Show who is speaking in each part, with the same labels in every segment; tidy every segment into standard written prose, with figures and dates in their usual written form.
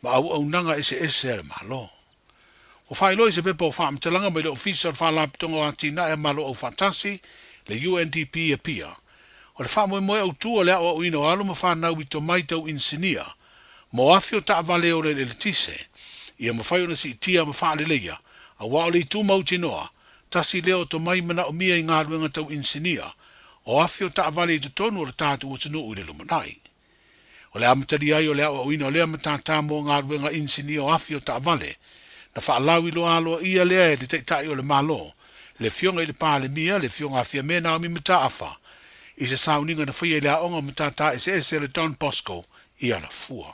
Speaker 1: ma au nanga ese le malo. O whai loi se pepo wha amtalanga mai le official wha laptongo a tina e malo au fatasi, le UNDP APR. O le wha moe au tua lea o ino alo ma wha nau i to mai tau insinia, mo afio ta vale o le tise, ia ma whai ona si itia ma wha le leia, a wa o le tu mauti noa, tasi leo to mai mana o mia i ngā ruenga tau insinia, o afio ta vale i to tonu o le tātu o tunu ui le lumanai. O le amatari ai o le o ino lea ma tātā mo ngā ruenga insinia o afio ta vale, na whaalawi lo aloa ia lea e te teitai o le malo, le fionga i le pāle mia, le fionga a fia mena o mi mata afa, i se sauninga na whaia i lea onga matata ese le Don Bosco i ana fua.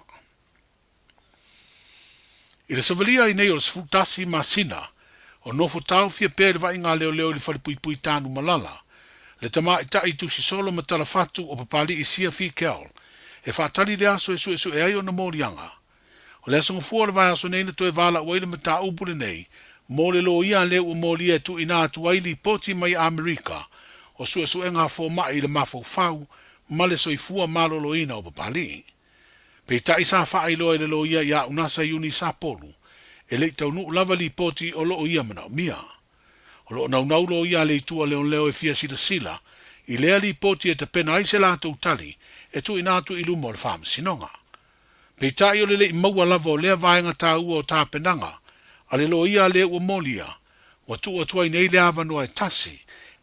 Speaker 1: I le savalia i nei o le sfutasi masina, o nofo tau fia pere wa inga leo leo li whalipui tānu malala, le tama i tai tusi solo matala fatu o papali i sia fi kel, e whaatari le aso e su e ai o na morianga. O le asonga fua le vai aso nei na toe vala waile mata upule nei, mo le lo ia leo o mori e tu ina atu waili poti mai Amerika, o su e ngā fo mai le mafau fau, ma le soifua malolo ina o papali. Pe tai sa wha ilo e le lo ia ia unasa iuni sa polu, e le tau nu lava li poti o lo ia mana o mia. O lo nau lo ia le tua leo e fia sila, i lea li poti e te pena ai se lato utali, e tu ina atu ilu mo le whama sinonga. Pe tai o le i maua lava o lea vaenga tā ua o tā penanga, a le lo ia le ua molia, wa tu o tuai nei le avanoa e tasi,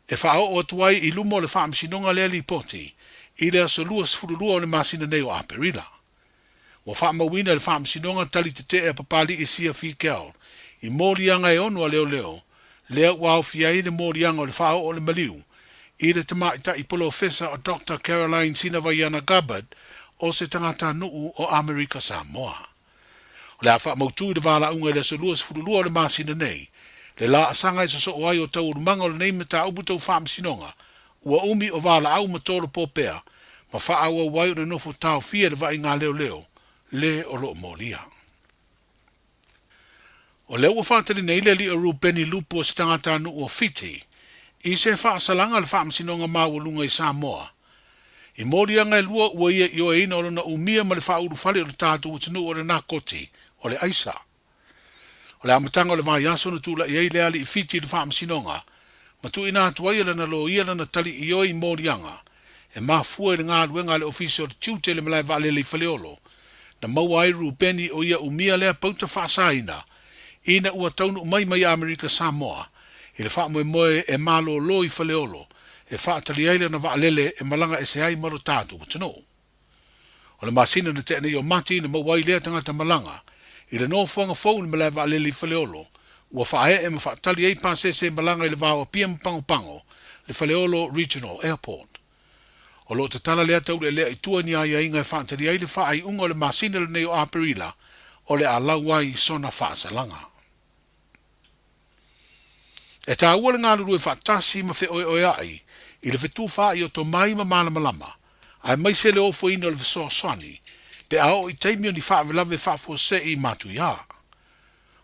Speaker 1: e wha o tuai ilu mo le whama sinonga lea li poti, i lea solua sfurulua o le masina nei o aperila. Wa wha mawina le wha sinonga tali te e papali i sia fi kel, i morianga e onua leo, lea wau fia i le morianga o le wha o le maliu, i le tamaita i polo fesa o Dr. Caroline Sinavaiana Gabbard, o se tangata nuu o Amerika Samoa. O le a wha mautu i le wala unga le solua sfurulua o le masina nei, le la asanga i so o ai o tau urumanga o le neime ta upu tau wha sinonga, ua umi o wala au matoro popea, ma wha aua wai o le nofo tau fia le vai ngā leo, le o lo molia. O le ua whātari nei le li a rupeni lupu o se tangata nu o fiti, i se whaasalanga le whaamsinonga māwalunga i Samoa. I moria ngai lua ua ia i o eina o lona umia ma le whauru whale o le tātu o tinu o le nakoti, o le aisa. O le amatanga o le vai aso na tūla i eile ali i fiti le whaamsinonga, ma tu ina atuai le na lo ia na tali i oi morianga, e mafua i le ngā ruenga le ofisio le tiute le malai vale le whaleolo, na maua ai rupeni o ia umia lea pauta whaasaina, ina ua taunu mai Amerika Samoa, i le wha moe e malo lo i whaleolo, e wha atali aile na waalele e malanga e se ai maro tātu o tino. O le masina na te nei o mati na maua i lea tangata malanga, i le no whanga fau ni malai waalele i whaleolo, ua wha e ma wha atali ai pase se malanga i le wāua pia pango, le Whaleolo Regional Airport. O lo te tala lea tau le lea i tua ni ai inga e whaatari ai le wha ai unga o le masina le nei o aperila o le alawai sona whaasalanga. E tā ua le ngā luru e whaatasi ma whe oe ai i le whetu wha i o to mai ma mana malama ai mai se le ofo ina le whesoa swani pe ao i teimio ni wha velave wha fua se i matu ia.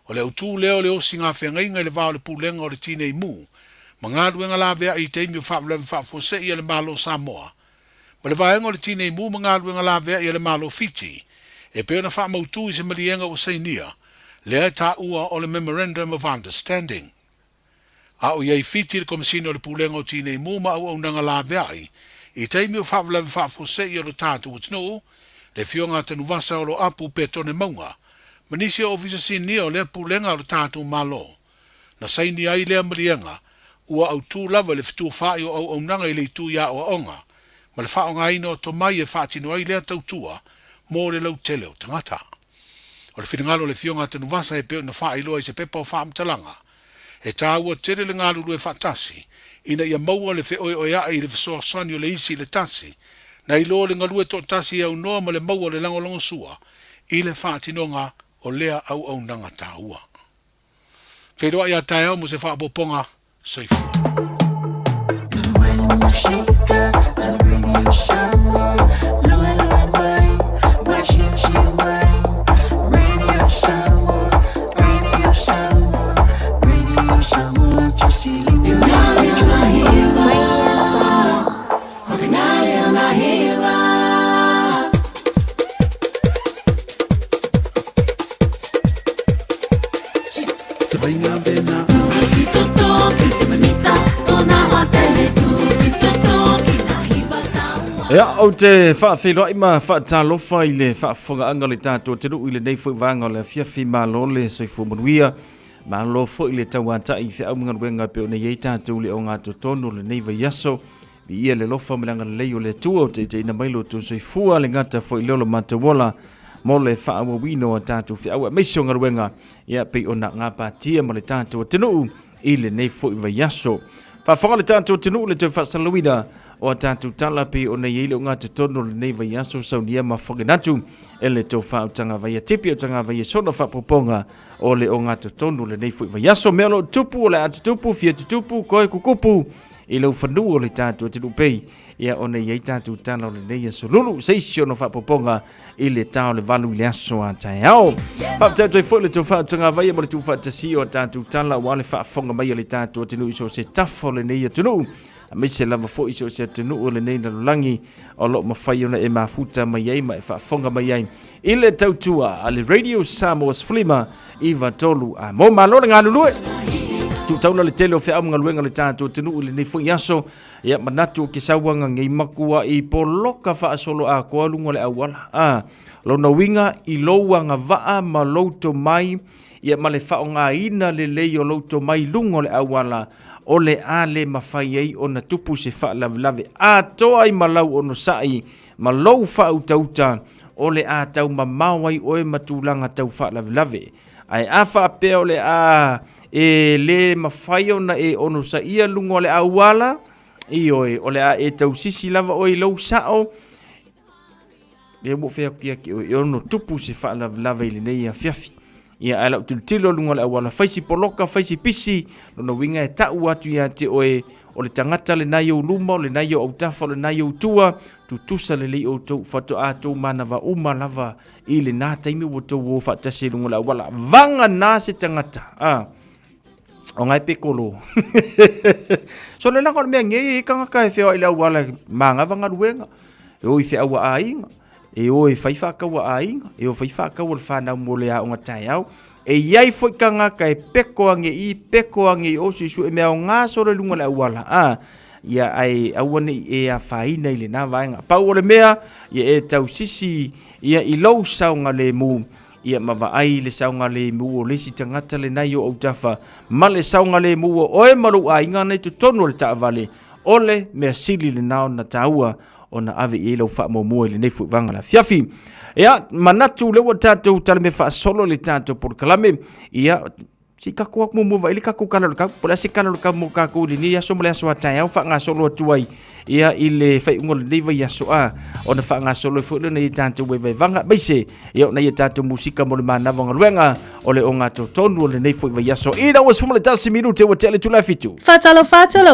Speaker 1: O le utu leo le osi ngā whenga inga i le vao le pulenga o le tine i mu ma ngā ruenga la vea i teimio wha velave wha fua se i le malo Samoa. Ma le vaenga o le tine i mu ma ngā ruenga la vea i le malo Fiji, e peo na wha mautu i se malienga o Seinia, lea tā ua o le Memorandum of Understanding. A o iei Fiji le komisina o le pulenga o tine i mu ma au nanga la vea i teimio wha velave wha fua se i lo tātu utino, le fionga tanu vasa o lo apu pe tone maunga, manisi o ofisa sinia o le pulenga o lo tātu malo. Na saini ai lea malienga, ua au tū lava le fitu whaio au nanga i le tu ia o onga, ma le whao ngā ino to mai e whaatino ai lea tautua, mō le lau tele o tangata. O le whiringalo le fionga tanu vasa e peo na whaailoa i se pepa o whaamtalanga, e tā ua tere le ngā lulu e whaatasi, ina ia maua le whe oe ai le whesoa sani o le isi le tasi, na i lo le ngalue to tasi au noa ma le maua le langolongo sua, i le whaatinonga o lea au nanga tā ua. Wheroa ia tae au mo se whaapoponga, soifu.
Speaker 2: vainga vena.
Speaker 3: Tuki totoki te mamita, tona hoa tele tuki totoki na hiva taua.
Speaker 4: Ea au te whaawhero ima whaatalofa i le whaafonga le tātua te ruu i le nei fwoi vanga o le fiafi malo le soifua manuia. Malo fo i le tauata i whia aunga ruenga pe o nei ei tātou le o ngā totono le nei vai aso. I ia le lofa milanga le leo le tua o te ina mailo tu soifua le ngata fo i lolo matawola. Mo le whaawawino a tātou whia aua meisio ngā ruenga. Ia pe o na ngā pātia ma le tātua te ruu i le nei fwoi vai aso. Whaafonga le tātua te ruu le te whaasalawina. O a tātou tala pe o nei eile o ngā te tono le nei vai aso sau nia ma whakinatu e le tau whautanga vai a tipi o tanga vai a sona whapoponga o le o ngā te tono le nei fui vai aso mea lo tupu o le atu tupu fia tupu koe kukupu i lau whanu o le tātou te rupei ia o nei ei tātou tala o le nei aso lulu seisio no whapoponga i le tau le valu le aso a tai au whautau i fwoi le tau whautanga vai a mo le tau whaatasi o tātou tala o ale whaafonga mai o le tātou te nui so se tafo le nei atunu a me se lava fo iso se tenu o le nei na lulangi o lo mawhai ona e mafuta mai ai ma e whaafonga mai ai i le tautua a le Radio Samoa's Flima i Vatolu a mo malona ngā lulue tu tauna le tele o whea mga luenga le tātua tenu o le nei fo iaso ia manatu o ke sauanga ngei makua i poloka whaasolo a koalunga le awala lona winga i louanga vaa ma louto mai ia ma le whaonga ina le lei o louto mai lungo le awala o le a le mawhai ei o na tupu se wha lawe a toa i malau o no sai ma lau wha utauta o le a tau ma mawai o e matulanga tau wha lawe ai a wha apea o le a e le mawhai o na e o no sa ia lungo le a wala i oe o le a e tau sisi lava o i lau sao le mo whea kia ki o no tupu se wha lawe i le nei a fiafi ia ala tilo lunga le awala faisi poloka faisi pisi lona winga e tau atu ia te oe o le tangata le nai o luma o le nai o autafa o le nai o tua tutusa le lei o tau fato a tau mana wa uma lava i le nā taimi o tau o fatase lunga le awala vanga nā se tangata o ngai pekolo so le nanga o le mea ngei e kangaka e whea i le awala maanga vanga ruenga e o i whea ua a inga e o e whaiwhaka wa ainga, e o whaiwhaka wa le whanau mo le a o ngatai au, e iai whaikanga ka e peko ange i o sisu e mea o ngā sore lunga le awala, ia ai awane e a whaina i le nā vaenga. Pau o le mea, ia e tau sisi, ia i lau saunga le mu, ia mawa ai le saunga le mu o lesi tangata le nai o autafa, ma le saunga le mu o e maru a inga nei tu tono le taavale, ole mea sili le nao na taua, ona ave i lau wha mo le nei fuwanga la fiafi. Ia, manatu lewa tātou tala me wha solo le tātou por kalame. Ia, si kako ak mo ili kako kalaluka, pola si kalaluka mo kako li ni aso mo le aso atai au wha ngā solo atuai. Ia i le whai ungo le nei vai aso a, ona wha ngā solo fuwele nei tātou wei vanga beise. Ia, nei tātou musika mo le manavanga luenga, o le o ngā tonu o le nei fuwa vai aso. Ina was fuma le tasi minute wa tele tu la fitu.
Speaker 5: Fatalo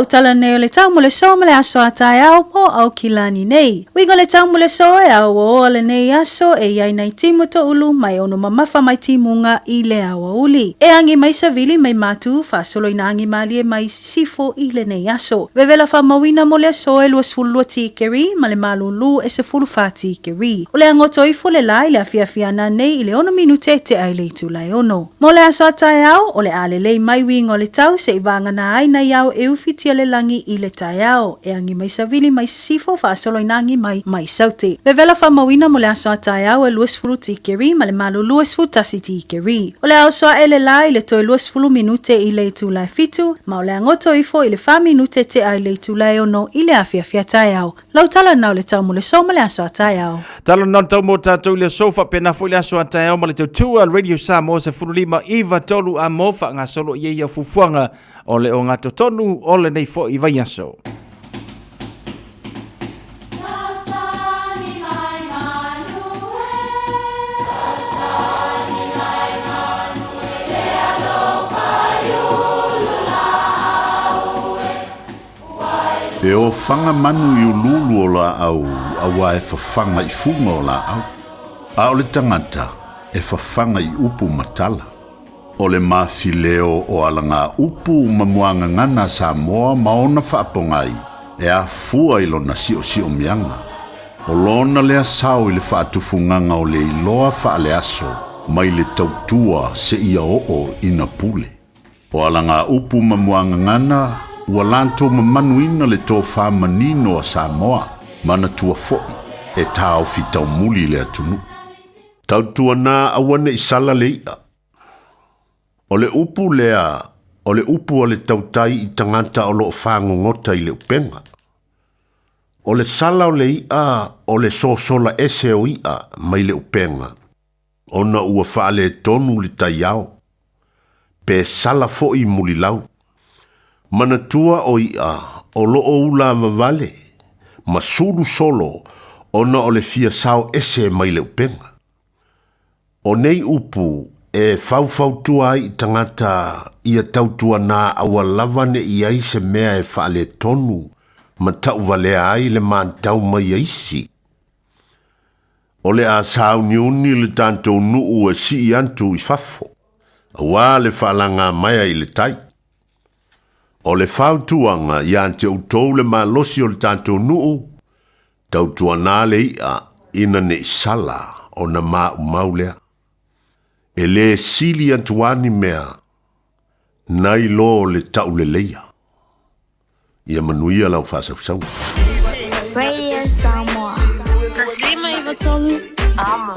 Speaker 5: utala nei o le tau mo le so mo le aso atai au mo au kilani nei. Wingo le tau mo le so e au o le nei aso e iai nei timu to ulu mai ono mamafa mai timunga i le awa uli. E angi mai savili mai matu fasolo ina angi mali e mai sifo i le nei aso. Vevela fa mawina mo le so e luas fulua tikeri ma le malulu e se fulu fa tikeri. O le angoto i fo le lai le afiafiana nei i le ono minute te ai le tu lai ono. Mo le aso atai au o le ale lei mai wingo le tau se i vanga na ai na iau e ufitia le langi i le tai au. E angi mai savili mai sifo fasolo ina angi mai saute. Vevela fa mawina mo le aso atai au e luas fulu tikeri ma le malulu e se fulu tasi tikeri. O le au soa e le lai le toi luas fulu minute i le tu lai fitu ma o le angoto i fo i le fa minute te ai le tu lai ono i le afiafia tai au. Lau tala nau le tau mo le so ma le aso atai au.
Speaker 4: Tala nau tau mo tātou le sofa pena fo le aso atai au ma le tautua Radio Samoa se furulima i Vatolu a mofa ngā solo i eia fufuanga o le o ngā totonu o le nei fo i vai aso.
Speaker 2: E o whanga manu i ululu o la au, awa e whawhanga i funga o la au. A o le tangata e whawhanga i upu matala. O le mawhileo o ala ngā upu mamuanga ngana Samoa maona whaapongai, e a fua i lona sio mianga. O lona lea sao i le whaatufunganga o le iloa whaale aso, mai le tautua se ia o ina pule. O alanga upu mamuangangana, ua lanto mamanuina le tō whamanino a Samoa, mana tua fo'i, e tāo fitau muli le atunu. Tautua nā awane i sala le ia. O le upu lea, o le upu o le tautai i tangata o lo whangongota i le upenga. O le sala o le ia, o le sosola ese o ia, mai le upenga. Ona ua whaale tonu le taiao. Pe sala fo'i muli lau. Manatua o ia, o lo o ula vavale. Masuru solo, ona o le fia sao ese mai le upenga. O nei upu, e fau ai tangata ia tautua nā awa lavane i ai se mea e whaale tonu, ma tau valea ai le māntau mai aisi. O le a sao niuni le tantou nuu e si antu i fafo, awa le whaalanga mai ai le tai. O le whautuanga i ante utou le malosi o le tantou nuu, tautua nā le ia ina ne sala o na maulea. E le sili antuani mea, nai lo le tau le leia. Ia manuia lau whasau.
Speaker 6: Radio Samoa. Taslima iwa tomu. Ama.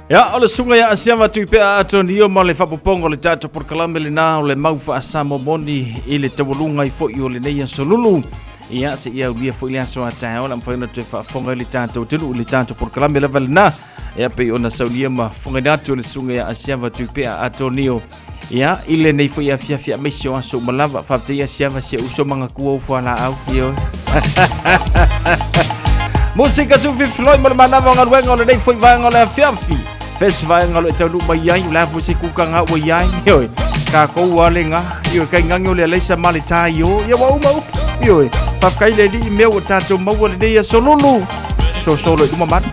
Speaker 4: Ya, ole sunga ya asiama tuipe a atonio ma le whapopongo le tato por kalame le nā o le maufa a Samomoni i le tawalunga i fo i o le neia solulu. Ia se ia ulia fo ilia soa tae ola mwhaina tue whafonga i le tato tenu i le tato por kalame le vale nā. Ia pe ona saunia ma fonga natu le sunga ya asiama tuipe a atonio. Ia, ile nei fo ia fia meisio aso malava whapte ia asiama sia uso manga kua ufa la au. Ia Musika sufi floi mo le manava ngal wenga o le nei fo i vanga o le fiafi. Festival ngalo tau lu mai ai la fu se ku ka nga wa ai yo ka ko wa le nga yo ka nga le le sa mali ta yo yo wa uma yo pa kai le di me o ta to mo le dia solulu to solo du mamat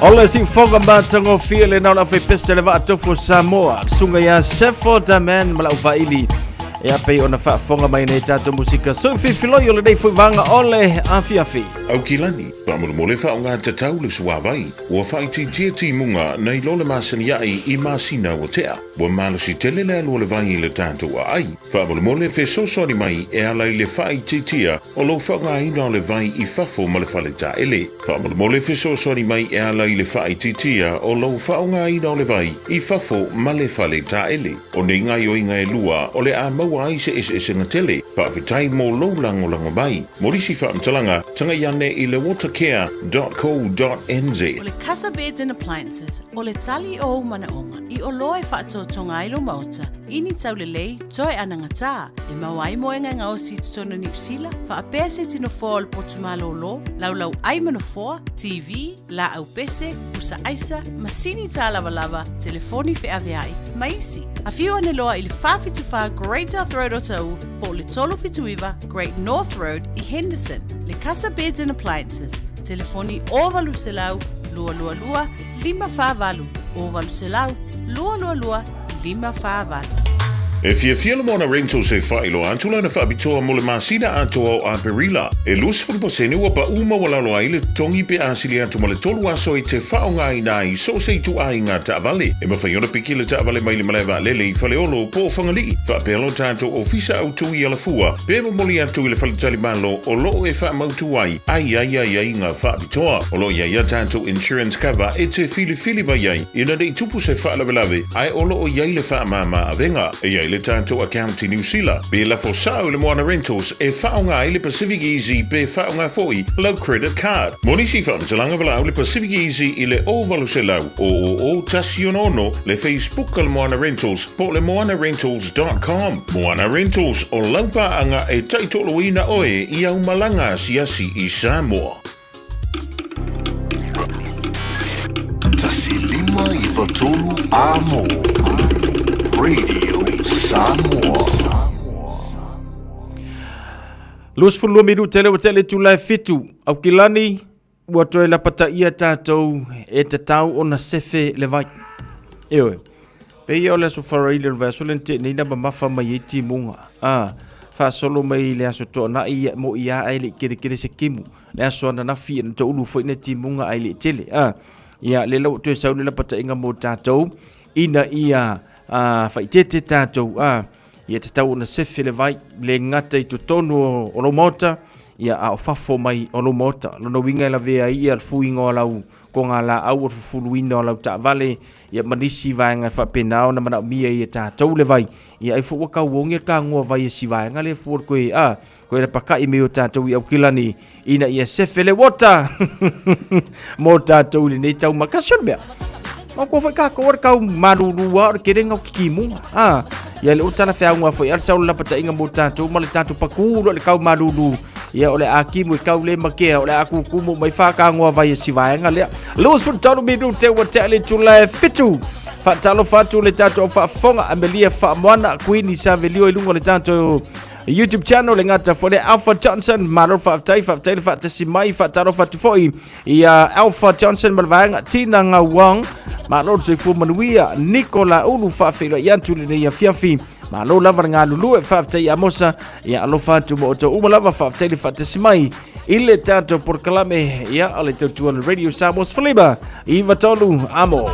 Speaker 4: Ola si foga matango file na la fepese le va tofu Samoa sunga ya Sefo Daman mala ufaili ya pe ona fa fonga mai nei tato musika so fifilo yo le dei fu vanga ole afi
Speaker 7: Au kilani, pa mole fa unga te tau le suawai. Ua fai ti munga nei lole masani ai I masina o tea. Ua malasi tele le alu le vai le tato a ai. Fa mole fe sosoni mai e ala I le fai tia o lo fa unga ina le vai I fafo ma le fale ta ele. Fa mole fe sosoni mai e ala I le fai tia o lo fa unga ina le vai I fafo ma le fale ta ele. O ne ngai o inga e lua o le a maua ai se ngatele. Pa vitai mo lo lango mai. Morisi fa mtalanga tanga yane I le watercare.co.nz.
Speaker 8: O le Casa Beds and Appliances, o le tali o manaonga, I o loe whaatotonga I lo mauta, ini tau le lei, toe anangata, e mawai moenga ngao si tutono New Zealand, wha a pese tino fōa o le potumalo lo, lau ai manafoa, TV, la au pese, usa aisa, masini tā lava, telefoni fe aveai, maisi. A fiu ane loa I le whawhituwha Great North Road o tau, po le tolo fituiva Great North Road I Henderson. Le Casa Beds and Appliances, telefoni o valu selau, lua, 5 o valu selau, lua, 5.
Speaker 7: E fia mona rentals se whailo antula na whaabitoa mo le masina atoa o Aperila. E lusi whakapasene ua pa uma wala loa I le tongi pe asili atu ma le tolu aso I te whaonga I nai so se tu ai ngā taavale. E mawhaiona piki le taavale mai le malewa lele I whale olo po whangali. Whaapelo tātou ofisa au tui ala fua. Pema moli atu I le whale tali malo o loo e whaamautu ai. Ai ngā whaabitoa. O loo ia tātou insurance cover e te fili mai ai. Ina dei tupu se whaalawe ai o loo iai le whaamama avenga. E iai le tātou accounti New Zealand. Be la fosao le moana rentals e whaonga I le Pacific Easy be whaonga foi low credit card. Monisi whaamtalanga walau le Pacific Easy I le ovalu se lau o tasionono le Facebook le moana rentals po le moanarentals.com. Moana Rentals o laupa anga e taitolo ina oe I au malanga siasi I Samoa.
Speaker 2: Tasilima I watolu amo. Radio Samoa.
Speaker 4: Lus fulu miru tele tulai fitu au kilani ua toe la pataia tātou e te tau o na sefe le vai. Ewe, pei o le aso wharai le rvaso le nte neina ma mafa mai e ti munga. Whaasolo mai le aso toa na I mo ia ai le kere se kimu. Le aso ana na fia na ulu fo ina ti munga ai le tele. Ia le lau toe sau le la patainga mo tātou ina ia whaitete tātou ia te tau na sefe le vai le ngata I tutonu o lo mota ia a fafo mai o lo mota lono winga la vea ia fuinga o lau ko ngā la au o fufuluina o lau ta vale ia manisi vaenga whapenao na mana mia ia tātou le vai ia ai fuwa kau wongi ka ngua vai si vaenga le fuwa koe koe le pakai me o tātou I au kilani ina ia sefe le wota mo tātou le nei tau makasyon bea ma ko fa ka ko kau marurua ke renga kikimu ia le utana fa ngwa foi al saula pata inga mo tātou ma le tātou paku le kau maruru ia ole akimu kau le makea ole aku kumu mai fa ka ngwa vai si vaenga le lus fu tonu midu te wa tele tula fitu fa talo fatu le tātou fa fonga amelia fa mwana queen sa velio ilungo le tātou YouTube channel le ngata for the Alpha Johnson malo fa tai fa simai fa taro fa foi ia Alpha Johnson malvanga tina ngawang malo se fu manuia Nicola ulu fa filo yantu le ia fiafi malo lava nga lulu fa tai amosa ia alo fa tu mo to lava fa tai fa simai ile tanto por kalame ia ale tu radio Samos Fliba Iva Tolu amo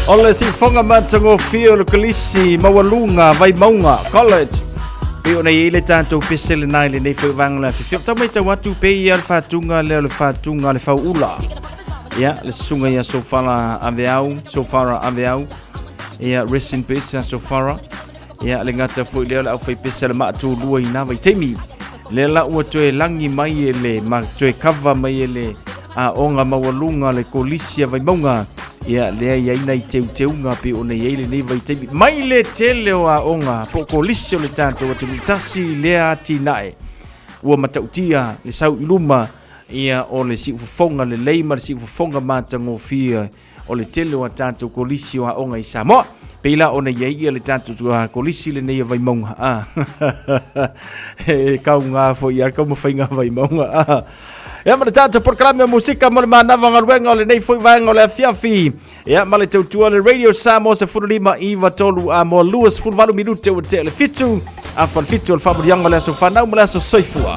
Speaker 4: Ole si fonga matango fio le kalisi mawalunga vai maunga college. Pe ona ile tanto pesele nai le nei fwang la fio tamai ta watu pe ia le fatunga le faula. Ya le sunga ya sofara aveau. Ya rest in peace sofara. Ya le ngata fu le au fai pesele ma tu lua ina vai temi. Le la ua toe langi mai ele ma toe kava mai ele a onga mawalunga le kolisia vai maunga. Ya le ia ina teunga pe ona ile nei vai temi mai le tele o a onga po kolisia le tanto o tasi le ati nae ua matautia le sau iluma ia o le si fonga le leima le si fonga matango fia o le tele o tanto kolisia o a onga i Samoa pe ila ona ia le tanto kolisia le nei vai maunga e kaunga fo ia ka mo fainga vai maunga Ya male tata proclame musika male manava ngalwenga le nei foi vanga le fiafi. Ya male tautua le radio Samoa se furulima iva tolu a mo Lewis fulvalu minute o te le fitu a fal fitu al fabu yanga le so fana mo le so soifua.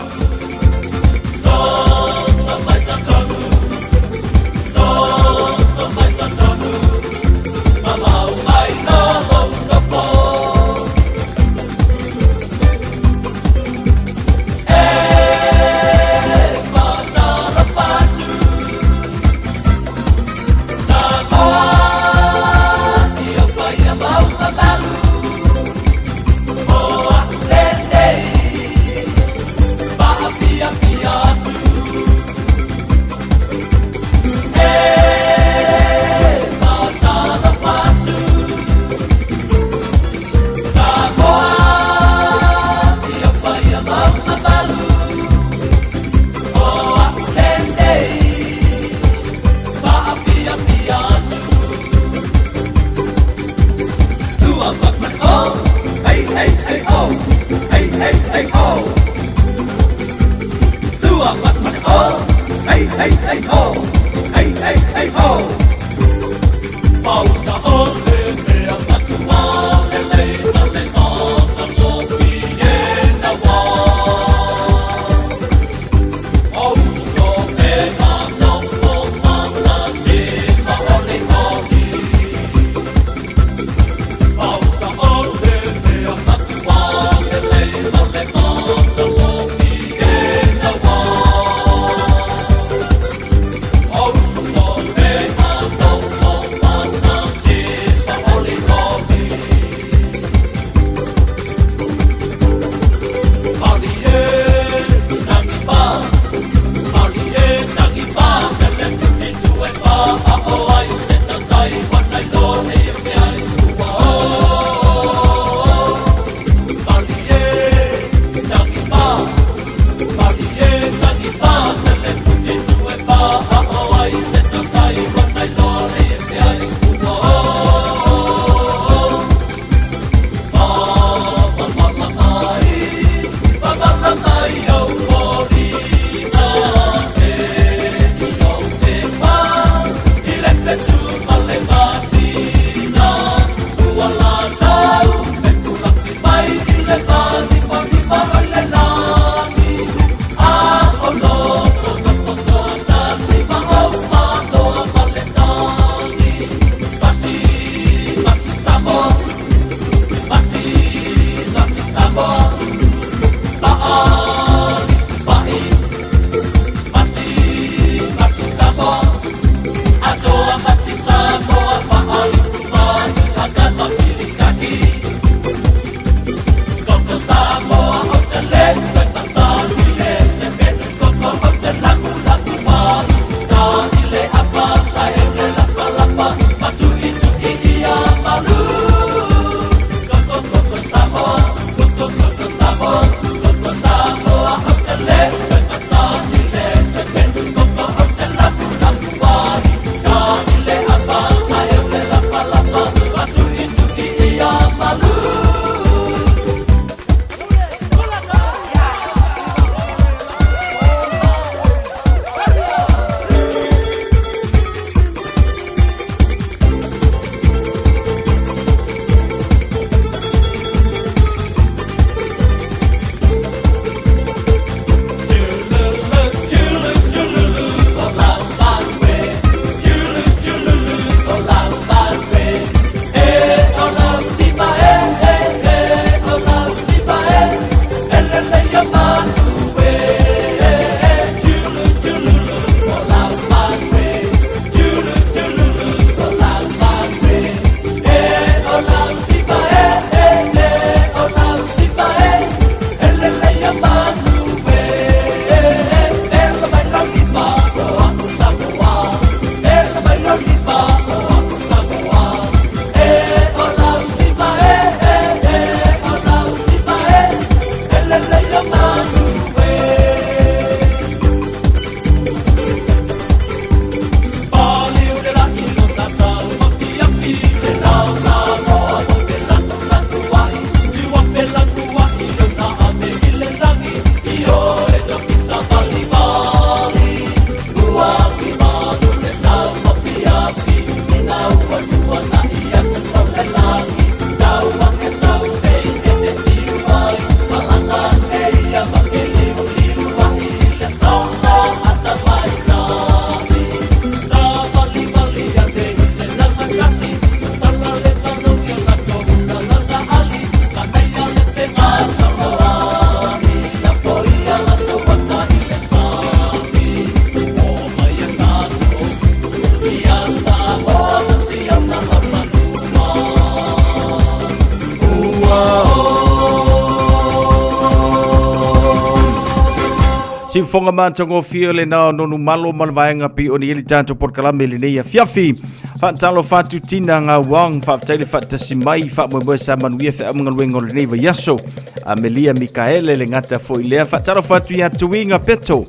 Speaker 4: Si fonga mantongo fio le na nonu malo malvaenga pi oni ili tanto por kalame le nei fiafi. Fa talo fatu tina nga wang fa tele fa tasimai fa mo sa manuia fa mngalwengo le nei yaso. Amelia Mikaele le ngata fo ile fa talo fatu ya tuinga peto.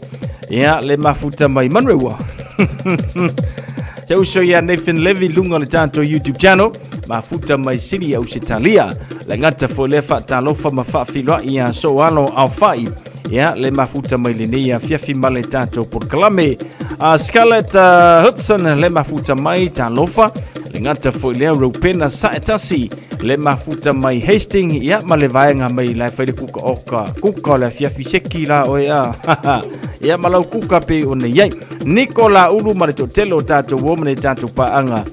Speaker 4: Ya le mafuta mai manrewa. Tau so ya Nathan Levy lunga le tanto YouTube channel. Mafuta mai sini ya usitalia. Le ngata fo le fa talo fa mafafi lo ya so alo au fai. Ya le mafuta mai linia fiafi male tanto por kalame Scarlett Hudson le mafuta mai talofa le ngata foi le ropena saetasi le mafuta mai Hastings ya male vaenga mai la fai kuka kuka la fiafi sekila o ya ya malau kuka pe one yai Nicola ulu male totelo tato womane tato paanga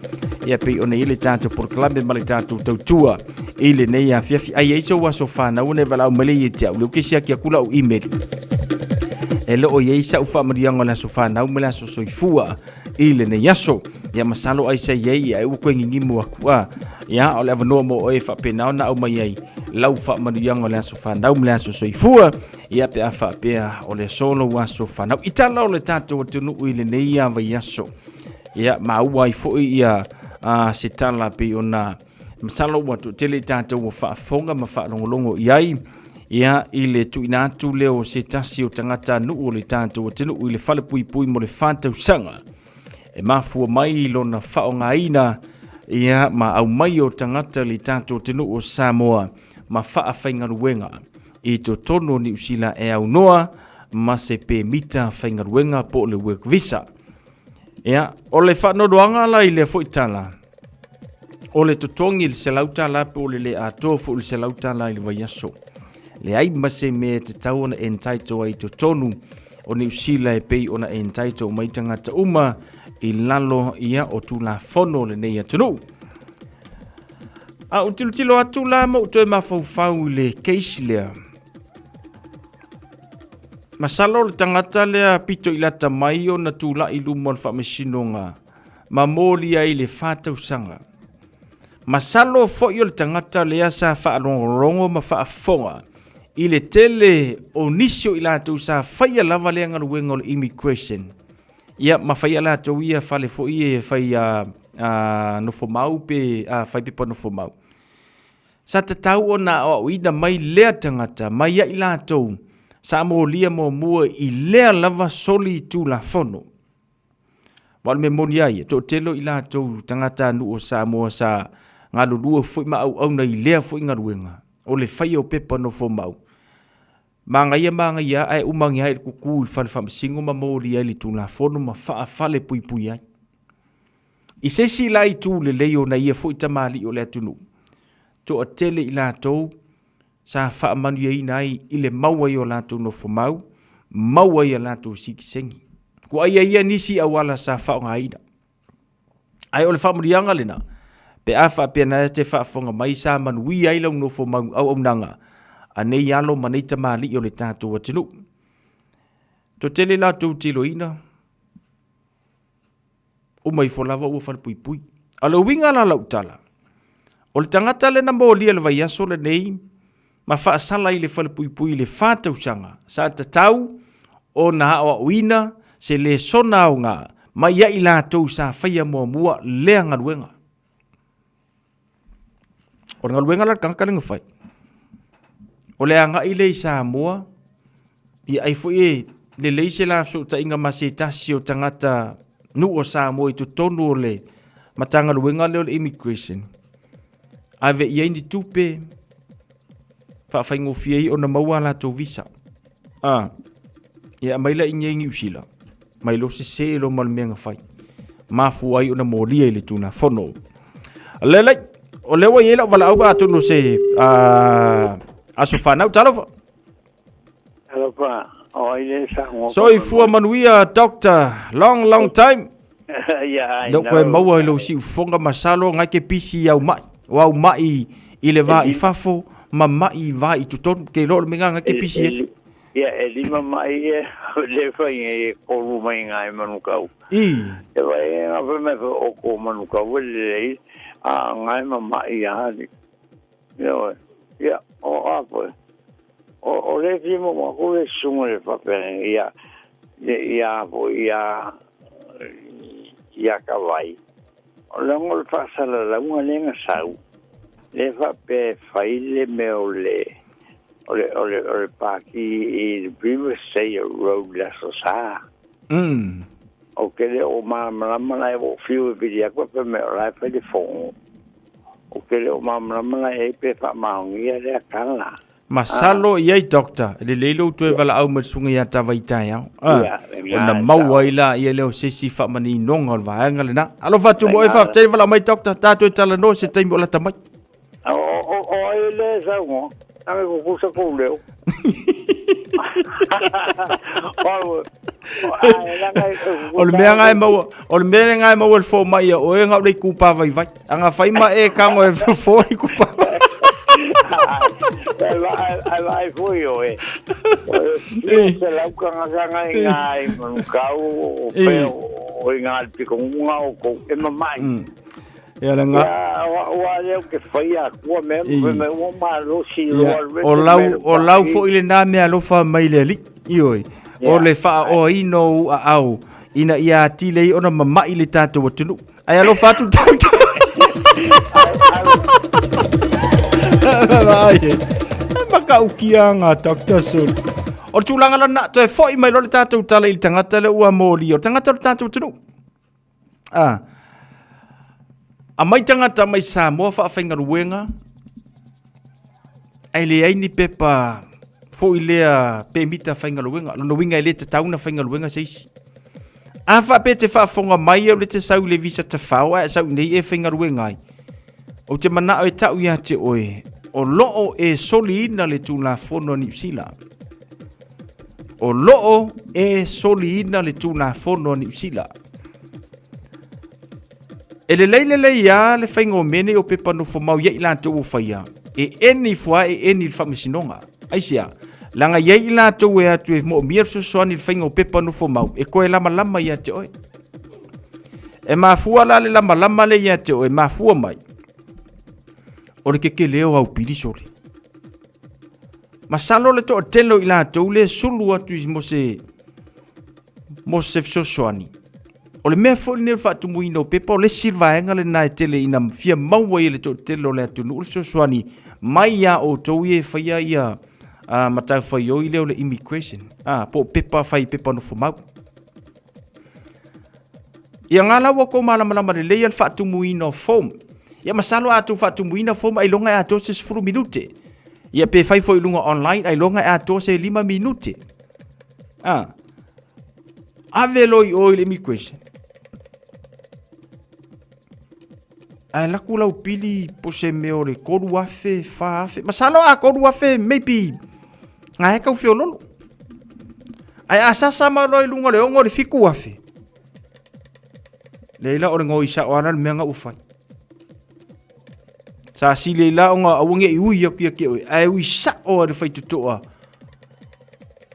Speaker 4: ya pe one ile tato por kalame male tato tautua ile nei a fiafi ai eiso waso fana une vala umele yetia u kisia kia kula u email ele o yeisa u fa marianga la sofana umela so soifua ile nei yaso ya masalo ai sai yei ai u kwengi mu akua ya ole ava no mo o fa pena na u mai lau fa marianga la sofana umela so soifua ya pe afa pe ole solo waso fana itala ole tato tunu ile nei ya va yaso ya ma u ai fo ia sitala pe ona masalo watu tele tata wo fa fonga ma fa longo yai ya ile tu inatu leo se tasi o tangata nu o le tata o tenu ile fale pui mo le fanta usanga e mafu mai lo na fa onga ina ya ma au mai o tangata le tata o tenu o Samoa ma fa afainga ruenga i to tono ni usila e au noa ma se pe mita afainga ruenga po le work visa ya o le fa no doanga la ile fo itala o le totongi le selauta la pe o le ato fo le selauta la i le vaiaso. Le ai mase me te tau ona entaito ai to tonu o ni usila e pei ona entaito mai tangata uma i lalo ia o tu la fono le nei atunu. A utilutilo atu la mo uto e mafaufau le keisi lea. Masalo le tangata lea pito ilata mai o na tu la ilumo al whamesinonga ma moli ai le fata usanga. Masalo fo yo le tangata le asa fa rongo ma fa fonga ile tele o nisio ila tu sa faya lava le ngal wengol immigration ya ma faya la to ia fale fo ie faya no fo mau pe fai pe no fo mau sa te tau ona o ina mai le tangata mai ya ila to sa mo lia mo mua i le lava soli tu la fono wal me monia ye to telo ila to tangata nu o Samoa sa ngalo lua foi ma au na ilea foi ngaruenga o le fai o pepa no fo mau manga ia ai umangi ai kuku fal fam singo ma mori ai tu la fono ma fa fale pui ai i se si lai tu le leo na ia foi tamali o le tunu to o tele ila to sa fa manu ia nai ile maua yo la tu no fo mau maua ia la tu sikisengi ko ai ia nisi awala sa fa ngaida ai o le fa murianga lena pe afa pe na te fa fonga mai sa man wi ai lo no fo mau au nanga ane yalo manita mali yo le tatu watinu to tele la tu tiloina o mai fo lava o fal pui alo winga la lautala o le tangata le na mo le vai aso le nei ma fa sala ile fal pui le fata usanga sa tatau o na o wina se le sona nga mai ya ila to sa faya mo mua le ngaluenga o ngaluenga la kanka le fai o le anga ile Samoa i ai foi le leise la so ta inga masitasi o tangata nu o Samoa i to tonu le matanga luenga le immigration ave i ni tupe fa fa ngofie o na maua la to visa ia mai la ingi usila mai lo se lo mal menga fai ma fu ai o na molia ile tuna fono le o le wa yela wala au ba to no se asofana utalofa
Speaker 9: alofa o ile sa ngo
Speaker 4: so ifua manuia doctor long time
Speaker 9: ya
Speaker 4: do ko maua lo si fonga masalo ngake pisi au mai wa mai ile va ifafo mamai va i tuton ke lo menga ngake pisi
Speaker 9: ya elima mai le fai ko ru mai ngai manukau
Speaker 4: e
Speaker 9: vai ave me o ko manukau le ngai mamai ya ya o apo o le fi mo ko le sunga le fa pe ia ka vai o le ngol fa sala la un lenga sau le fa pe fai le me ole pa ki I river say road la so sa o ke le o ma o fiu bi ya ko pe me la fa de fon o ke le o ma e pe fa ma ngia le kala
Speaker 4: Masalo iai doctor le leilo tu vala au matsunga ya tawai tai au. Ona mauaila ia leo sesi fa mani nonga va nga na. Alo fa tu mo e fa te vala mai doctor ta tu tala no se tembo la tamai.
Speaker 9: O ele sa mo. Ame ko kusa ko leo.
Speaker 4: O le mea ngai mau el fo mai o e ngau dei kupa vai vai. Anga fai ma e kango e fo i kupa.
Speaker 9: Ai foi oi. Se la kanga ngai mon kau o pe o ngal piko nga o ko e mamai.
Speaker 4: Ya la nga.
Speaker 9: Wa le ke faia ko me o ma lo si
Speaker 4: o lau fo ile na me alo fa mai le li. Ioi. O le fa o ino au ina ia tile ona mamai le tato tunu. Ai alo fa tu tau. Maka ukia nga Dr. Sul. O tulanga la na to e foi mai lo le tatou tala I tangata le ua moli o tangata le tatou tunu. A mai tangata mai Samoa fa whainga ruenga. Ai le aini pepa foi lea pe mita whainga ruenga. Lono winga le te tauna whainga ruenga seisi. A wha pe te whafonga mai au le te sau le visa te whao a sau nei e whainga ruenga ai. O te mana o e tau ia te oe. O loo e soli ina le tūna whono New Zealand. O loo e soli ina le tūna whono New Zealand. E le leile ia le whaingo mene o pepa no whamau ia ila tau o whaia. E eni fua e eni le whamisinonga. Aisia, langa ia ila tau e atu e mo mia soani le whaingo pepa no whamau. E koe lama ia te oe. E mafua la le lama le ia te oe, mafua mai. O le keke leo au pili sori. Masalo le to telo ila tau le sulu atu mo se soani. O le mea fo le fa tu muino pepa o le silva enga le na tele ina fia maua le to telo le atu no soani mai ya o to ye faia ia matau fai o ile o le immigration. Po pepa fai pepa no fo mau. Ia ngala wa ko malama le ia fa tu muino form. Ia masalo atu fa tu muina form ai longa atu se 10 minute. Ia pe fai foi lunga online ai longa atu se 5 minute. Avelo o ile immigration. Ai la kula upili po se meore kodu afe fa afe. Masalo a kodu afe maybe. Ngai ka ufio lolo. Ai asasa ma loi lunga le ongo le fiku afe. Leila o ngoi sa wana me nga ufai. Sa sile la onga awange I ui aku ke oi ai ui sa o le fai toa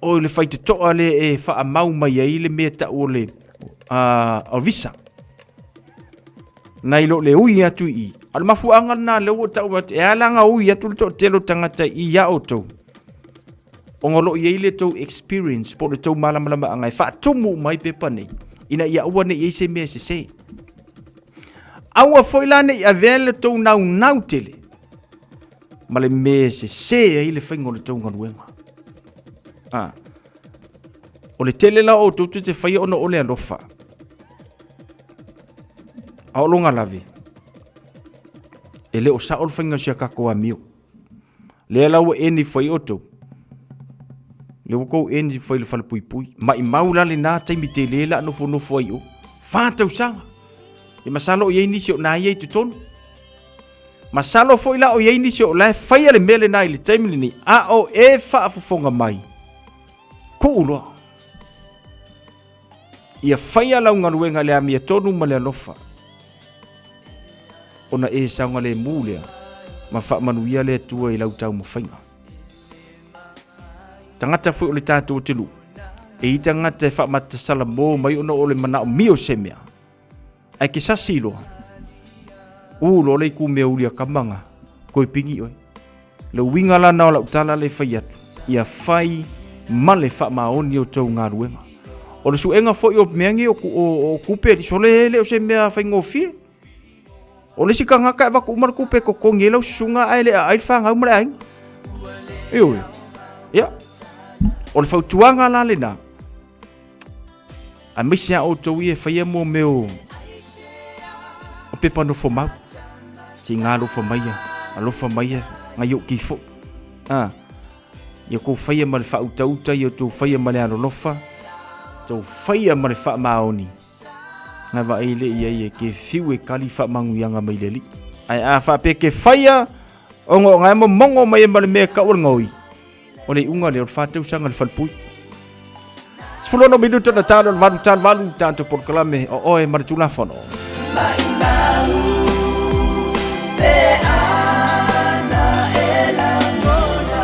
Speaker 4: o le fai toa le e fa mau mai ai le meta o le o visa nai lo le ui atu I al mafuanga na le o tau e ala nga ui atu to telo tangata I ya auto onga lo ye le to experience po le to malama ngai fa tumu mai pepa nei ina ia ua nei se me se Aua foi la nei a vele tau nau tele. Ma le me se ai le whaingo le tau ngaruenga. O le tele la o tutu te whai ono o le alofa. A o longa lave. E le o sa o le whainga sia kako a mio. Le la o eni whai o tau. Le wako eni whai le whale pui pui. Ma I maula le nā taimi te le la no ai o. Whātau sanga. E masalo o yeini si o na ye tutonu. Masalo fo ila o yeini si o la fai le mele na ile taimini ni a o e fa afufonga mai. Ku uloa. Ia fai ala unga ruenga le amia tonu ma le alofa. Ona e saunga le mulea. Ma fa manuia le tua I lau tau mawhainga. Tangata fui o le tātou o tilu. E I tangata e fa matasala mō mai ona o le mana o mio semea. Ai ke sasilo. Lo le ku me ulia kamanga. Ko pingi oi. Le winga la na la utala le fai atu. ia fai male fa maoni o tau ngā ruenga. O le suenga fo i o meangi o kupe di sole le o se mea fai ngofie. O le sika ngaka e waku umar kupe ko kongi lau sunga ai le ai whanga umare ai. Ioi. Ia. O le fautuanga la le na. A misia o tau i e whaia mo meo. O pepa no fo mau. Si ngā lofa maia. A lofa maia ngai o kifo. Ia ko whaia ma le whautauta ia tau whaia ma le lofa. Tau whaia ma le wha maoni. Ngā wa eile ia ia ke whiu e kali wha manguianga mai le li. Ai a wha pe ke whaia o ngō ngai mo mongo mai e ma le mea ka ura ngoi. O le unga le o whātau sanga le whalpui. Sfulono minuto na tālo le walu tātou porkalame o oe ma le tūlafono. Mai mau pe ana e la mona.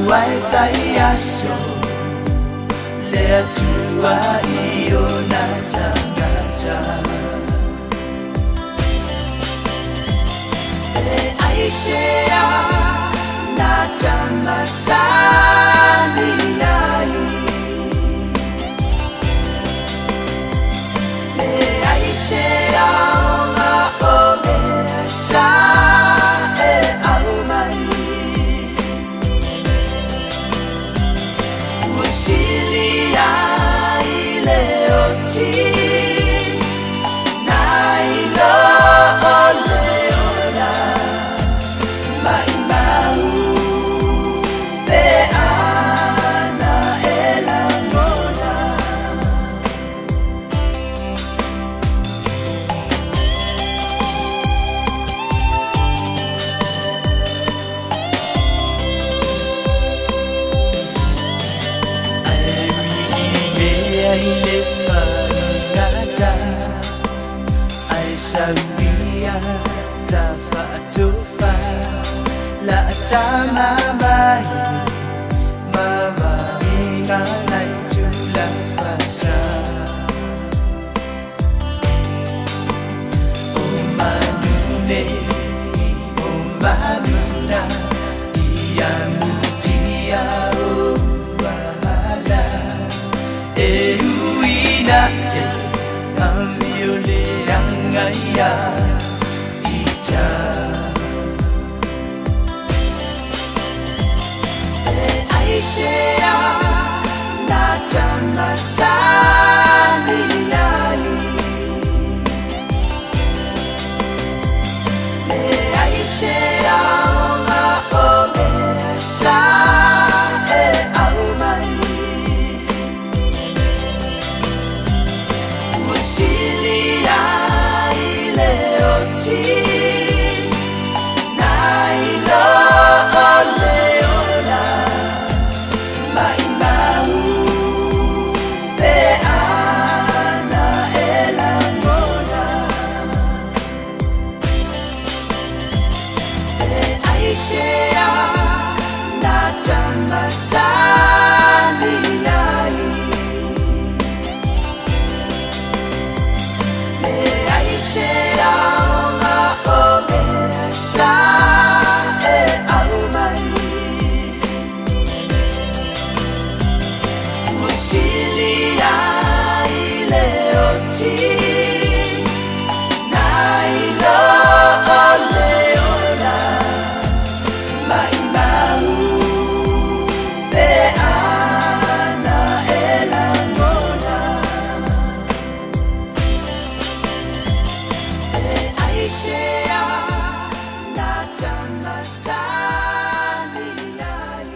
Speaker 10: Wi-Fi aso le tua io nata e aisha nata masani ai e aisha ma o me sa e au mai Silia ile oti nailo oleona mai mau pe ana ela mona Ile fangata ai sabia ta fatufa la tama mai mama inga lai tu la fasa o manune o manuna ia mutia o wala e uina e cambio le angaya ita e aisha nata masani ai e aisha ma o me sa e au mai Silia ile oti nailo oleona mai mau pe ana ela mona e aisha nata masani ai Aisha ma o me sa e au mai Silia ile oti nailo oleona mai mau pe ana ela mona Aisha nata masani ai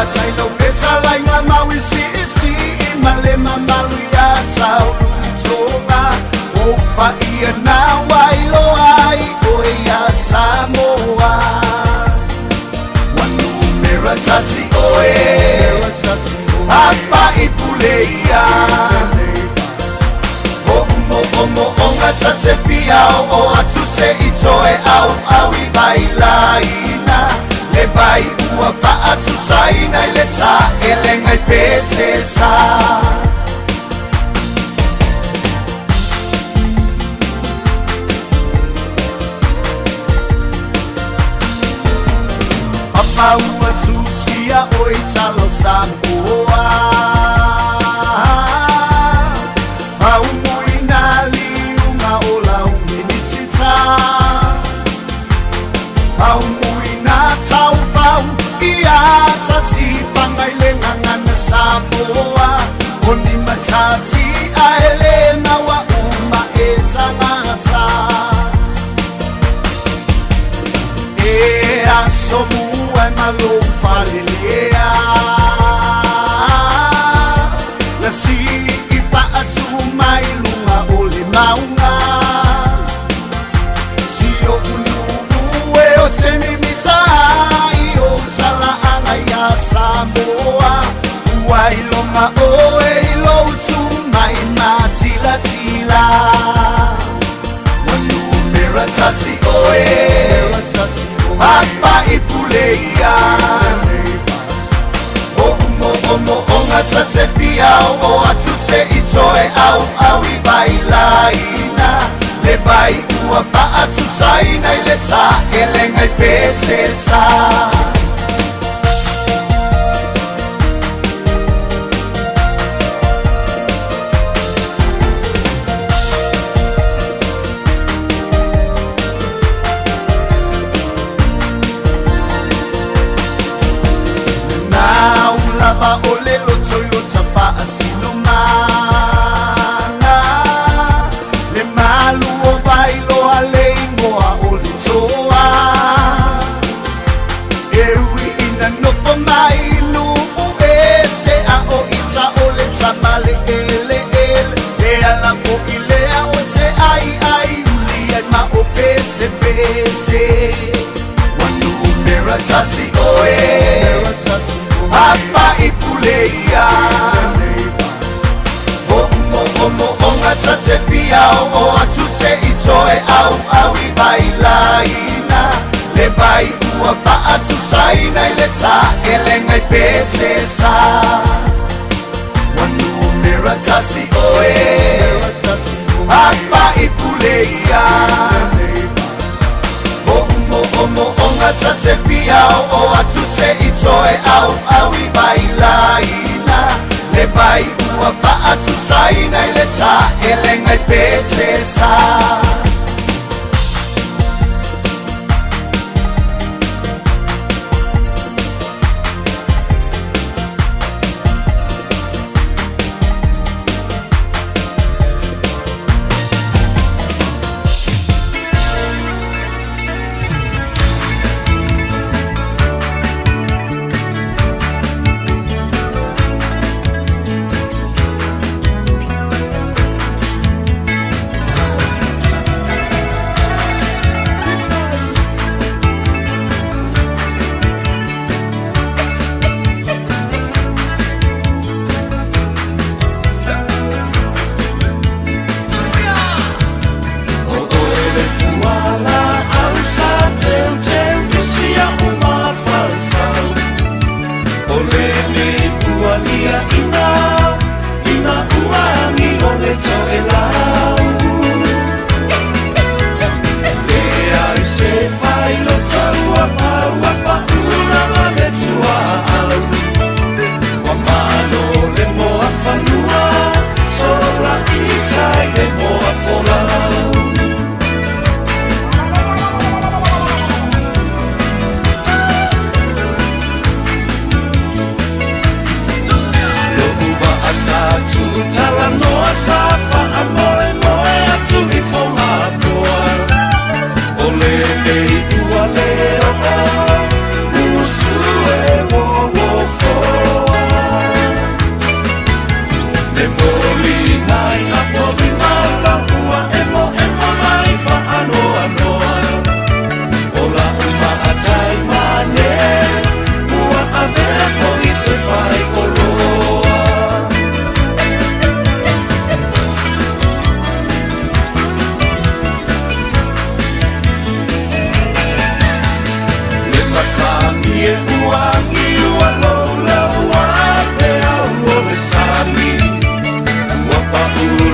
Speaker 10: tailo peta lai ngā maui si isi I male mamalu ia sau tonga Opa ia nā wailo ai oe ia Samoa Wanu mera tasi oe Apa ipule ia Omo onga tate piao o atu se itoe au I bailaina Le bai ua pa atu saina I le ta ele ngai pete sa Papa ua tu sia oi talo Samoa Fau moina liunga o lau minisita Fau moina tau fau Ia tati pangai le ngangana Samoa Oni matati a Elena wa uma e tangata E asomu e malo falelea Na si ipa atu mai lunga o le maunga Si o unu e o te mimita I o tala anga ia Samoa Ua ilonga o e ilo tu mai matila tila Wanu mera tasi oe Apa ipule ia Omo onga tate piao o atu se itoe au I bailaina Le bai ua pa atu saina I le ta ele ngai pete sa Lava o le loto I lo tapa asino mana Le malu o bailo a le ingoa o le toa E ui ina nofo mai nu ue se a o ita o le tamale ele Le ala po I lea o te ai uli ai ma o pese Wanu mera tasi oe Apa ipule ia Omo onga tate piao o atu se itoe au I bailaina Le bai ua pa atu saina I le ta ele ngai pete sa Wanu mera tasi oe Apa ipule ia Omo onga tate piao o atu se itoe au I bailaina Le bai ua pa atu saina I le ta ele ngai pete sa Tala noa safa amore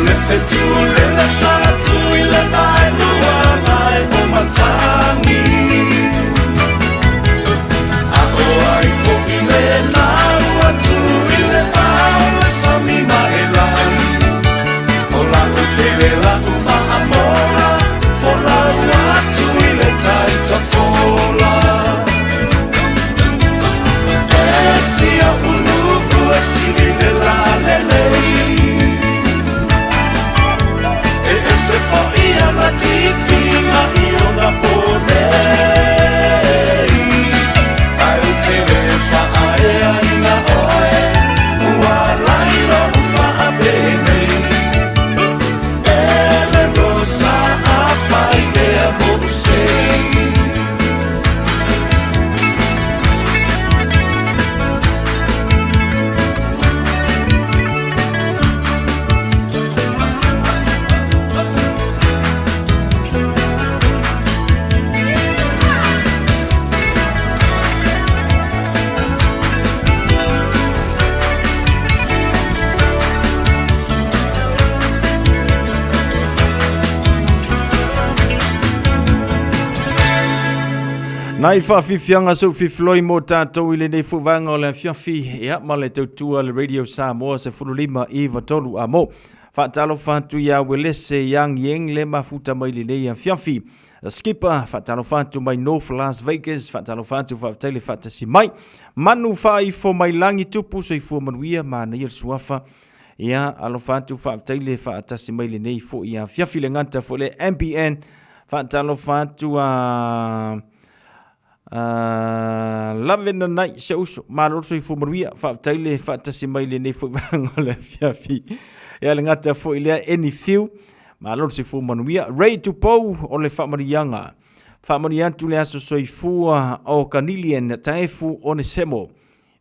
Speaker 10: le fetu le le satu I le mai lua mai o matangi A o ai fo I le nau atu I le au le sami ma e lai O la o pere la uma amora Fo la atu I le taita fola E si a uluku e si le la le lei Se foia na tifina I ona ponei Ai o te refa ae aina oe Ua lairo ufa a benei Ele rosa a fai lea mo usei
Speaker 4: Nai whawhiwhianga su whiwhloi mō tātou I le nei whuwanga o le whiawhi ea ma le tautua le Radio Samoa se whululima I watolu a mō. Whaatalo whantu ia welese yang yeng le mafuta mai le nei a whiawhi. Skipper, whaatalo whantu mai North Las Vegas, whaatalo whantu whaatele whaatasi mai. Manu whai fo mai langi tupu so I fua manuia ma na il suafa. Ia alo whantu whaatele whaatasi mai le nei fo ia whiawhi le nganta fo le MBN. Whaatalo whantu love in the night se uso malo so I fumaruia fa taile fa tasi mai le nei fo vanga le fiafi e le ngata fo ile any few malo so fumaruia ready to po o le fa marianga tu le aso so I fua o kanilien taifu o ne semo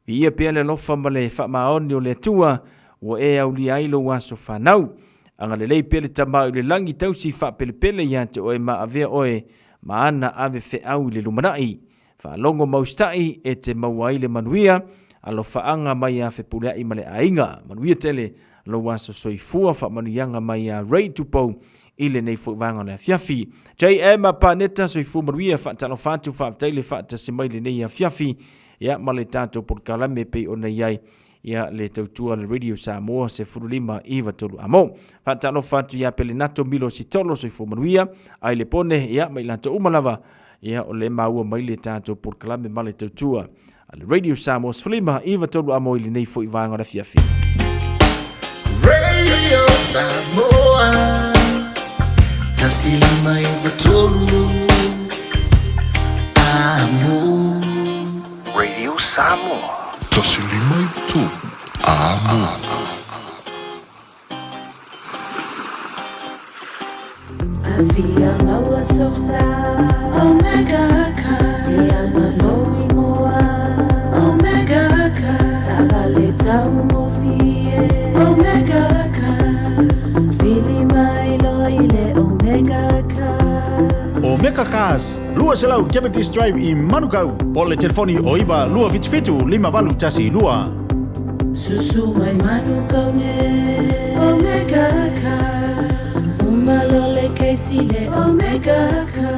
Speaker 4: ia pe le lofa male fa maoni o le tua o e au li ailo wa so fanau anga le lei pele tama le langi tausi fa pele ia te o ma ave oe ma ana ave fe au le lumanai fa longo maustai e te mauai le manuia alo faanga mai a fepulea I male ainga manuia tele lo waso soifua fa manuianga mai a rei tupo ile nei fuwanga le fiafi JM a paneta soifu manuia fa tano fatu fa tele fa tasimai le nei a fiafi ya male tato por kalame pe ona yai ya le tautua le Radio Samoa se furulima I watolu amo fa tano fatu ya pelinato milo sitolo soifu manuia ai le pone ya mai lanto umalava ia o le maua mai le tātou por kalame male tautua. Ale Radio Samoa sflima I watolu amo ili nei fo I vanga na fiafi.
Speaker 10: Radio Samoa Tasilima I watolu amo Radio Samoa
Speaker 2: Tasilima I watolu amo
Speaker 3: Afia maua sosa Omega ka Ianga loi moa Omega ka Sabale tau mofie Omega ka Fili mai loile Omega ka
Speaker 11: Omega Cars, lua selau Cavendish Drive I Manukau po le telefoni o iwa lua vitfitu lima valu tasi lua
Speaker 3: Susu mai Manukau ne Omega ka Umalole keisile Omega ka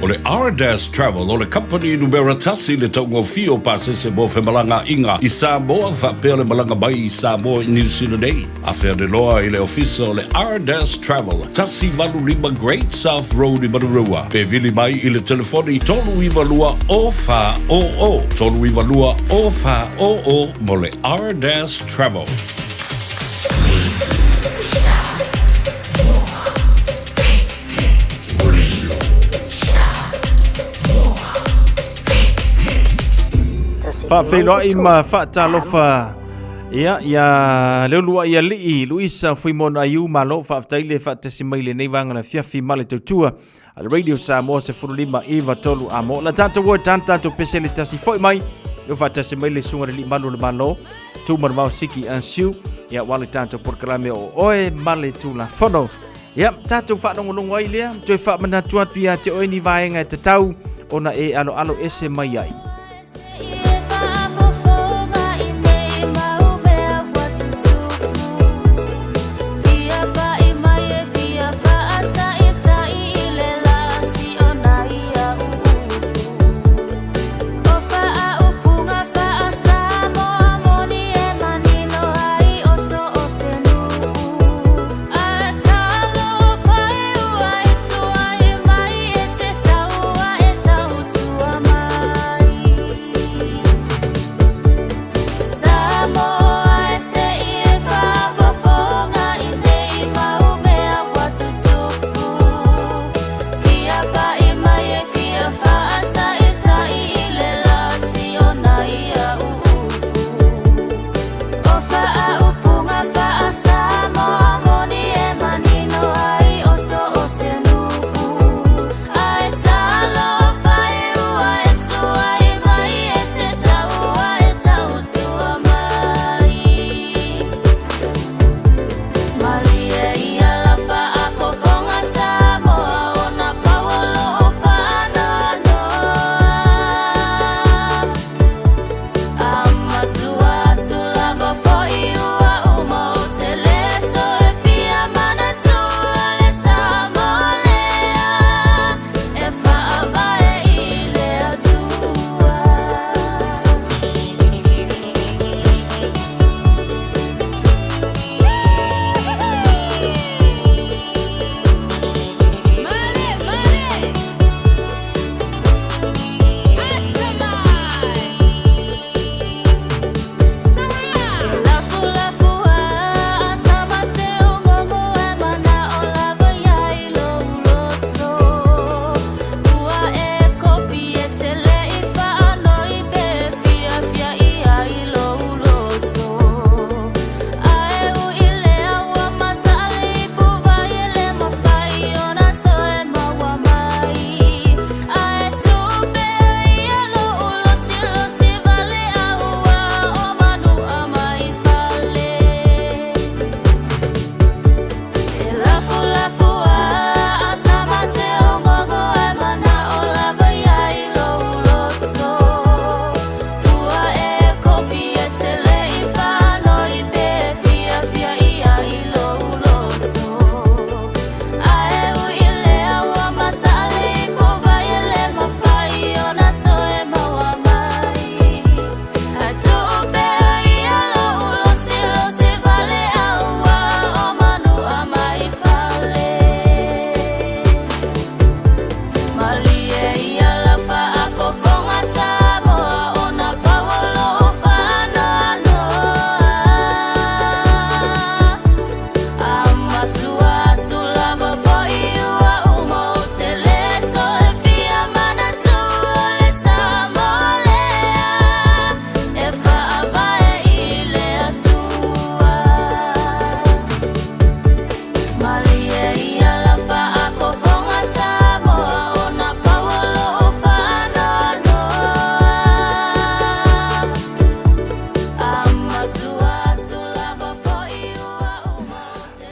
Speaker 12: O le R-Dash Travel, o le company numera tasi le taungo fio pasese mo fe malanga inga I Samoa fa pele malanga bai I Samoa I New Zealand ei. A fea de loa I le ofisa o le R-Dash Travel, tasi valu lima Great South Road I Manurua. Pe vili mai I le telefoni tolu iwa lua o fa o o. Tolu iwa lua o fa o o mo le R-Dash Travel.
Speaker 4: Fa felo I ma fa talofa ia leulua ia lii Luisa fuimon ayu malo fa taile fa tesimaile nei vanga na fiafi male tutua al Radio Samoa se furulima iva tolu amo la tanta wo tanta to pesele tasi foi mai yo fa tesimaile sunga li malo le malo tu marmau siki ansiu ia wale tanta por kalame o oe male tu la fono ia tatu fa ngolongo ai lea to fa mana tuatu ia te oe ni vaenga te tau ona e alo ese mai ai.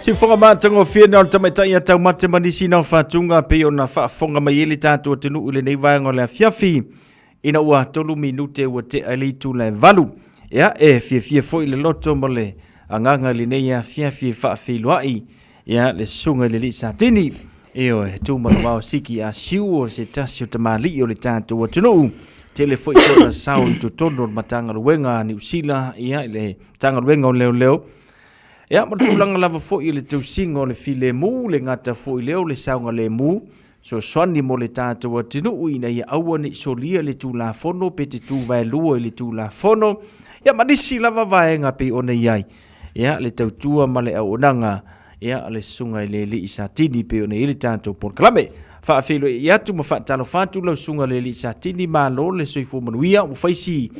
Speaker 4: Si fonga matango fiena o tamaitai a tau mate manisi na whatunga pe o na whaafonga mai ele tātua tenu ule nei vaenga le fiafi. Ina ua tolu minute ua te alitu le valu. Ia fia foi le loto mo le anganga le nei a fiafi whaafiluai. Ia le sunga le li satini. Eo tu manu wao siki a siu o se tasi o tamali o le tātua tenu. Tele foi tona sao i tutono matanga ruenga ni usila. Ia le tanga ruenga o leo. Ia matulanga lava fo i le tausinga o le file mu le ngata fo i leo le saunga le mu so swani mo le tātua tinu ina ia aua ni solia le tū la fono pe te tū vai lua i le tū la fono ia manisi lava vaenga pe ona iai ia le tautua ma le au onanga ia le sunga i le li isatini pe ona i le tātua por kalame whaafelo i atu ma whaatalo whātu lau sunga le li isatini ma lo le soifo manuia u whaisi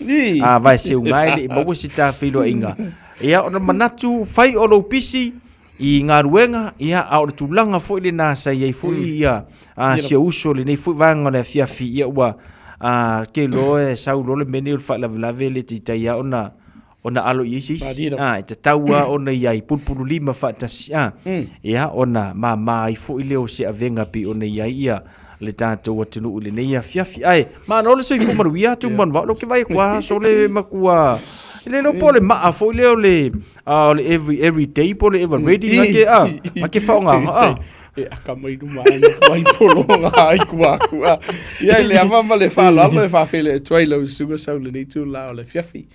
Speaker 4: a vai seu ngai le i maua si tā whilo inga ia ona manatu fai o lo pisi i ngā ruenga ia a o le tūlanga fo i le nasa iei fo i ia a sia uso le nei fo i vanga le fiafi ia ua ke loe sau lo le mene ul whaalavelave le titai ia ona alo i isi i te taua ona iai pulpulu lima whaatasi ia ona ma i fo i leo se avenga pi ona iai ia le tātou atunu ule nei a fiafi ai ma no le soi fo maruia tu man va lo ke vai kwa so le makua le lo pole ma fo leo le every day pole ever ready ma ke faunga
Speaker 13: ka mai du mai vai polo ai kwa ia le ava le fa le fa fele trailer sugar so le ni tu la le fiafi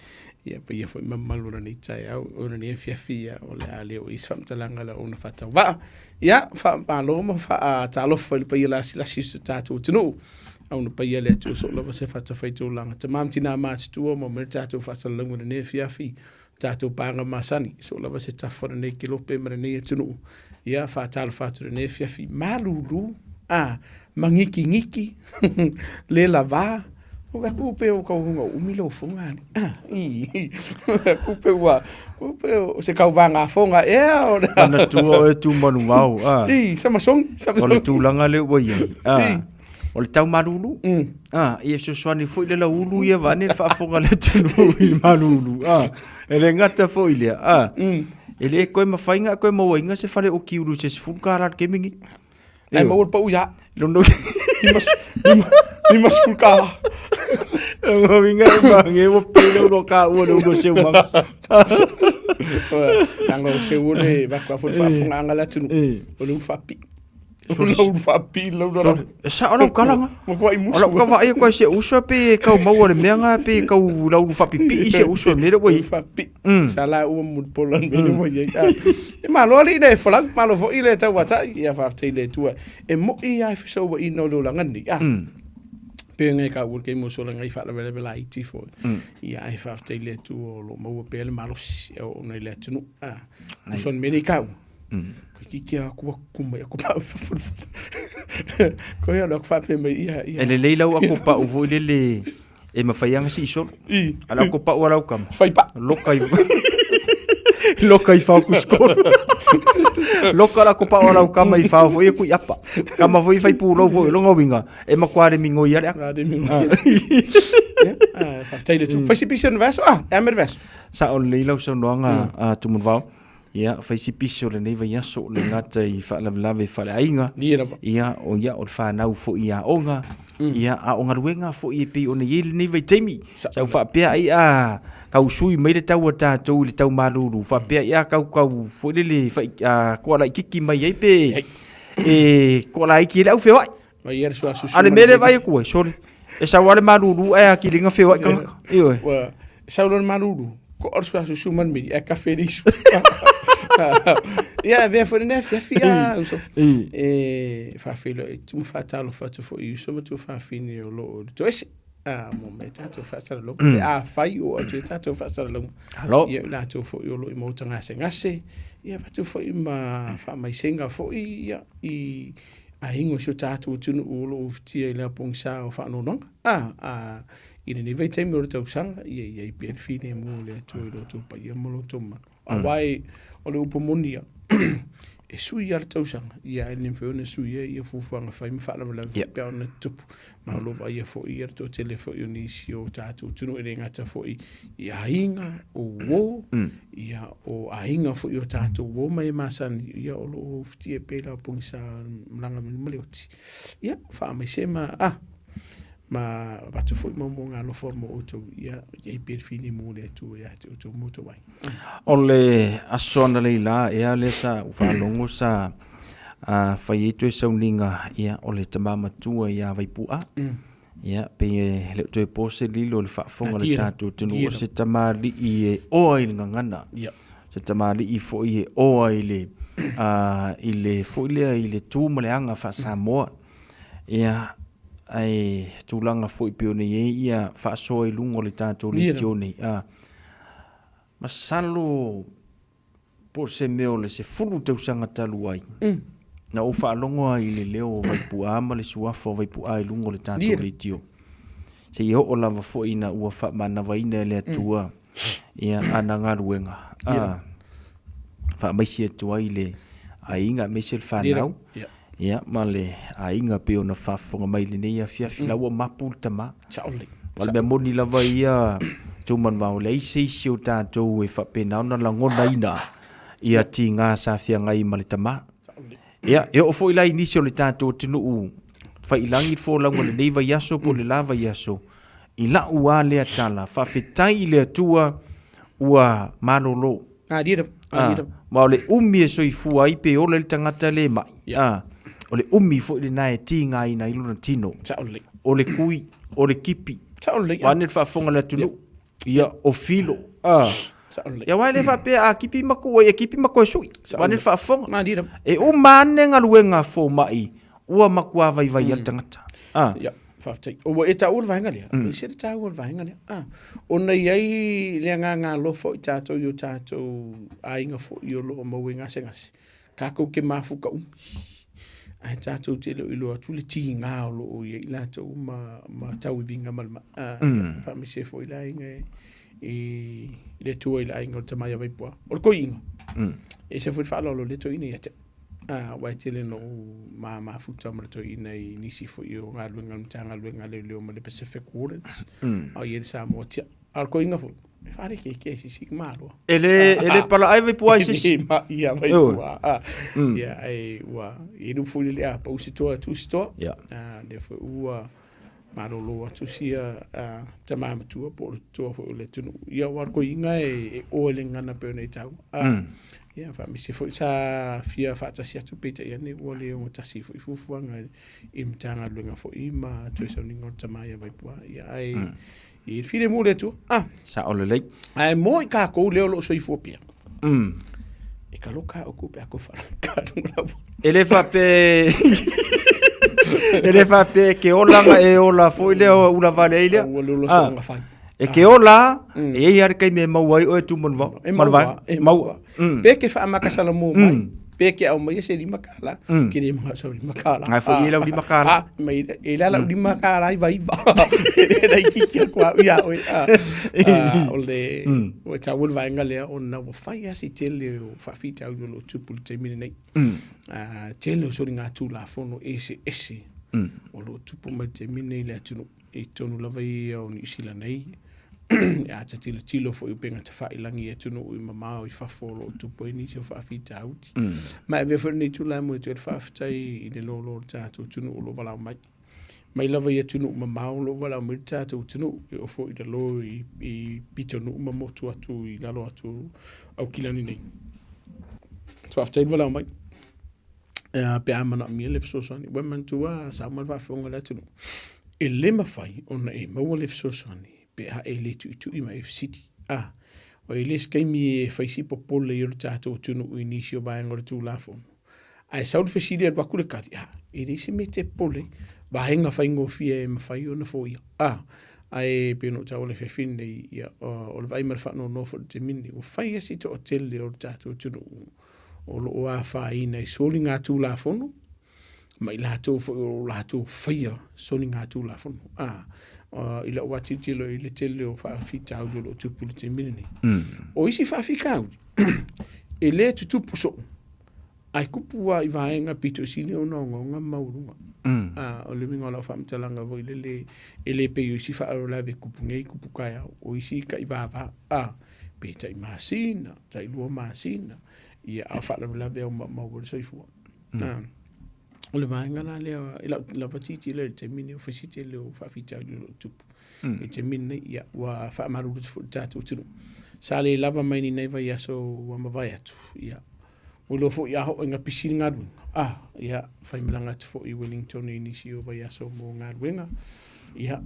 Speaker 13: ia pe ia foi mamalura ni tai au ona ni fiafi o le ale o isfam talanga la ona fata va ia fa palo mo fa talo foi pe ia la si tatu tunu au no pe ia le tu so lava se fata fai tu langa te mam tina ma tu mo me tatu fa sa longo ni fiafi tatu panga masani so lava se tafa ne kilo pe mare ni tunu ia fa talo fa tu ne fiafi malulu mangiki le lava o ka kupe o ka hunga umilo fonga kupe o se ka vanga fonga
Speaker 4: ona tu manu mau
Speaker 13: sama song
Speaker 4: o le tūlanga le ua ia o le tau marulu ia swani foi le laulu ia vane fa fonga le tunu i marulu ele ngata foi le ele koe mawhainga koe mawainga se whare o kiuru se sifukara ke mingi
Speaker 13: ai mawur pa uya
Speaker 4: londo
Speaker 13: ni mas sifukara
Speaker 4: mawainga bange o pele o ka o no se uma
Speaker 13: tango se une va kwa fa fonga ngala tunu o lu fa pi lo fa pi lo
Speaker 4: sa ona kalanga
Speaker 13: mo ko i muso
Speaker 4: ka va e ko se uso pe ka mau le menga pe ka lo fa pi se uso me le boy
Speaker 13: fa pi sala o mo polan me mo ye e ma lo li de folang ma lo fo ile ta wata ia fa te le tua e mo i ai so wa i no lo langani pe ngai ka wo ke mo so ngai fa la vela IT fo ia ai fa te le tu lo mo pe le malos o nei le tu son me ni ka Kikia kuwa kuma ya kupa ko ya nok fa pe me ia
Speaker 4: ele leila wa kupa o vo le e mafaianga si so ala kupa o ala kam
Speaker 13: fai pa
Speaker 4: lokai fa ku skor loka la kupa o ala kam i fa vo e ku yapa kama vo i fai pu lo vo lo ngowinga e makware mingo ia
Speaker 13: fa taile tu fa si pisen vas mer vas
Speaker 4: sa o leila so noanga tu mun va ia fai si piso le nei vai aso le ngata i whaalavlave whaleainga ia o whanau fo ia onga ia a onga ruenga fo i pi o nei nei vai teimi sau whaapea i kau sui mai le tau a tātou le tau maruru whaapea ia kau fo le koa lai kiki mai ei pe koa lai ki le au whewai ale mele vai kua sorry e sau ale maruru a ki linga whewai kanga
Speaker 13: sau le maruru ko orsu asu suman mi e kafe risu ia ve fo ne fia so fa filo tu fa talo fa tu fo you so tu fa fini o lo to ese mo meta tu fa sa lo fai o tu tu fa sa lo ia na tu fo yo lo mo tanga ngase ia fa tu fo ma fa mai senga fo ia i aingo so tatu tu no lo uftia le pongsa o fa no no i ni ve tem o tu sang ia pe fini mo le tu pa ia mo lo toma awai o le upomonia e sui ar tausanga ia e nimfeona sui ia fufuanga fai mfala mala pia ona tupu ma lova ia fo ia to telefo ionisi o tatu tunu e ngata fo ia inga o wo ia o ainga fo io tatu wo mai masan ia o lo ftie pela pungsa mlanga malioti ia fa mai sema ma batu foi mo nga lo formo auto ia e per fini mo le tu ia tu moto vai
Speaker 4: ole asona le la ia le sa fa longo sa fai tu sauninga ia ole tamama tua ia vai pua ia pe le tu pose lilo le fa fonga le tatu tunu se tamali i o ai ngana
Speaker 13: ia
Speaker 4: se tamali i fo i o ai le ile fo ile tu mo le anga fa Samoa ia ai tulanga foi pione ia fa so i lungo le tato le tione masalo por se meo le se fulu te usanga talu ai na o fa longo ai le leo vai puama le suafo vai pu ai lungo le tato le tio se io o lava foi na ua fa mana vai le tua ia ananga ruenga fa mai se tua ile ainga mesel fa nau ia male ainga pe ona fafonga mai le nei afia fila wa mapul tama
Speaker 13: chaole
Speaker 4: wal be moni lava ia tuman va le isi o tatou e fa pena ona la ngona ina ia tinga sa fia ngai male tama ia e o foi la inicio le tatou tinu fa ilangi fo la ngole nei va yaso po le lava yaso ila ua le atala fa fetai le tua ua malolo
Speaker 13: dira
Speaker 4: ma le umi so i fu ai pe o le tangata le mai o le umi fo le nai tinga ina iluna tino o le kui o le kipi wane fa fonga le tunu ia o filo ya wale fa pe a kipi mako e kipi mako sui wane fa fonga e o mane ngaluenga fo mai ua makua vai vai al tangata
Speaker 13: ia faftai o e ta ul vai ngalia o se ta ul vai ngalia ona iai le nga lo fo tato yo tato ainga fo yo lo mo winga sengasi ka ko ke mafu ka ai tatou te lo ilo atu le tinga o lo ia ila tau ma tau vinga malma fa mi se foi la inga e le tua ila inga o tamaya vai poa o ko inga e se foi falo lo le to ina ia te wai te le no ma futa ma to ina i nisi foi o nga luenga mtanga luenga le ma le Pacific Waters o ia Samoa tia al ko inga foi fare che si malo
Speaker 4: ele pala ai vai puai si
Speaker 13: ia vai pua ia ai wa i nu fu le a pa usito tu sto de fu wa malo lo tu sia tama tu po tu fu le tu ia war ko inga e o le ngana pe nei tau ia fa mi se fu sa fia fa ta sia tu pita ia ni o le o ta si fu fu nga i mtanga lu nga fu i ma tu so ningo tama ia vai pua ia ai i file mo le tu
Speaker 4: sa o le lei
Speaker 13: ai mo i ka ko le lo so i fu pia e ka lo ka o ku pe ko fa ka
Speaker 4: ele fa pe ke ola e ola foi le una vale ile e ke ola e ia kai me mau ai o tu mon va mau
Speaker 13: pe ke fa makasala mo mai pe ke au mai se lima kala ke ni ma so lima kala
Speaker 4: ai foi ile lima kala
Speaker 13: mai e la lima kala ai vai e dai ki kwa ia o le o ta wol vai ngale on na fa ia si tele o fa fita o lo tu pul te mini nei tele so ringa tu la fono ese o lo tu pul te mini le tu e tonu lava ia o ni sila nei a te tilo fo i penga te whailangi e tunu i mamao i whafolo o tupo i nisi o whawhita auti. Ma e wefo ni tula mo e tu e whawhitai i le lolo tātou tunu o lo walau mai. Mai lava i e tunu mamao lo walau mai tātou tunu e o fo i le lo i pitonu mamotu atu i lalo atu au kilani nei. Whawhitai walau mai. Pe amana mia le fsosani. Weman tua Samuel whawhionga le tunu. E le mawhai ona e maua le fsosani. Pe a e le tu i mai city o e le skaimi e faisi popole i o tātou tunu o inisio vaenga o tu lafon ai saud fesiri al wakule kari e le se me te pole vaenga whaingo fia e mawhai o na fo ia ai pe no tau le fefine ia o le vai marwhano no fo te mini o whai asi to o tele o tātou tunu o lo o a whai nei soli ngā tu lafon mai lātou o lātou whaia soli ngā tu lafon i la wati tilo i le tele o whaafita au lo tupu le te mini. O isi whaafika au. E le tutupu so. ai kupua i vaenga pito sini o nonga maurunga. O le minga la whamtalanga voi le pe yu si whaaro lawe kupungai kupukaya o isi ka i vava. Pe tai masina, tai lua masina. Ia a whaaro lawe o mauri soifua. O le vaenga la lea, la watiti le te mini o whesite le o whawhitau le o tupu. E te mini ia wa whaamaru le tufu tātou tunu. Sa le lava mai ni nei vai aso wa mawai atu. Ia. O lo fo ia ho nga pisini ngadwenga. Ia fai milanga tu fo i Wellington i nisi o vai aso mo ngadwenga. Ia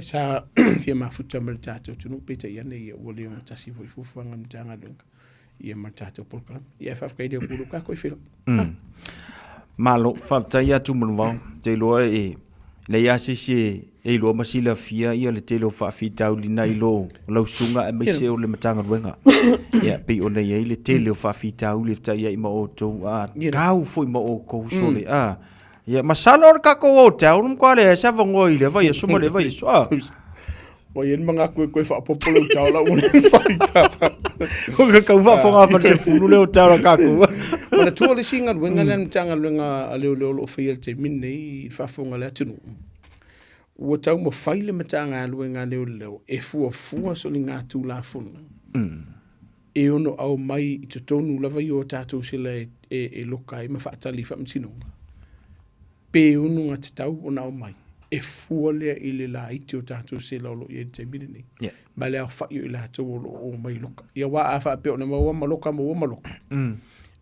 Speaker 13: sa fia mafuta mal tātou tunu peta ia nei ia o le o tasi foi fufuanga mta ngadwenga. Ia ma tātou polkala. Ia whafkai dea kuru ka koi whiro.
Speaker 4: Malo whaftai atu manu te loa le ia sisi e loa masila fia ia le te lo whawhitau lina i lo lausunga e maise o le matanga ruenga. Ia pe o nei le te lo whawhitau le fta ia ima o tau kau fo ima o kou sole. Ia masana o kako o tau num kwa le sa vangoi le vai suma le vai so.
Speaker 13: O yen manga koe whaapopolo tau la une whaita.
Speaker 4: O ka kau whafonga pa se fulu leo tau la kako.
Speaker 13: Mana tua le singa ruenga le mtanga ruenga a leo leo lo whaia te mine i whafonga le atunu. Ua tau mo whaile matanga ruenga leo leo e fua so ni ngā tū la funu. E ono au mai i te tonu lava i o tātou sila e loka e mawhaatali whamtinunga. Pe ono ngā te tau o nao mai. E fua lea i le la iti o tātou sila o lo i e te mine nei. Ma lea whaio i la tau o mai loka. Ia wā a wha peo na mawama loka.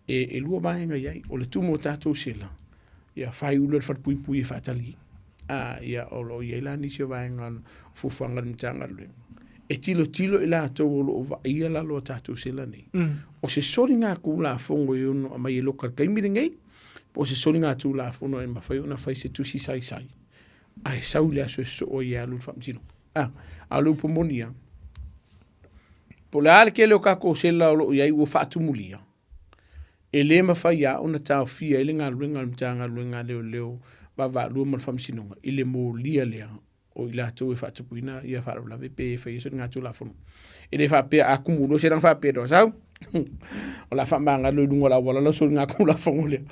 Speaker 13: E lua vaenga iai o le tumo tātou sila. Ia whai ulu e whatpui e whaatali. Ia o lo iai la nisi o vaenga fufuanga mtanga luenga. E tilo i la tau o lo o ia la lo tātou sila nei. O se sori ngā kū la fongo i ono a mai e loka kaimire ngei. O se sori ngā tū la fongo e mawhai ona whai se tusi sai. Ai sau le aso e so o ia alu whamtino. Alu pomonia. Po le ale ke leo kako sila o lo iai ua whaatumulia. E le mawhai a ona tau fia ele ngā luenga mtanga luenga leo wa lua mal whamsinonga. I le mo lia lea o i la tau e whaatupuina ia whaarulawe pe e whai so ngā tū la fono. E le whapea a kumulo se rang whapea doa sau. O la whamanga lo lunga la wala la so ngā kula fongo lea.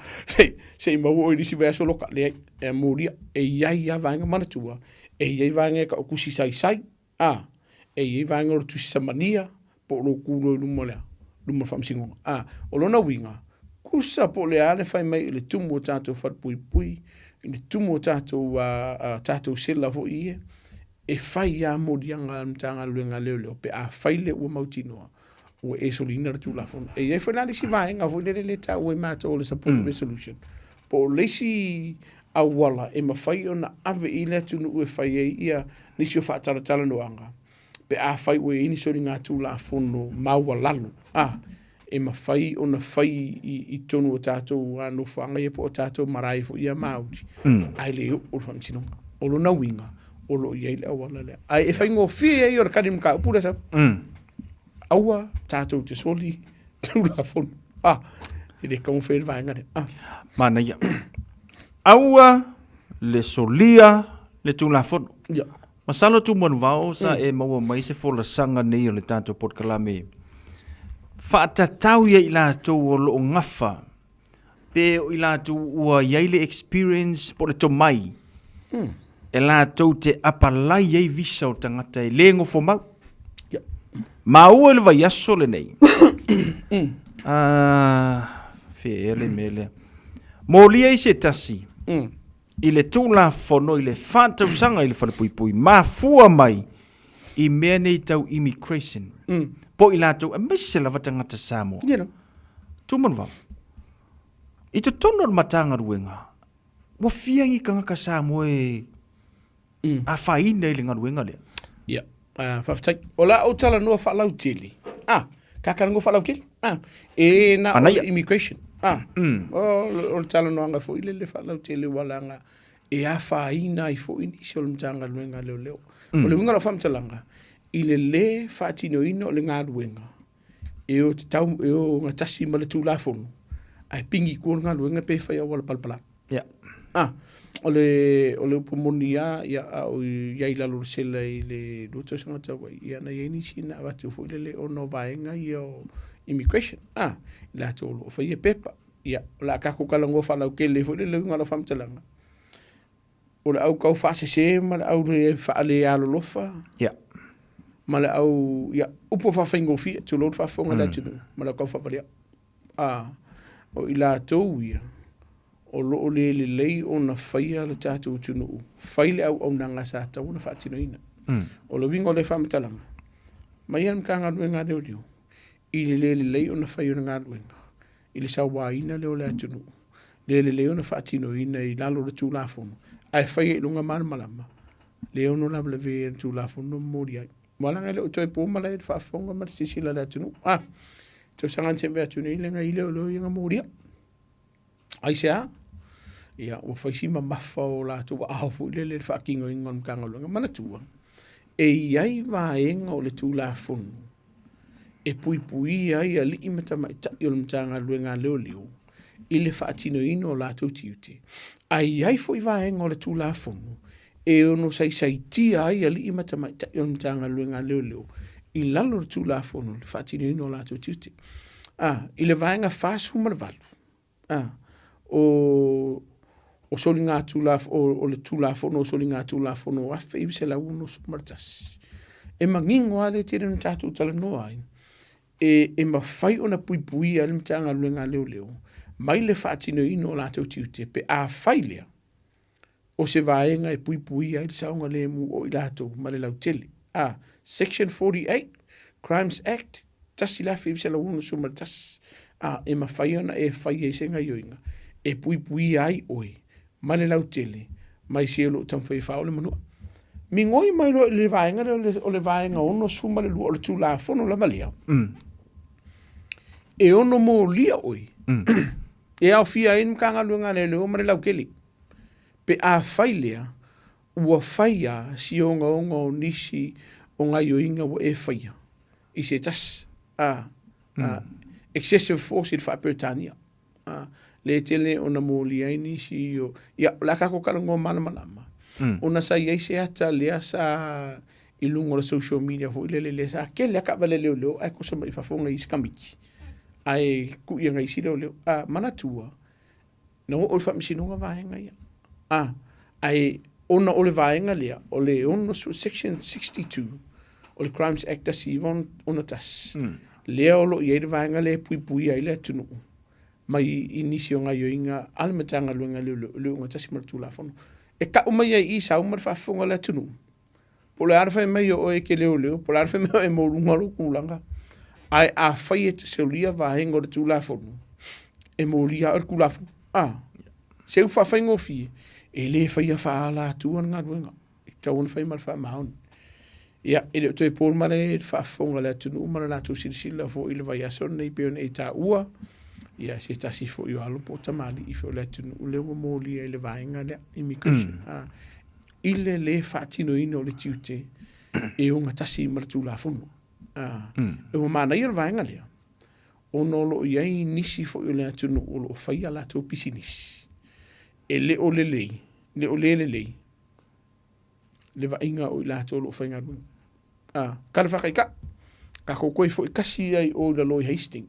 Speaker 13: Se mau o i risi vea so loka lea e mo lia e iai a vanga manatua. E iai vanga ka o kusi sai. E iai vanga o tusi samania po lo kuno i lunga lea. Lunga whamsingonga. O lona winga. Kusa po lea le whai mai le tumu o tātou whatpui. I le tumu o tātou sila fo ie. E whai a morianga mtanga luenga leo pe a whai le ua mautinoa. O e solina tu la fon. E e fona si vaenga vo le tau e mata o le support resolution. Po lesi a wala e mawhai ona ave i le tunu ue whai e ia nisi o whaatara noanga. Pe a whai ue ini sori ngā tū la fono maua lalo. E mawhai ona whai i tonu o tātou no whanga e po o tātou marae fo ia mauti. Ai le o whamsinonga. O lo na winga. O lo iei le awala lea. Ai e whai ngō fie e o rakarim ka upura sa. Aua tātou te soli tū la fono. E le kong whaere vaenga re.
Speaker 4: Mana ia. Aua le solia le tū la fono. Masalo tu manu vao sa e maua mai se fola sanga nei o le tātou potkalame. Whaatatau ia i lātou o loo ngafa. Pe o i lātou ua iaile experience po le to mai. E lātou te apalai ei visa o tangata e lengo fo mau. Maua le vai aso le nei. Ele mele. Molia i se tasi. I le tūla fono i le whātausanga i le whanapui mafua mai i mea nei tau immigration. Po i lātou a mese la watangata Samoa. Tūmanu wau. I te tono o matanga ruenga. Wa fiangi ka ngaka Samoa e a whaina i le ngaruenga lea.
Speaker 13: Ia. Whaftai. O la o tala nua whalau tili. Kakara ngō whalau tili. E na o immigration. O tala nua anga fo i le whalau tili walanga. E a whaina i fo ini si o le mtanga ruenga leo. O le winga la whamtalanga. I le whaatino ino le ngā ruenga. E o te tau, e o ngā tasi ma le tū la fono. Ai pingi kua ngā ruenga pe whai awala palpala. O le upomonia ia o iai lalo sela i le luto sanga tawa ia na ieni sina watu fo le ono vaenga i o immigration. La tolo o whai e pepa Ia, la ka ko kala ngofa la ke le fo le ngala fam talanga. O le au kau fa se ma le au le fa le alo lofa.
Speaker 4: Ia.
Speaker 13: Ma le au ia upo fa fingo fi tu lo fa fonga la tu. Ma le kau fa valia. O ila to ia. O lo le lei ona faia le tatu tunu. Faile au nanga sa ta una fa tino ina. O lo wingo le fam talanga. Ma ia mkanga luenga leo leo. I le lei ona faia nga luenga. I le sawa ina leo le atunu. Le leo na fa tino ina i lalo le tu la fono. Ai faia i lunga mana malama. Leo no la bleve tu la fono mori ai. Malanga le o toi po mala e fa fonga ma sisila le atunu. To sangan tembe atunu i lenga i leo leo inga mori ai. Ai sea? Ia, o faisima mafa o la tu afu le fa kingo ingon kanga luenga mana tua. E iai vaenga o le tu la fono. E pui ai ali i matamaita i o le mtanga luenga leo leo. I le whaatino ino o la tau tiuti. Ai fo i vaenga o le tu la fono. E ono sai tia ai ali i matamaita i o le mtanga luenga leo leo. I lalo le tu la fono le whaatino ino o la tau tiuti. I le vaenga fast huma le valu. O soli ngā o le tu la fono, o soli ngā tu la fono, a feiv se la uno sumartas. E mangingo ale tira na tatu tala noa ai. E mawhai ona pui ale mtanga luenga leo leo. Mai le whaatino ino la tau tiute, pe a whailea. O se vaenga e pui ai le saunga le mu o i lato, ma le lau tele. Section 48, Crimes Act, tasi la feiv se la uno sumartas. E mawhai ona e whai e senga ioinga. E pui ai oi. Ma le lau tele, mai se lo tamwhai whao le manua. Mi ngoi mai lo le vaenga o le vaenga ono suma le lua o le tu la fono la valia. E ono mo lia oi. E au fia in kanga luenga le leo ma le lau keli. Pe a whailea, ua whaia si o o nisi o ngai o inga wa e whaia. I se tas. Excessive force in whapertania. Le tele ona mo lia nisi o... Ia, la kako kalango mana malama. Ona sa iai se ata lea sa ilungo la social media fo ile sa ke le ka vale leo ai ko sama ifa fonga iskamiti ai ku ia ngai si leo mana tua no o fa misino nga vaenga ia ai ona o le vaenga lea o le ono section 62 o le Crimes Act si von ona tas lea o lo ia le vaenga le pui ai le tunu mai inisio nga yoinga almatanga luenga leo nga tas martula fono e ka o mai i sa umar fa fonga la tunu. Po le arfa mai o e ke leo, po le arfa mai o e mo lunga lo kulanga. Ai a fai e te seulia va hengo de tu la fonu. E mo lia ar kulafo. Se u fa fai ngofi. E le fai a fa la tu an nga duenga. E ta un fai mal fa maun. Ia, e le toi pol mare fa fonga la tunu umara la tu silsila fo ile vai ason nei pe on e ta ua. Ia, se tasi fo i alo po tamali i fo le tunu ule o mo lia ile vaenga le immigration. Ile le fatino ino le tiute e o ngatasi martu la fono. E o mana i vaenga lea. O no lo iai nisi fo i le tunu o lo fai ala tau pisinis. E le o le lei. Le o le lei. Le vaenga o i la tau lo fai ngarun. Kara whakai ka. Ka kokoi fo i kasi ai o la loi Hastings.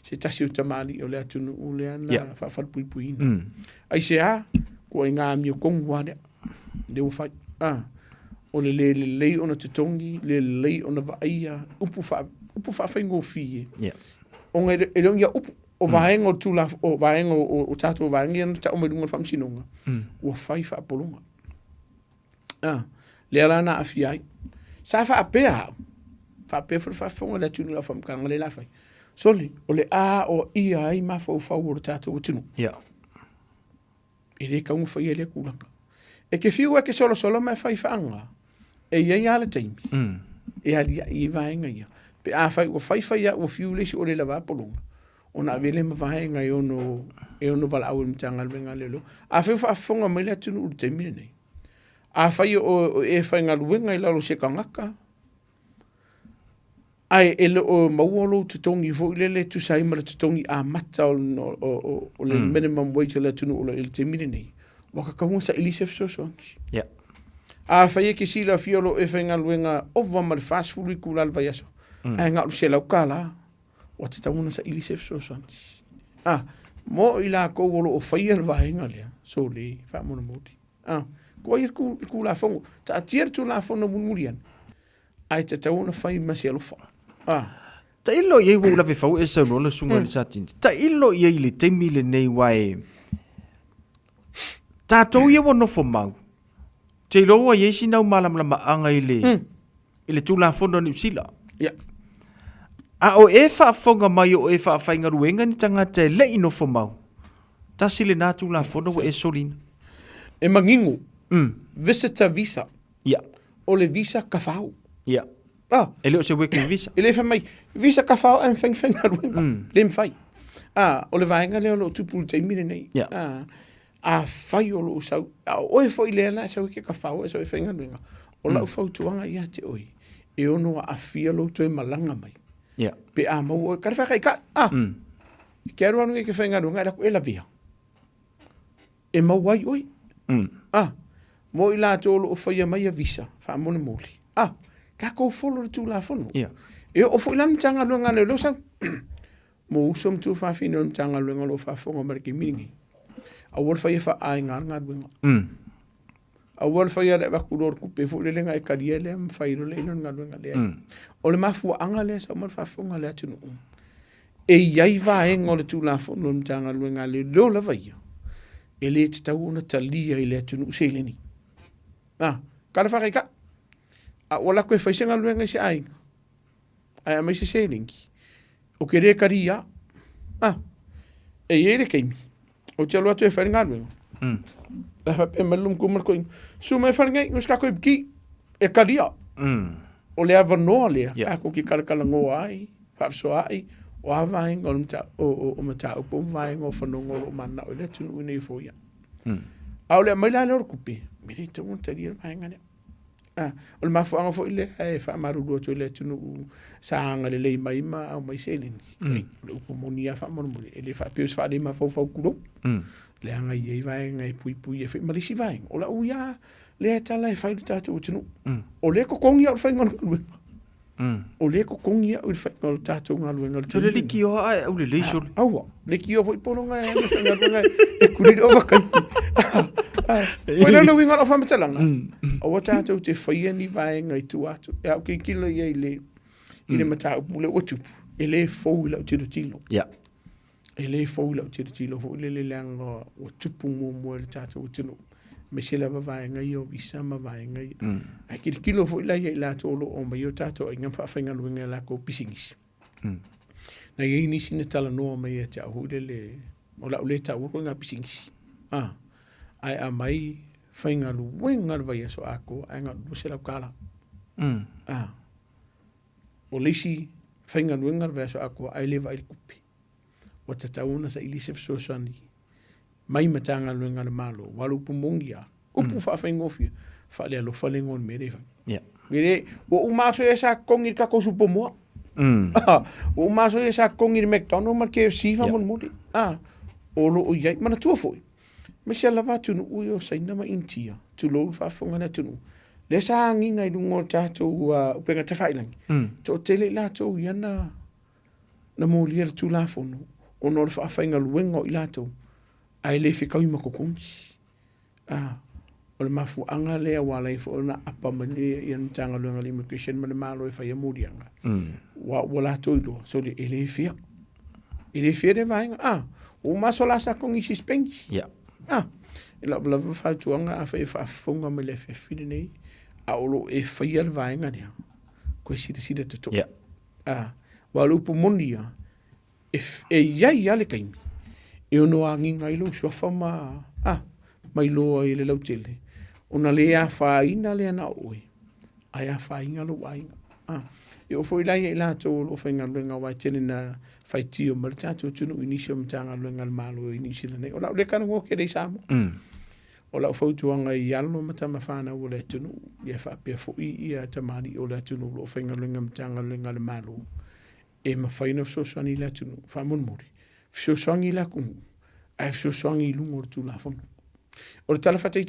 Speaker 13: Se tasi o tamali o le atunu o le ana whawhar pui ina. Ai se ko e ngā mio kongu wale. Le o fai. O le lei ona te tongi, le lei ona vaia, upu whawhaingo fie. O ngai e leongia upu o vaenga o tula, o vaenga o tato o vaenga, ana ta o merunga whamsinonga. Ua whai whaapolonga. Le ala na afi ai. Sa whaapea hau. Whaapea whawhonga le tunu la whamkanga le la whai. Soli, o le o ia ai ma fau o tato o tunu. E le kaunga whai e le kulanga. E ke fiu e ke solo mai whai whaanga. E iai ala teimis. E ali i vaenga ia. Pe a whai o whai o fiu lesi o le lawa polonga. O na vele ma vaenga e ono wala au mtanga luenga lelo. A whai whaafonga mai le tunu uru teimine nei. A whai o e whai ngā luenga i lalo se kangaka. Ai ele o mauolo tutongi fo ile tu sai mara tutongi a mata o le minimum wage le tunu o le teimine nei. Waka kaunga sa ilisef sosons. A whai ke sila fiolo e whainga luenga ova mara fast food i kula alwa yaso. A ngā use lau kala. O te tauna sa ilisef sosons. Mo i la kou olo o whaia le vahenga lea. So le, wha mona moti. Kua i ku la whangu. Ta atia tu la whangu murian. Ai te tau na whai masi alofa.
Speaker 4: Ta ilo iei wau lawe whau e sau rola sunga le satin. Ta ilo iei le teimi le nei wae. Tātou ia wano fo mau. Te loa iei si nau malamlama anga i le tūla whono ni usila. A o e whaafonga mai o e whaafai ruenga ni tanga te le ino fo mau. Ta sile nā tūla whono wa e solina.
Speaker 13: E mangingo. Visitor visa. O le visa ka whau.
Speaker 4: E leo se working visa.
Speaker 13: E le mai visa ka whau an whainga ruenga. Le mwhai. O le vaenga leo lo tupulu te mire nei. A whai o lo sau. O e fo i lea na sau ke ka whau e so e whainga ruenga. O lau whau tuanga ia te oi. E ono a fia lo to e malanga mai. Pe a mau o kare whakai ka. Ke aru anu e ke whainga ruenga e lako e la via. E mau wai oi. Mo i la tolo o whaia mai a visa. Wha mone moli. Ka kou wholo le tū la whono. E o fo ilan tanga luenga leo lo sau. Mo usom tu whawhine o tanga luenga lo whawhonga marike miringi. A wal whaia wha ai ngā luenga. A wal whaia le wakuror kupe fo le lenga e karia lea mwhairo le ino ngā luenga lea. O le mafua anga lea sa mal whawhonga lea tunu. E iai vaenga o le tū la whono o tanga luenga leo lo la vaia. E le te tau ona talia i lea tunu useleni. Kara whakai ka. A wala koe whaisenga luenga i se ainga. Ai amai se selingi. O ke rea karia. E ere keimi. O te alua tu e wharinga luenga. Daha pe malum kumar koe. Suma e wharinga ngus ka koe biki. E karia. O lea vanoa lea. Ako ki karakala ngoa ai. Whapso ai. O a vaenga o mata upo vaenga o whanonga o mana o lea tunu unei foia. A o lea mai la leo kupe. Mire te un taria vaenga lea. O le mafuanga fo ile e wha maruru to ile tunu saanga le lei mai ma au mai selini. Le upo monia wha monomori. E le wha pius wha le ma fau fau kuro. Le anga i vaenga e pui pui e whi marisi vaenga. O la uia le tala e whailu tātou tunu. O le ko kongi au whainga luenga. O le ko kongi au whainga au tātou ngā luenga.
Speaker 4: So le liki o ai au le leisol.
Speaker 13: Aua, liki o fo i poronga e whainga luenga e kuriri o wakai. Foi na luinga o whamatalanga. O wa tātou te whaia ni vaenga i tu atu. E au ke kilo i le mata upule o tupu. E le fau ila o tiro tilo. E le fau ila o tiro tilo. Fo le leanga o tupu mua le tātou o tino. Me se lava vaenga i o visa ma vaenga i. A ki kilo fo ila i la tolo o mai o tātou i ngampa whainga luinga la ko pisingisi. Na i nisi ne tala noa mai e te ahu le o la ule tau ko ngā pisingisi. Ai a mai whainga luenga vai aso ako, ai ngā lusela kala. O lisi whainga luenga vai aso ako, ai lewa ili kupi. O tatauna sa ilisef sosani. Mai matanga luenga na malo, walu pumongia. Upu wha whainga ofia, wha lea lo whalengon mere whainga. Mere, o umaso e sa kongi kako supomoa. O umaso e sa kongi McDonald's mar KFC wa mon mori. O lo o iai, mana tua foi. Me se lava tunu ui o saina ma intia, tu lou whaafonga na tunu. Le sa nginga i lungo tātou upenga te whailangi. Tō tele la tō i ana na mōlia tu la whono, o nor whaafainga luenga i lātou, ai le whikau i makokongi. O le mafu anga lea wala i whaona apa mani i an tanga luenga li immigration mani malo e whaia mōrianga. Wa lātou i loa, so le ele whia. Ele whia re vaenga, o maso la sa kongi si spengi. E la bla fa tuanga a fa fonga me le fefine nei a olo e faia le vaenga dia ko sida to wa lupu mondia e ia le kaimi e ono angi ngai lo so fa mai lo i le lautele ona le a fa ina le na oi ai a fa inga lo wai e o foi lai e la to lo fenga lenga wa tele na fai tio marta to tunu inisio mtanga lenga malo inisio nei ola le kana ngo ke dei samo ola fo tuanga i alno mata mafana o le tunu ia fa pe fo i tamani o le tunu lo fenga lenga mtanga lenga malo e ma fai no so sani la tunu fa mon mori so sangi la ku ai so sangi lungo tu la fon o tala fa tai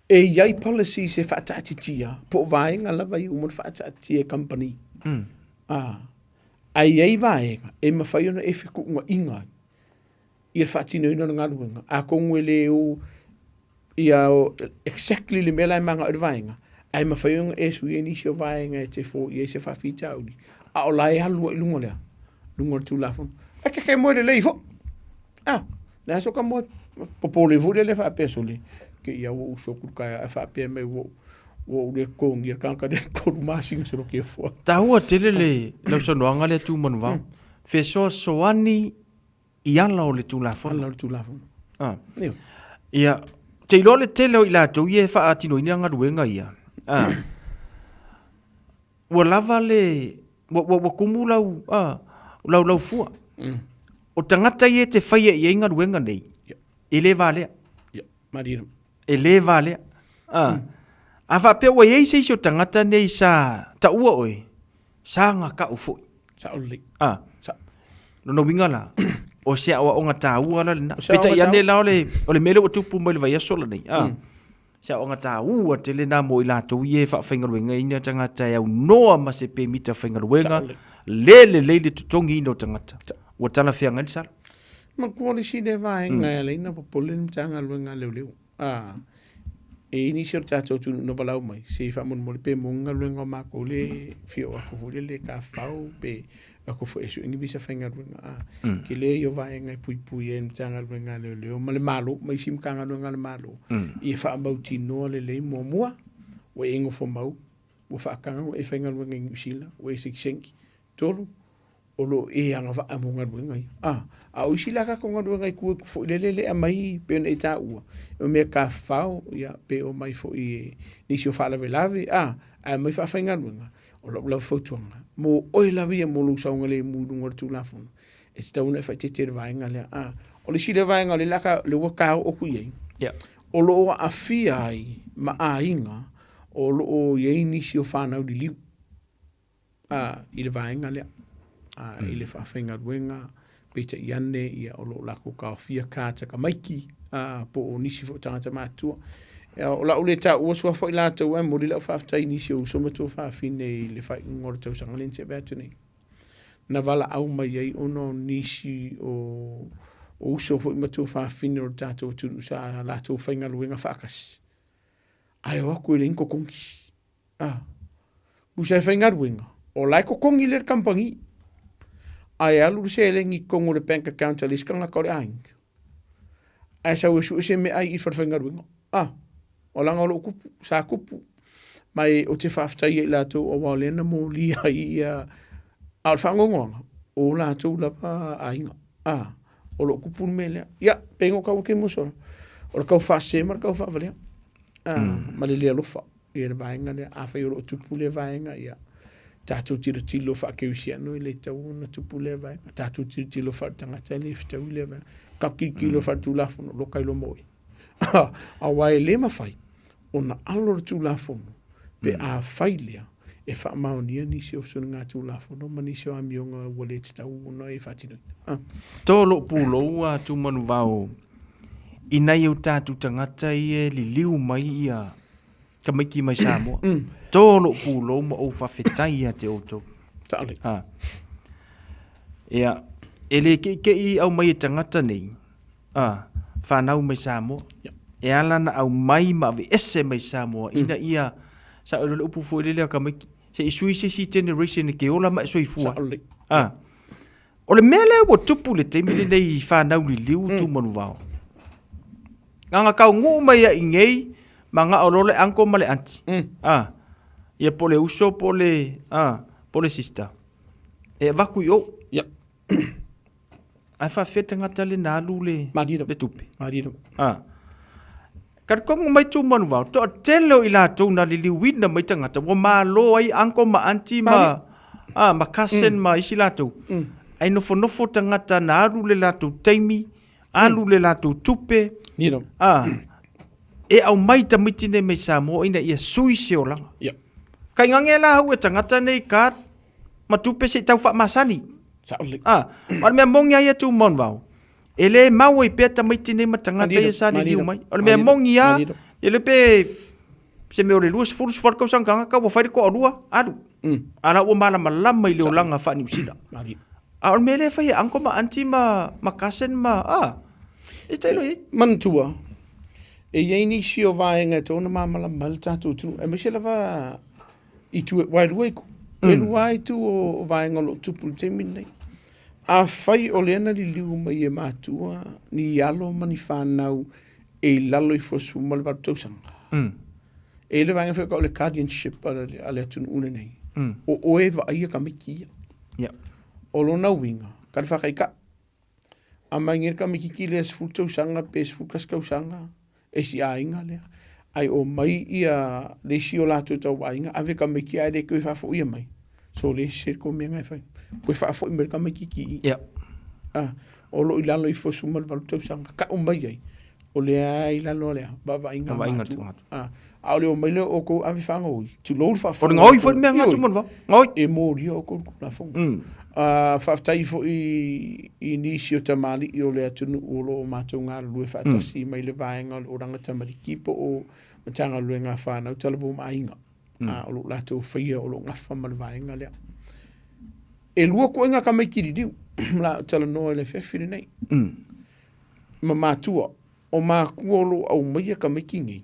Speaker 13: e iai policy se whaatati tia, po vaenga lava i umor whaatati tia company. Ai iai vaenga, e mawhai ona e whiku unga inga. ia whaatino ina ngā ruenga. A kongu le o ia exactly le mela manga o vaenga. Ai mawhaiunga e sui e nisi o vaenga e te fō i e se whawhita auli. A o lai halua i lungo lea. Lungo tu lafon. A ke moe le leifo. Nea soka moe popole vore le whapeso le. Ke ia wo uso kurkaya a whapea mai wo le kongi a kanka le koru masinga se roke fua.
Speaker 4: Tahua tele le lau sanoanga le tu manu vau. Fesoa soani i ala o le tu lafon.
Speaker 13: Ala o le tu lafon.
Speaker 4: Ia, te ilo le tele o i lato i e wha atino ina ngā ruenga ia. Ua lava le, wa kumu lau fua. O tangata i e te whaia i ngā ruenga nei. E le valea.
Speaker 13: Marira.
Speaker 4: E le valea. A whapea wa iei se o tangata nei sa ta ua oe. Sa ngā ka ufoi.
Speaker 13: Sa ole.
Speaker 4: No winga la. O se awa o ngā tā ua la lina. Peta i ane la o le mele o tupu mai le vai aso la nei. Se awa ngā tā ua te le nā mo i lato i e whaingaruenga ina tangata e au noa ma se pe mita whaingaruenga. Le tutongi ino tangata. Ua tala whia ngai sara.
Speaker 13: Ma kua le si le vaenga e leina pa pole ni tanga luenga leo. E ini si o tātou tunu no balau mai. Se i whamon mo le pe monga luenga o mako le fio ako fule le ka whau pe ako fo esu ingi bisa whainga luenga. Ke le i o vaenga i pui e ni tanga luenga leo. Ma le malo, mai sim kanga luenga le malo. I e whaambau tinoa le lei mua. O e ingo fo mau. O whaakanga o e whainga luenga i usila. O e siksenki. Tolu. O lo e anga wa amunga ruenga i. A uisi laka konga ruenga i kua kufo ilelele a mai pe ona e tā ua. O mea ka whao ia pe o mai fo i nisi o whaalawe lawe. A mai whawhainga ruenga. O lau fautuanga. Mo oi lawe ia mo lu saunga le mūrunga tu lafuna. E te tauna e whai te tere vaenga lea. O le sire vaenga le laka le wakao o kui ei. O lo o a fia ai ma a inga. O lo o iei nisi o whanau li liu. I le vaenga lea. I le whawhainga ruenga, peta i ane, ia o lo lako ka whia kāta ka maiki, po o nisi fo tangata mātua. O la ule tā ua sua fo i lātou ai, mori lau whawhtai nisi o usomatu o whawhine i le whai ngora tau sangalin te bētu nei. Na wala au mai ai ono nisi o uso fo i matu o whawhine o tātou turu sa lātou whainga ruenga whakas. Ai o aku e le inko kongi. Usai whainga ruenga. O laiko kongi le kampangi. Ai alu se lengi kongo le bank account ali skanga ko le aing. Ai sa usu se me ai i farfenga ruenga. O langa lo kupu sa kupu. Mai o te whaftai e lato o walena mo li ai al fangonga. O lato la pa ainga. O lo kupu mele. Ya, pengo ka ke musora. O ka fa se mar ka fa vale. Ma le lo fa. E vaenga le afa yo tupu le vaenga ya. Tātou tilo wha ke usiano i le tau na tupu le vai. Tātou tilo wha tangata le whitau le vai. Kaki kilo wha tūlafono, lokai lo moi. A wai le mawhai, o na alora tūlafono, pe a whailea, e wha maonia nisi o suna ngā tūlafono, ma nisi o amionga wale te tau ona e whatino.
Speaker 4: Tōlo pūlo ua tūmanu vau, i nei o tātou tangata i e li liu mai ia, ka maiki mai Samoa. Tōlo pūlo ma o whawhetai a te oto.
Speaker 13: Tāle.
Speaker 4: Ia, e le ke i au mai e tangata nei. Whanau mai Samoa. E alana au mai ma vi ese mai Samoa. Ina ia, sa ilo le upu fo ile lea ka maiki. Se isui se si generation ke ola ma isoi fua.
Speaker 13: Tāle.
Speaker 4: O le mea leo o tupu le teimi le nei whanau li liu tu manu vau. Nganga kau ngu mai a ingei, ma nga o lole anko ma le anti. Ia pole uso pole sister. E vaku i o.
Speaker 13: Ia.
Speaker 4: Ai fa fete ngata le nalu le tupe.
Speaker 13: Marira.
Speaker 4: Kar kongo mai tu manu vau. To telo i la tau na li liwina mai tangata. Wa ma lo ai anko ma anti ma cousin ma isi la tau. Ai nofo tangata na alu le la tau teimi. Alu le la tau tupe.
Speaker 13: Niro.
Speaker 4: E au mai tamitine mai Samoa ina ia sui se o langa.
Speaker 13: Ia.
Speaker 4: Kai ngange la hau e tangata nei ka matupe se tau wha masani.
Speaker 13: Saole.
Speaker 4: Wale mea mongi ai atu mon vau. E le mau i peta maitine ma tangata ia sani liu mai. Wale mea mongi ia, e le pe se meo le luas furus warkau sangkanga ka wafari ko arua, aru. Ala ua malama lama i leo langa wha ni usila. Wale mea le fai anko ma anti ma kasen ma, E te lo
Speaker 13: Mantua. E iei nisi o vaenga tōna mamala mal tātou tunu. E mese lava I tu wailuaiku. E luai tu o vaenga lo tupu te minei. A whai o leana li liu mai e mātua ni alo mani whanau e lalo I fosu mali watu tausanga. E le vaenga whaka o le guardianship a le atunu une nei. O oe wa aia ka mikia. O lona winga. Kari whakaika. A mai ngere ka mikiki le asfu tausanga pe asfu kaskausanga. E si ainga lea. Ai o mai ia le si o lato tau ainga. Ave ka mikia e re koe whafo ia mai. So le se ko me ngai fai. Koe whafo I mere ka mikiki. O lo ilalo I fosu mali watu tausanga. Ka o mai ai. O lea ilalo lea. Baba inga matu. A o leo mai leo o ko ave whanga oi. Tu lou whafo.
Speaker 4: O ngoi fo mea ngatu mon va. Ngoi.
Speaker 13: E mori o ko kula fonga. Whaftai fo I nisi o tamali I o lea tunu o lo o mātou ngā lue whaatasi mai le vaenga o ranga tamari kipo o matanga lue ngā whanau talavu mainga. O lo lato whaia o lo ngafa ma le vaenga lea. E lua ko inga ka mai kiri diu. La tala noa le whewhiri nei. Ma mātua. O mā kua lo au maia ka mai kingi.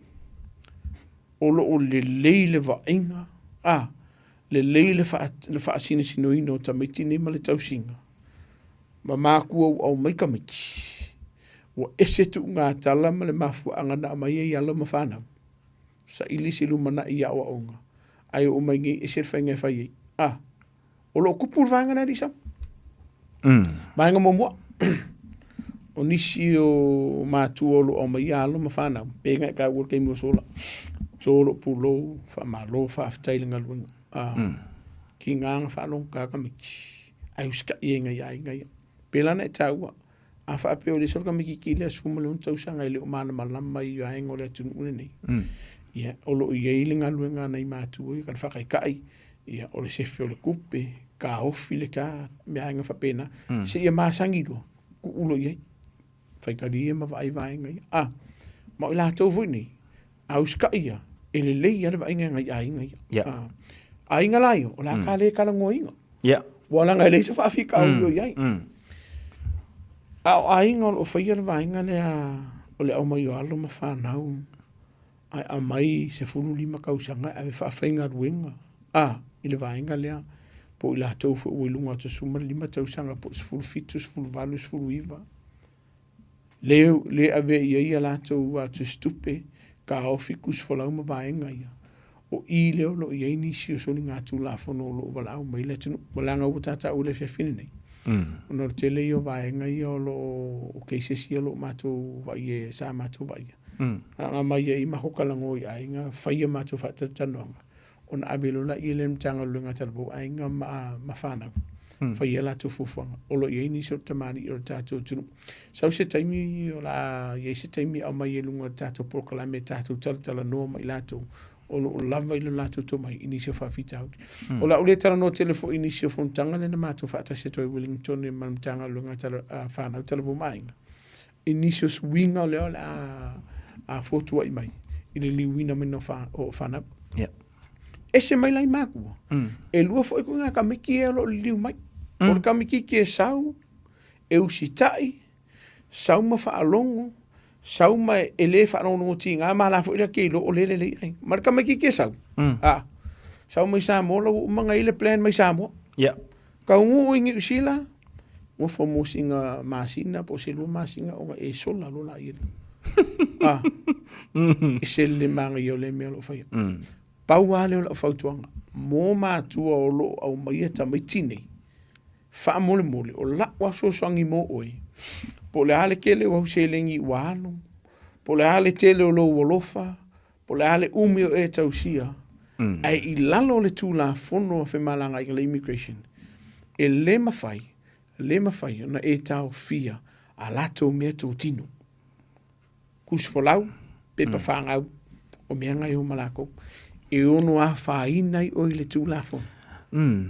Speaker 13: O lo o le leile vaenga. Le leile whaasina sino ino ta miti ne ma le tausinga. Ma mākua au mai ka miki. Wa ese tu ngā tala ma le mafua angana mai e ala ma whanau. Sa ilisi lumana I awa onga. Ai o mai ngi ese whainga whai. O lo kupur vanga na risam. Maenga momua. O nisi o mātua o lo au mai ala ma whanau. Penga ka ua kei mua sola. Tōro pulo, whamalo, whaafutailinga luenga. Ki nganga whanong kaka miki. Ai uska ienga iai ngai. Pelana e taua. A whaapeo le sorka miki ki lea sfumale un tausanga I leo mana malama I aengo lea tunu une nei. O lo ieilinga luenga nei mātua I kan whakai kai. O le sefe o le kupe. Ka ofi le ka me aenga whapena. Se ia māsangi lua. Ku ulo iei. Whaikari e ma vai vaenga ia. Ma o la tau vui nei. A uska ia. E le lei ala vaenga ngai ainga ia. Ainga lai o la ka le kala ngoinga. Wala ngai le se whaafika au iei. Au ainga o whaia le vaenga lea o le au mai o alo ma whanau. Ai a mai se furu lima kausanga ave whaafenga ruenga. I le vaenga lea po I la tau fu uilunga to suma lima tausanga po se furu fitu, se furu valu, se furu iwa. Le ave ia la tau to stupe ka ofi kus folau ma vaenga ia. O I leo lo iei nisi o soni ngā tū la fono lo walau mai le tunu. Walanga o tata ule fia fini nei. Ono te le o vaenga ia o lo o keisesi lo mātou vai e sa mātou vai. Anga mai e I mahokalango I ainga whaia mātou whatatanoanga. Ona abelo la I le mtanga luenga talabo ainga ma whanau. Whaia la tō fufuanga. O lo iei nisi o tamani I o tātou tunu. Sau se taimi o la iei se taimi au mai e lunga tātou porkalame tātou talatala noa mai lātou. O lo lava I lo lato to mai inisio whawhita au. O la ule tala no telefo inisio fontanga le na mātou whaatase toi Wellington e manamtanga lunga tala whanau talabu mainga. Inisio swinga o leo la a fotua I mai. I le liwina mino o whanau. Ese mai lai mākua. E lua fo iku ngā kamiki e lo liu mai. O le kamiki ki e sau, e usitai, sau ma whaalongo, sau mai e le whaanongo ti ngā mā la fo ila ke lo o le ai. Marka mai ki sau. Sau mai Samoa lo umanga ile plan mai Samoa. Ka ungu ingi usila, ngo fo mosinga masina, po se lua masinga o e sola lo la ile. E se le manga I o le mea lo whaia. Pau ale o la whautuanga. Mō mātua o lo au mai e tamaitine. Wha mole mole o la waso swangi mo oe. Po le hale kele o hause lengi wano. Po le hale tele o lo wolofa. Po le hale umi o e tausia. Ai I lalo le tū la fono a whemalanga I le immigration. E le mawhai na e tau fia a lato mea tō tino. Kus folau, pepa whangau, o mea ngai o malako. E ono a whaina I o le tū la fono.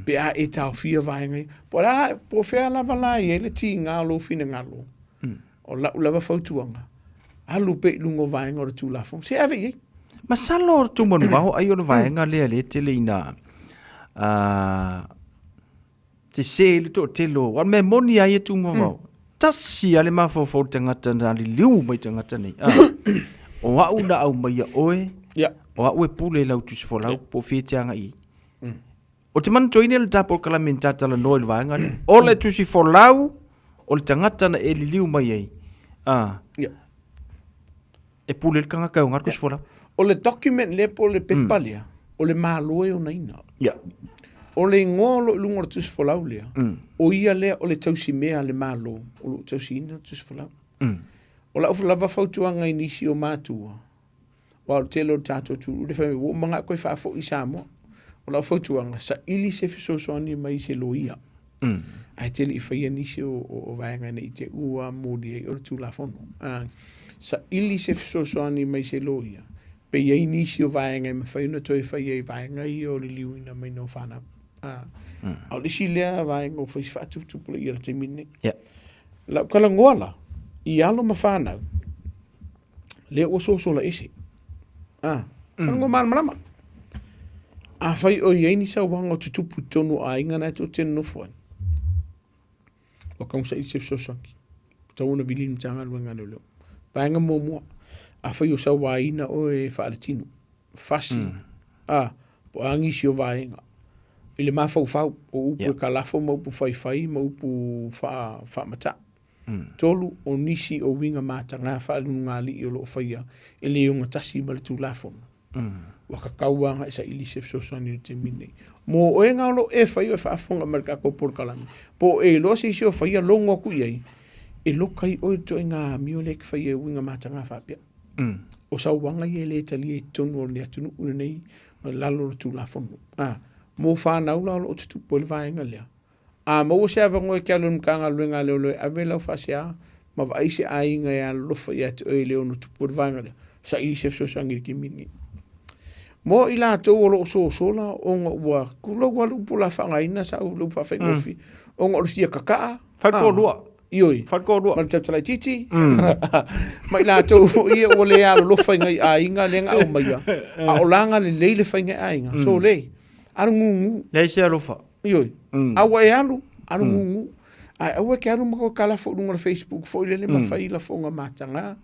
Speaker 13: Pe a e tau fia vaengai. Po whea lava lai e le ti ngā lo fina ngā lo. O la ulava whautuanga. Alu pe lungo vaenga o le tū la fono. Se ave iei.
Speaker 4: Ma salo o tu manu wao ai o le vaenga lea le tele ina. Te se le to telo. Wan me moni ai e tu manu wao. tasi ale mafofo tangata na li liu mai tangata nei. O au na au mai oe. O au e pule lau tu se folau po fietianga i. O te man toine le tapo kalamenta tala no le vanga. O le tu se folau o le tangata na e li liu mai ai. E pule le kanga kau ngar ku se folau.
Speaker 13: O le document le po le petpalia. O le malo e o naina. O le ngolo lunga tu se folau le. O ia le o le tausi mea le malo. O le tausi ina tu se folau. O la ufu lava fautuanga inisi o mātua. Wa o telo tato tu. Le whame wo manga koe whaafo i Samoa. O la fautuanga sa ili se fisosoani mai se loia. Ai tele i whaia nisi o vaenga nei te ua mōdi e o tu la fono. Sa ili se fisosoani mai se loia. Pe iei nisi o vaenga i mawhaina toi whaia i vaenga i o li liuina mai no whanau. Au lisi lea vaenga o whaisi whaatupule i rate mine. Lau kala ngoala. I alo ma whanau. Lea o sosola ese. Kala ngō malama. A whai o iei ni sa wanga o tutupu tonu a inga nai to tenu no fuan. O kaunsa i sef sosanki. Tauna vili ni tanga luenga leo. Vaenga mō mua. A whai o sa waina o e whaaletinu. Fasi. Po angisi o vaenga. Ile ma fau o upu e kalafo ma upu whai ma upu wha mata. Tolu o nisi o winga mata ngā whaalunu ngā li i o loo whaia e leo ngā tasi ma le tū lafona. Waka kauanga isa ili sef sosani te mine. Mo o e ngā lo e whai o e whaafonga marika ko por kalami. Po e lo si o whaia longo ku iei. E lo kai o to e ngā mio le ki whaia winga mata ngā whaapia. O sa wanga i e le tali e tonu o le atunu unanei ma lalo le tū lafona. Mo whanau la o te tupu le vaenga lea. Mo se ava ngoe kia lunu kanga luenga leo loe ave lau whasia ma wa aise a inga e a lofa i atu oe leo no tupu le vaenga lea. Sa ili sef sosangiri ki mini. Mo i la tau o loo sola o ngā ua kula ua lupu la whangaina sa u lupu a whaingofi. O ngā rusia kakaa.
Speaker 4: Whaiko lua.
Speaker 13: Ioi.
Speaker 4: Whaiko lua.
Speaker 13: Ma tau talai titi. Ma i la tau ia o le alo lofa inga i a inga le ngā o maia. A o langa le leile whainga a inga. So le. Aru ngungu.
Speaker 4: Le se alofa.
Speaker 13: Ioi. Awa e alu. Aru ngungu. Ai awa ke aru mako kala fo lunga Facebook fo ile le mawhai la fonga matanga.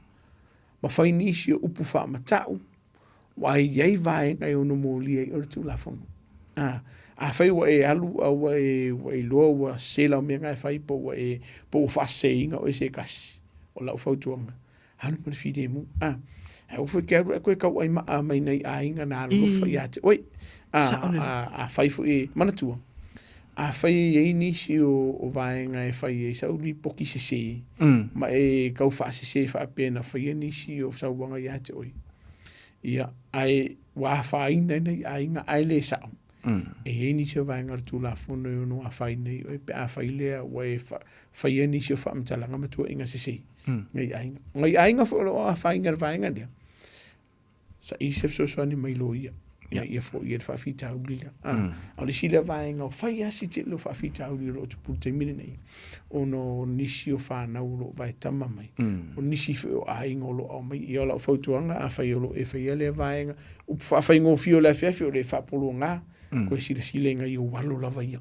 Speaker 13: Mawhai nisi o upu wha matau. Wai iei vaenga e ono mōli e ora tu la fonga. A whai wa e alu a wa e loa wa se lau mea ngai whai po wa e po wha se inga o e se kasi. O lau whautuanga. Hanu mara whide mu. Ai uwhi ke aru e koe kau ai maa mai nei a inga nā alu whai ate. Oi. A whai fo e manatua. A whai e nisi o vaenga e whai e sauri poki se se. Ma e kau wha se se wha pēna whai e nisi o sauwanga i ate oi. Ia, ai wā whaina nei a inga ai le sao. E nisi o vaenga tu la fono e ono a whai nei oi pe a whai lea wa e whai e nisi o wha mtalanga matua inga se se. Ngai a inga. Ngai a inga wha a whainga vaenga lea. Sa isef so soani mai lo ia. Ia fo ia fa fita ulia. Au le sila vaenga o fai asi te lo fa fita ulia lo tupu te mine nei. Ono nisi o fa na ulo vai tama mai. O nisi o ainga o lo au mai. Ia la o fautuanga a fai o lo e fai ele vaenga. O fa fai ngō fio le fia fio le fa polo ngā. Koe sila inga i o walo lava ia.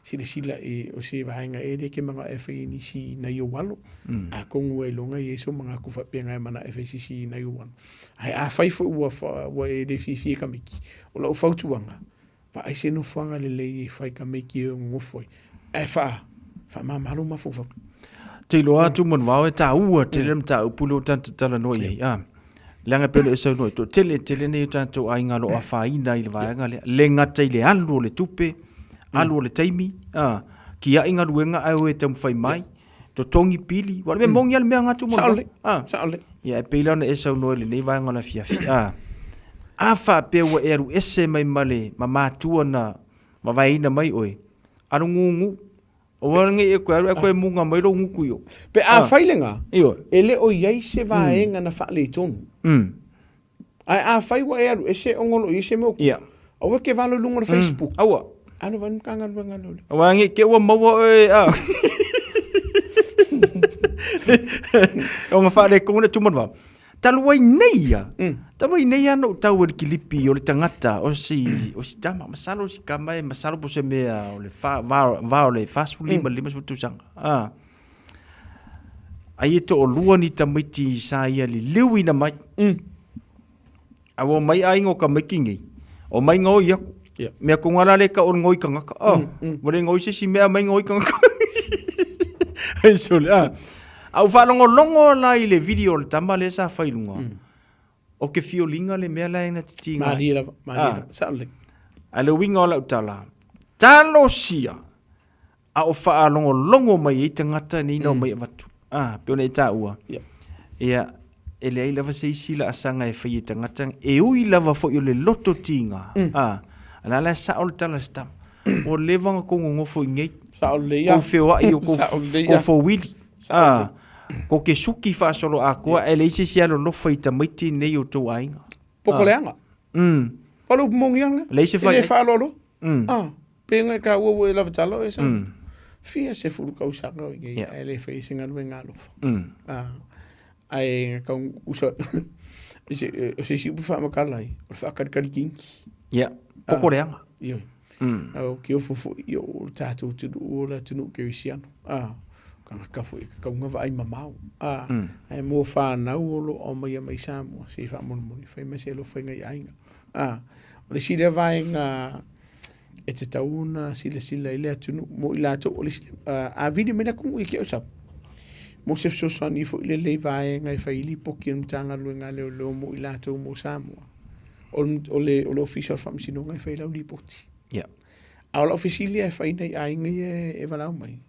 Speaker 13: Sila e o se vaenga e le ke mga e fai nisi na i o walo. A kongu e longa i e so mga kufa penga e mana e fai sisi na i o walo. Ai a fai fo ua e le fifi ka miki. O la o fautuanga. Pa ai se no whanga le lei e fai ka miki e ngofoi. E fa mamalo ma fufa.
Speaker 4: Te loa tu mon wao e ta ua te lem ta upulo tanta tala no i. Langa pele e sau no i to tele ne tanto ai ngalo a whaina i le vaenga le. Le ngata i le alu o le tupe. Alu o le taimi. Ki a inga ruenga ai o e tamu whai mai. To tongi pili. Wale me mongi al mea ngatu mon.
Speaker 13: Saole.
Speaker 4: Ia e peila na e sau no le nei vaenga na fiafi. A wha pe ua e aru ese mai male ma mātua na ma vaina mai oe. Aru ngungu. O warange e koe munga mai ro nguku yo.
Speaker 13: Pe a whailenga. Iyo. E le o iei se vaenga na whaale tonu. Ai a whai wa e aru ese ongolo i se moku. Ia. Awa ke valo lunga na Facebook.
Speaker 4: Awa.
Speaker 13: Anu vanu kanga luenga lole.
Speaker 4: O warange ke ua maua oe. O mawhaare kongona tuman wau. Taluai nei ia. Taluai nei ano tau e kilipi o le tangata o si tama masalo si kamai masalo po se mea o le va o le fasu lima sutu sanga. ai to o lua ni tamaiti sa ia li liwi na mai. Awa mai ai ngo ka makingi. O mai ngo ia. Mea ko ngara le ka o ngoi ka ngaka. Wale ngoi se si mea mai ngoi ka ngaka. Ai sole, au whalongo longo la i le video le tama le sa whailunga. O ke fiolinga le mea la ina titinga.
Speaker 13: Maria, saule.
Speaker 4: A le winga o la utala. Talo sia. A o whaalongo longo mai i tangata ni no mai avatu. Peona i tā ua. Ia, e le ai lava se isi la asanga e whai i tangata. E ui lava fo i le loto tinga. Ala la sa o le tala stam. O le vanga kongo ngofo i ngei.
Speaker 13: Sa o le ia.
Speaker 4: Ko whiwa i o ko fo wili. Ko ke suki wha solo a koa. E le isi si alo lofa i tamaiti nei o tau ainga.
Speaker 13: Poko leanga. Palu mongi anga.
Speaker 4: Le isi wha.
Speaker 13: Ele wha lolo. Penga ka ua e lava talo e sa. Fia se furu kau sanga o ngei. E le wha i singa lue ngā lofa. Ai ngā kau usa. O se si upu wha makalai. O wha karikari kinki.
Speaker 4: Ia. Poko leanga.
Speaker 13: Ioi. Au ki ofo i o tātou tunu o la tunu ke wisiano. Kanga kafo i ka kaunga wa ai mamau. Ai mua whanau o lo o mai a mai Samoa. Se wha moni moni. Whai mai se lo whainga i ainga. O le sile vaenga e te tauna sile i lea tunu. Mo i lato o le sile. A vini mena kungu i ke o sapu. Mo se fsosani fo i le lei vaenga i whaili poki an tanga luenga leo mo i lato mo Samoa. O le official whamsinonga i whailau li poti.
Speaker 4: Yeah.
Speaker 13: A la officialia e whaina i ainga e walau mai.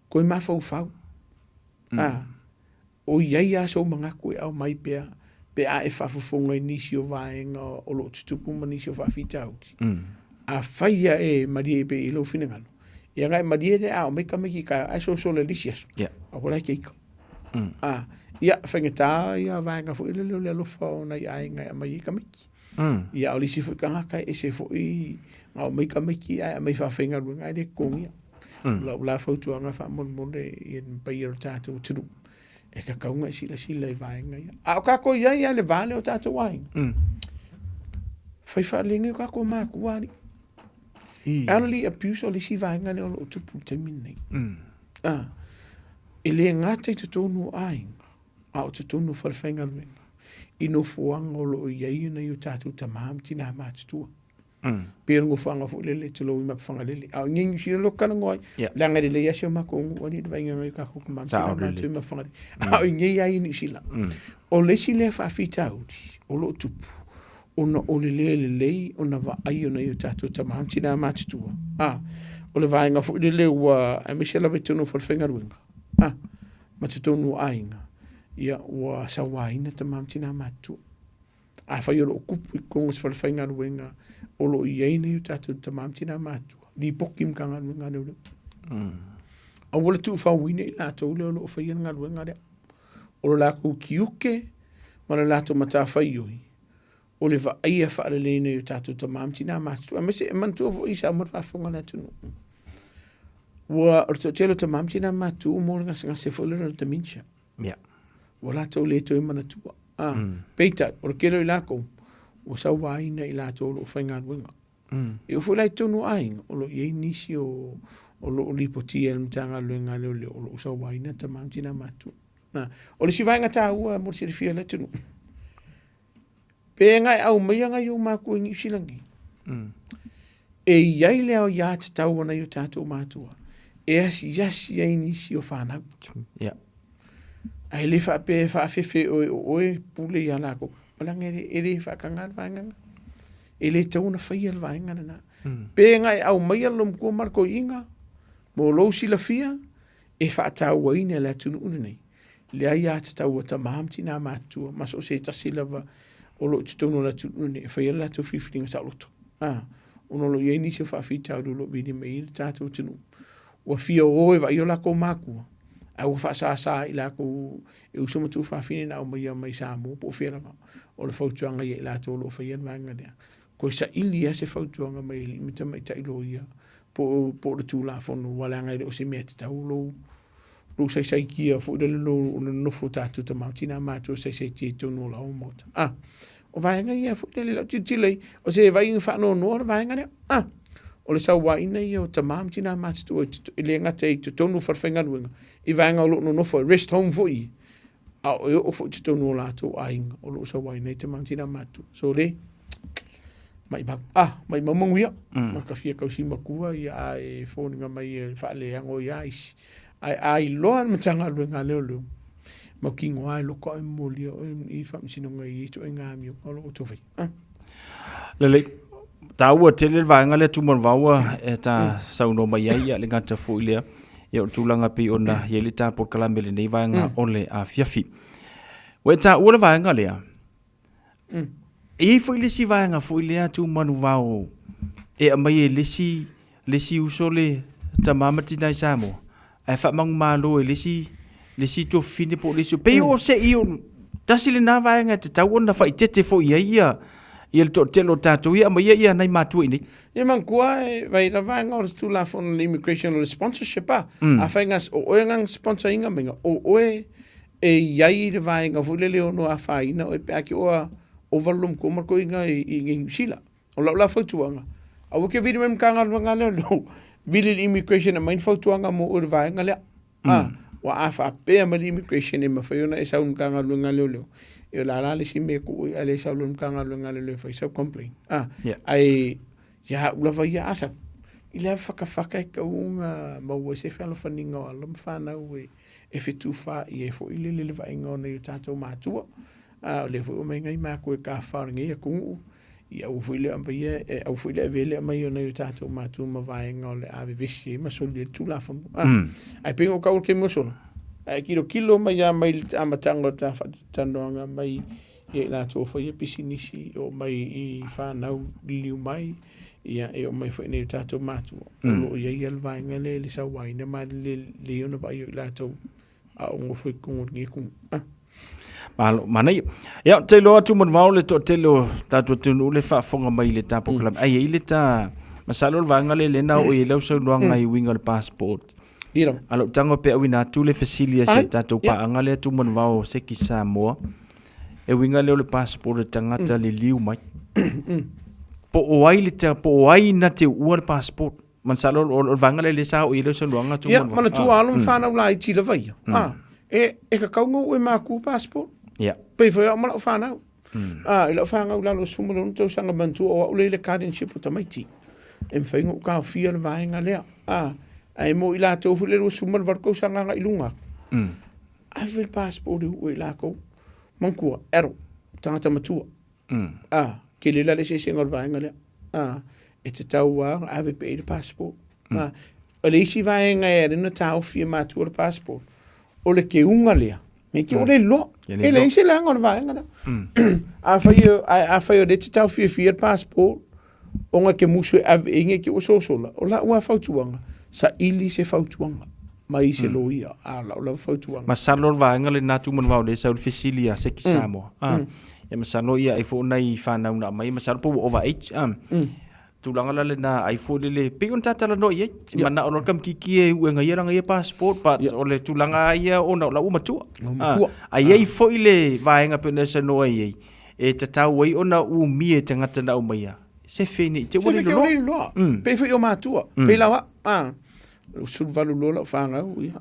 Speaker 13: Koe ma fau. O iai a so mga koe au mai pea. Pe a e whafufonga i nisi o vaenga o lo tutupu ma nisi o whawhita auti. A whaia e maria e pe i lo whinangano. Ia ngai maria e a o meika meki ka ai so le lisi aso. A wala keika. Ia whangetā ia vaenga fo i leo le alofa o nai ainga a mai i ka meki. Ia o lisi fo i kangaka e se fo i ngau meika meki a mai whawhenga ruenga e kongia. La fautuanga wha mon i pai o tātou turu. E ka kaunga sila i vaenga ia. A o kako iai a le vale o tātou wainga. Whai whalinga o kako mākuari. Anali abuse o lisi vaenga le o tupu te minei. E le ngata i tutonu ainga. A o tutonu whalwhenga ruenga. Ino fuanga o lo iai na i o tātou tamam tina mātutua. Pera ngo fanga fo lele te lo i mapwhanga lele. Au ngingi si lo kana ngoi. Langa le le asio mako ngu wani te vainga ngai kako kumam tina mātua mapwhanga lele. Au ngai ai ni sila. O lesi le whawhita uti. O lo tupu. Ona o le lei. Ona wa ai o na i o tātou tamam tina mātutua. O le vainga fo lele ua a misela vetonu whalwhenga ruenga. Matutonu ainga. Ia ua sawaina tamam tina mātua. A whai oro kupu i kongas whalwhainga ruenga o lo i eina i tātou tamam tina mātua. Li poki mkanga ruenga reo. A wala tu whawine i lātou leo lo o whaianga ruenga reo. O lo lākou ki uke, mana lātou mata whaioi. O le wa aia whaaleleina i tātou tamam tina mātua. A mese e mantua fo isa amor whawhonga na tunu. Wa orto telo tamam tina mātua mo ngasa ngase whalera dementia. Wa lātou le toi mana tua. Peita, o kero i lako, o sa waina i lato o lo whainga ruenga. E o fulai tonu ainga, o lo iei nisi o lo lipotia el mtanga luenga leo leo, o lo sa waina tamam tina matu. O le si vainga tā ua, mo se rifia le tonu. Pe ngai au mea ngai o māku ingi usilangi. E iai leo ia te tau ana i o tātou mātua. E asi ai nisi o whanau. Ai le fa pe fa fefe o pule ya lako. Ola ngere fa kangar vainga. Ele tau na fai al vainga na. Pe ngai au mai alom ko marko inga. Mo lo si la fia e fa tau ina la tunu nei. Le ai ata tau ta mam tina matu. Mas o se ta silava o lo tunu la tunu nei. Fa la tu fifling sa loto. Ono lo ye ni se fa fi tau lo vidi mai ta tu tunu. Wa fia o va yo la ko maku. Au whaasasa i lako e usama tu whawhine na o mai Samoa po whenanga o le whautuanga i la tō lo whaian vanga lea. Ko sa ilia se whautuanga mai li mita mai tailo ia po le tū la whono walanga i o se mea te tau lo sai kia fo le nofo tātu ta mautina mātua sai te tono la o mota. O vaenga ia fo le lau titilei o se vai in whano noa vaenga lea. o le sau waina ia o tamam tina mātou i le ngata i tu tonu wharwhenga ruenga. I vaenga o lo no nofo, rest home fo i. A o eo o fo tu tonu o lato a inga o lo sau waina i tamam tina mātou. So le, mai mamanguia. Ma ka fia kausi makua i a e whoninga mai e whaale ango i a isi. Ai loa matanga ruenga leo leo. Ma kingo ai loko ai molia i whamsinonga i to e ngāmio o lo o towhai.
Speaker 4: Lele, ta ua tele vaenga le tuman vaua e ta sauno mai ai le ngata fo ilea e o tulanga pi ona ye le ta por kalamele nei vaenga ole a fiafi. We ta ua le vaenga lea. E fo ile si vaenga fo ilea tuman vau e mai e lesi usole ta mama tina Samoa. E fa mang malo e lesi to fine po lesi pe o se i o tasile na vaenga te ta ona fa itete fo ia ia le telo tatou ia ma ia nai matua ini
Speaker 13: ia mangkua vai na vai ngor tu la fon immigration or sponsorship a faingas o ngang sponsor inga menga o e iai le vai nga fulele ono a faina o pe aki o overlum ko marko inga i sila o la fotuanga a ke vidi mem kanga nga le vili immigration a main fotuanga mo o vai nga le wa afa pe ma immigration e ma fayona e sa un kanga nga le e la le si me ko ale sa lum kanga lunga le fa sa complain ai ya ula va ya asa ile faka ka unga ma wo se fa lo faninga lo mfana we e fitu fa e fo ile le va inga ne tato matua le fo me ngai ma ko ka fa ngai ku ia u fo ile amba ia au fo ile vele ma yo ne tato matua ma va inga le ave visi ma so le tu la fo ai pengo ka o ke mo so kilo mai ya mai amatanga ta tandonga mai e la to fo ye pisinisi o mai I fa na liu mai ia e o mai fo ne tato matu o ye yel vai ngale le sa wai na mai le ona ba yo la to a o fo ku ngi ku
Speaker 4: malo manai ya te lo atu mon vaule to te lo tato tunu le fa fonga mai le tapo club ai ile ta masalo va ngale le na o ye lo so ngai wingal passport alo tango pe wina tu le fasilia se tato pa angale tu mon vao se ki Samoa e winga le passport tangata le liu mai po oai le po oai na te ua passport man salo o vangale le sa o ile so longa tu mon
Speaker 13: mana tu alo fana la ti le vai e ka kaungo e ma ku passport pe foi ma fana ile fanga la lo sumulo to sanga bantu o le citizenship to mai ti em faingo ka fia le vai ngale ai mo ila to fu le sumal varko sanga nga ilunga ai passport o ila ko mankua ero tangata matua ke le la le se ngol vaenga le e te taua ave pe le passport o le isi vaenga e na tau fia matua le passport o le ke unga le me ke o le lo e le isi la ngol vaenga a fa yo de te tau fia passport o nga ke musu ave inge ke o sosola o la ua fautuanga sa ili se fautuanga mai se loia la fautuanga
Speaker 4: masalo vaenga le natu mon vao le sa fisilia se ki Samoa ya masalo ia ai fo nai fana una mai masalo po over h tu langa le na ai fo le pe on tata la no ye mana on kam kiki e u nga ia nga passport but o le tu langa ia ona la uma tu ai ai fo ile vaenga pe se no ai e tata wai ona u mie tangata na umia se fini te woni
Speaker 13: lo pe fo yo matua pe la sul valu lola fanga ia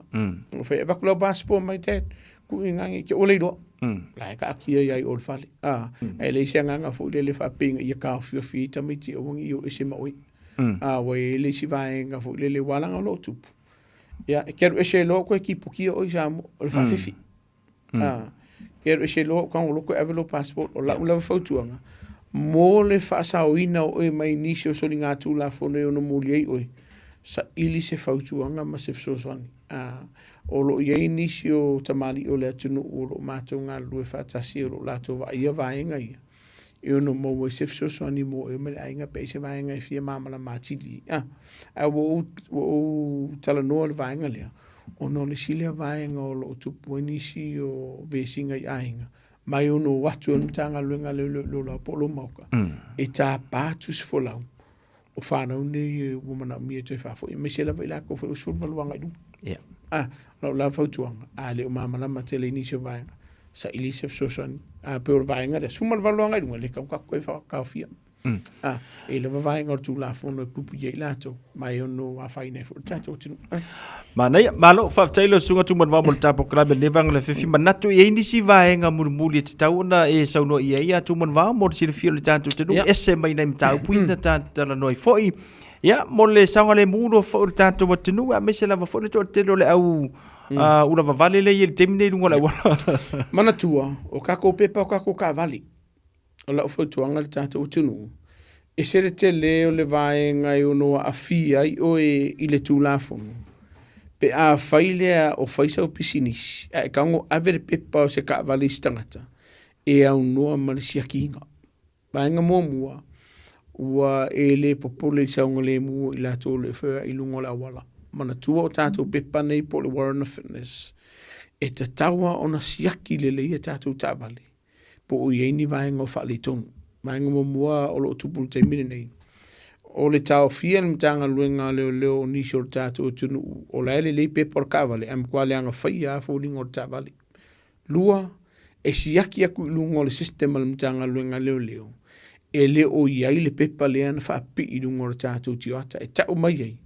Speaker 13: o fe ba kula passport mai dad ku ingangi ke ole do la ka kia ia ol fali ele sianga fo le fa ping ia ka fi tamiti o ngi yo isima oi we le si vai nga fo le wala nga lo tup ia quero ese lo ko equipo kia o jamo o fa fifi quero ese lo kan lo ko evelo passport o la foto nga mo le fa sa ina o mai nisio solinga tu la fo no muli oi sa ili se fautuanga ma se fsoswani o lo ye inisio tamali o le atunu o lo matonga lue fatasi o lo lato va ia vaenga ia e no mo se fsoswani mo e me ainga pe se vaenga e fia mamala matili o tala no le vaenga le o no le silia vaenga o lo tupu inisio vesinga ainga mai o no watu o mtanga luenga lo la polo mauka e ta patus folau o fana ne womana mi te fa fo me se la vela ko fo sul valuanga du la fautuanga ale o mama la matele ni se vai sa ili se so son per vainga de sumal valuanga du le ka ko fa ka fia E le vavaenga o tulafono e pupu ye lato. Mai ono a whaine fu tato tunu.
Speaker 4: Ma nei malo fa tailo sunga tu man vamol tapo klabe nevang le fifi manatu e ni si vaenga murmuli te tauna e sauno ia tu man vamol si le fio le tantu te ese mai nem tau puina tata la noi foi. Ya mole sanga le muro fo le tantu watunu a mese lava fo le to te le au ula vavale le il temine lunga la wala.
Speaker 13: Manatua o kako pepa o kako ka vali. O la fo tuanga le tantu watunu. E sere te leo le vaenga e ono a fia i le tulafono. Pe a whailea o whaisa o pisinis. E kango avere pepa o se ka vali stangata. E au noa marisia kinga. Vaenga mua ua e le popole i saunga le mua i la tole whea i lungo la wala. Mana tua o tātou pepa nei po le Warren Fitness. E te tawa o na siaki le leia tātou tāwale. Po o iei ni vaenga o whaali tonu. Vaenga mua o lo tupulu te mine nei. O le tau fia le mtanga luenga leo nisho le tātou tunu. O la ele lei pepa o kawale. Am kwa le anga whaia a fōlingo le tāwale. Lua e siaki aku lungo le sistema le mtanga luenga leo. E le o iai le pepa le ana whaapi i lungo le tātou tioata. E tau mai ei.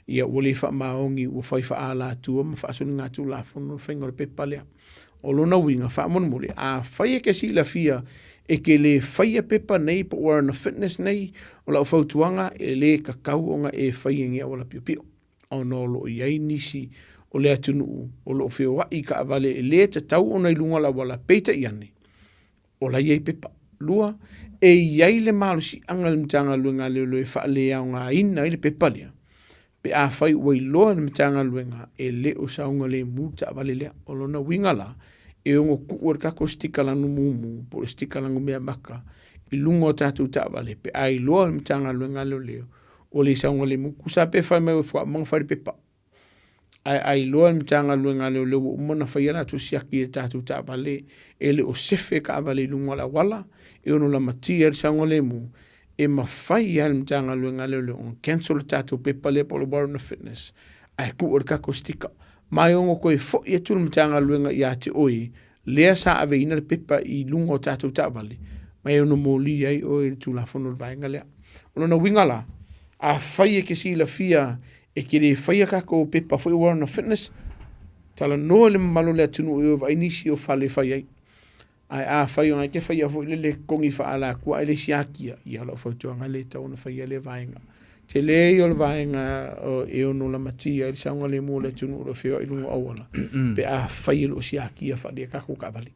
Speaker 13: Ia wale wha maongi ua whai wha ala atua ma wha asuni ngā tū la whono whainga le pepa lea. O lona winga wha amon mole. A whai ke si la fia e ke le whai pepa nei pa Warren Fitness nei o lau whautuanga e le kakau o nga e whai ngia wala pio pio. O no lo iai nisi o le atunu o lo whio wa i ka avale e le te tau o nei lunga la wala peita iane. O la iai pepa. Lua e iai le malusi anga le mtanga luenga leo e wha lea o ngā ina i le pepa lea. Pe a whai wai loa le mtanga luenga e le o saunga le muta avale lea. O lona winga la e ongo kuur kako stikalangu mumu po stikalangu mea maka i lungo tatu ta avale. Pe a i loa le mtanga luenga leo o le saunga le muku sa pe whai mai wha mang whai pepa. Ai loa le mtanga luenga leo umana whai ana tu siaki e tatu ta avale e le o sefe ka avale lungo la wala e ono la matia le saunga le mu e mawhai al mtanga luenga leo on cancel tatu pepa le polo Warren Fitness ai kuur kako stika mai ongo koe fo i atu mtanga luenga i ate oi lea sa ave ina le pepa i lungo tatu ta avale mai ono moli ai oi tu la fono vaenga lea ono na wingala a whai e ke si la fia e ke le whaia kako pepa fo i Warren Fitness tala noa le malo le atunu e o vai nisi o whale whai ai ai a whai o ngai te whai a fo i le kongi wha ala kua e le siakia i ala whai tuanga le tau na whai le vaenga te le o le vaenga e ono la matia i saunga le mua le atunu o whio i lungo awala pe a whai lo siakia wha le kako ka vali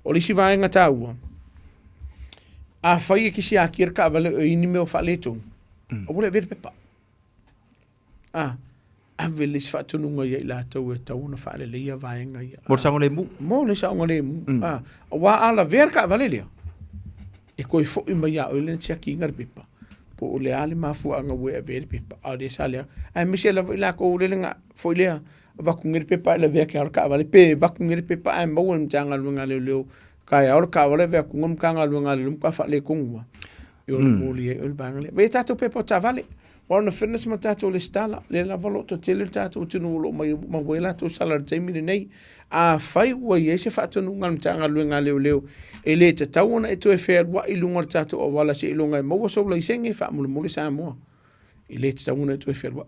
Speaker 13: o le si vaenga taua a whai e ki siakia ka vali o ini meo wha le tonu o wale vere pepa a vele si whatununga ia i la tau e tau na whaale leia vaenga ia.
Speaker 4: Mo saunga le mu?
Speaker 13: Mo le saunga le mu. Wa ala vera ka vale lea. E koe fo i mai a oile na tia ki ingar pipa. Po o le ale mafua anga ue a vere pipa. A le sa lea. A misi ala ila ko ule nga fo i lea. Vakungere pipa ila vea ki ala ka vale. Pe vakungere pipa a maua na tanga luenga leo leo. Kai aura ka vale vea kungam kanga luenga leo. Mka whaale kongua. I ole moli e ole banga lea. Vea tato pepa o ta vale. Warren Fitness ma tātou le stala, le la valo to tele tātou tunu lo ma wela to sala taimi nei a fai wa ye se fatunu ngal tanga luenga leo e le te tauna e to e fair wa ilunga tātou o wala se ilunga mo so la isenge fa mo le Samoa e le te tauna e to e fair wa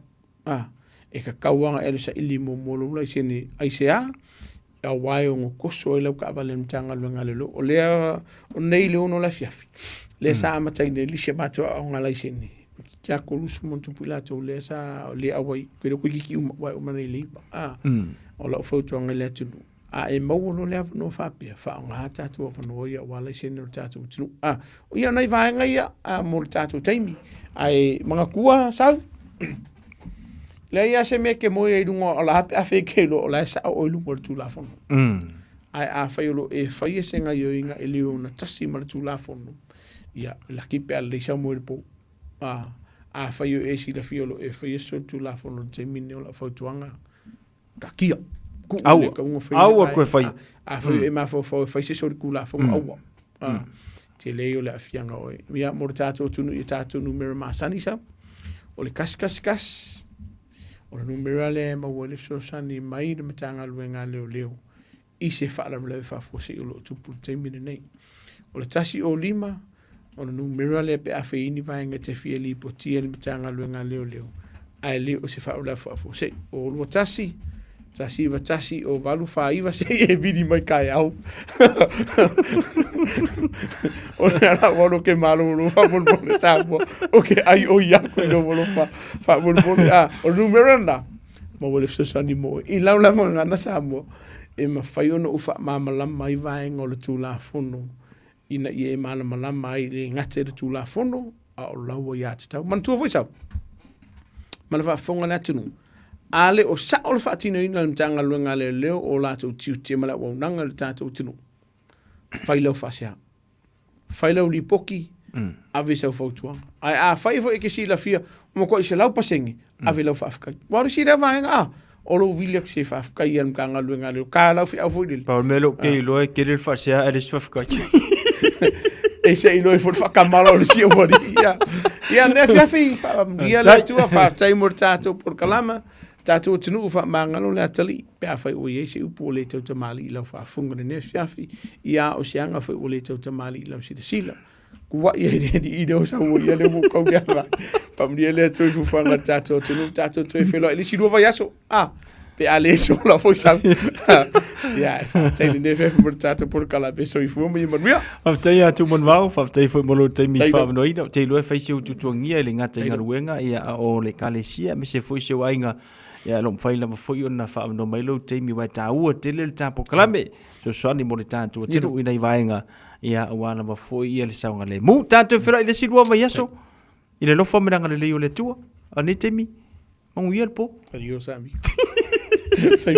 Speaker 13: e ka kawanga e sa ili mo la isene ai se a wai o koso e la ka vale tanga luenga leo o le o nei le ono la fiafi le sa matai ne li se mato o ngala isene kia kolusu montu pula tau le sa le awai kere koe kiki wai umana i leipa o la ufautuanga le atunu e mau no le avano whapia wha ngā tātua whanau ia wala i sene o tātua tunu o ia nei vaenga ia mo le tātua taimi mga kua sau le ia se me ke moe i rungo o la hape a whekelo o la sa o ilungo le tūlafono a whaiolo e whaia se ngai o inga e leo na tasi ma le tūlafono ia la kipe a le sa moe le po a whaio e si la fiolo e whaia so tu la fono te mine o la whautuanga ka kia
Speaker 4: aua koe whai
Speaker 13: a whaio e mawhau whai se sori ku la fono aua te leo le afianga oe mia mora tātou tunu i tātou numero maasani sa o le kas o le numero le maua le so sani mai le matanga luenga leo i se whaara mlewe whafose i lo tupu te mine nei o le tasi o 5 Ona numero le pe afeini vaenga te fia li potia le tanga luenga leo. Ai le o se faula fo se o lo tasi va tasi o valu faiva se e vidi mai kai au. Ona la volo ke malo no fa bol sapo. Okay, ai o ya ko no volo fa bol o numero na. Ma vole se sani mo. I la mo ngana samo. E ma fai ono ufa mama mai vaenga o le tula fono. Ina i e mana malama ai le ngate le tula fono a o laua ia te tau. Man tua foi sau. Mana wha fonga na tunu. Ale o sa o le wha tino ina le mtanga luenga le leo o la tau tiu te mala o nanga le tātou tunu. Whailau whasea. Whailau li poki. Ave sau fautua. Ai a whai fo e ke si la fia. Mo ko i se lau pasengi. Ave lau whaafkai. Wari si rewa henga o lo vilia se whaafkai ia mtanga luenga leo. Ka lau fi au fwidili.
Speaker 4: Paul Melo ke i loe ke le whasea e le whaafkai.
Speaker 13: E se i loe fwt whakamala o le si o wari. Ia ne fiafi. Ia le tua wha taimur tātou por kalama. Tātou tinu ufa mangalo le atali. Pea whai o ie se upu o le tau tamali i lau whaafunga ne fiafi. Ia o se anga whai o le tau tamali i lau si te sila. Kua ia i reo sa ua ia le mukau kia wha. Pamria le atoi fufanga tātou tinu. Tātou toi whelo. Ili si rua vai aso. Pe ale so la foi sa. Ja, taine ne fe mo tata por kala be so ifu mo imania.
Speaker 4: Aftai atu mon vau, aftai foi mo lo te mi fa no ina, te lo fa se tu tuangia le ngata nga ruenga ia o le kalesia me se foi se wainga. Ia lo fai la foi ona fa no mai lo te mi wa ta u te le tapo klame. So soni mo le tatu te ru ina vainga ia wana ma foi ia le saunga le. Mu tatu fera ile silua va yaso. Ile lo fa meranga le o le tua. Ani te mi. Mon wiel po.
Speaker 13: Adios ami. Sai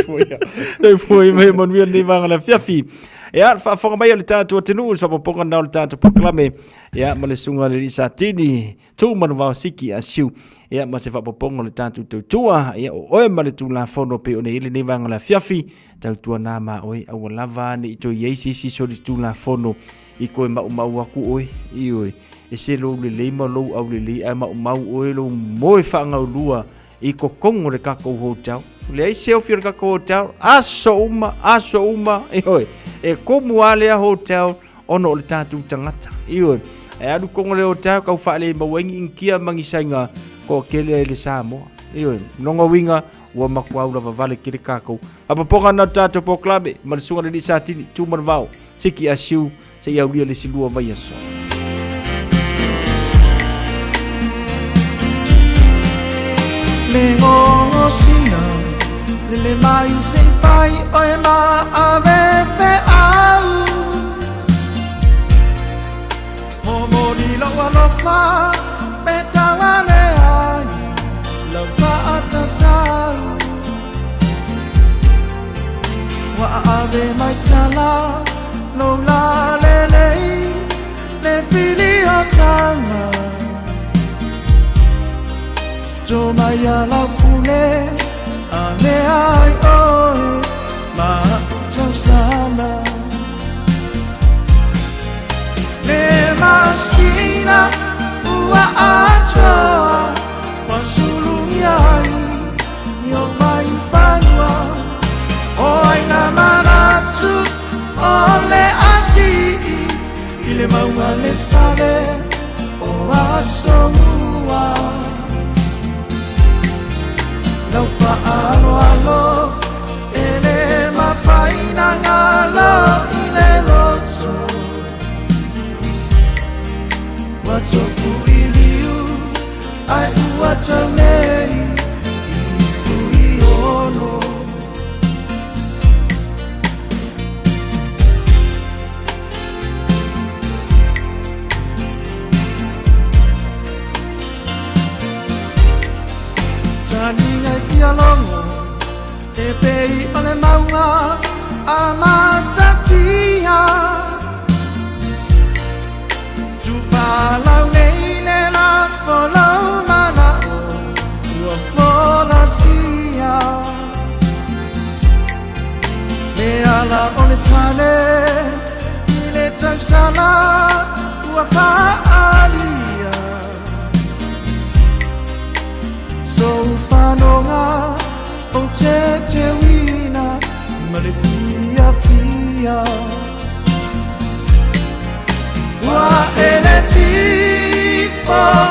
Speaker 4: foi mai mon via ni vanga la fiafi ia fa fonga mai le tatu tenu sa poponga na le tatu proclame ia ma le sunga le satini tu man va siki asiu ia ma se fa poponga le tatu tua ia o ma le tu la fono pe o ne ni vanga la fiafi tau tua na ma oi au lava ni to yeisi si so tu la fono i ko ma wa ku oi i oi e se lo le ma lo au le ma oi lo moi fa nga lua i ko kongo le kako hotel le ai se ofir kako hotel aso uma e oi e komu ale a hotel ono le tatu tangata i oi e adu kongo le hotel ka fa le mawengi inkia mangisainga ko kele le Samoa i oi longa winga wa makwau la vale kile kako apa ponga na tatu po klabe malsunga le satini tu marvao siki asiu se ia uli le silua vai aso
Speaker 10: le ngongo sina le mai se fai o e ma ave fe au mo di lo fa beta wale ai lo fa atata wa ave mai tala lo la le fili otama jo maya la pule ale ai oi ma sana le masina ua aso wasulumiai yo mai fanua oi na manatsu ole asi ile maua le fale o aso mua Lau alo ele ma faina ngalo ile rozo What's so for you I do what's a me ono Longo e pei ole maunga amatatia tu fala nei le la follow mana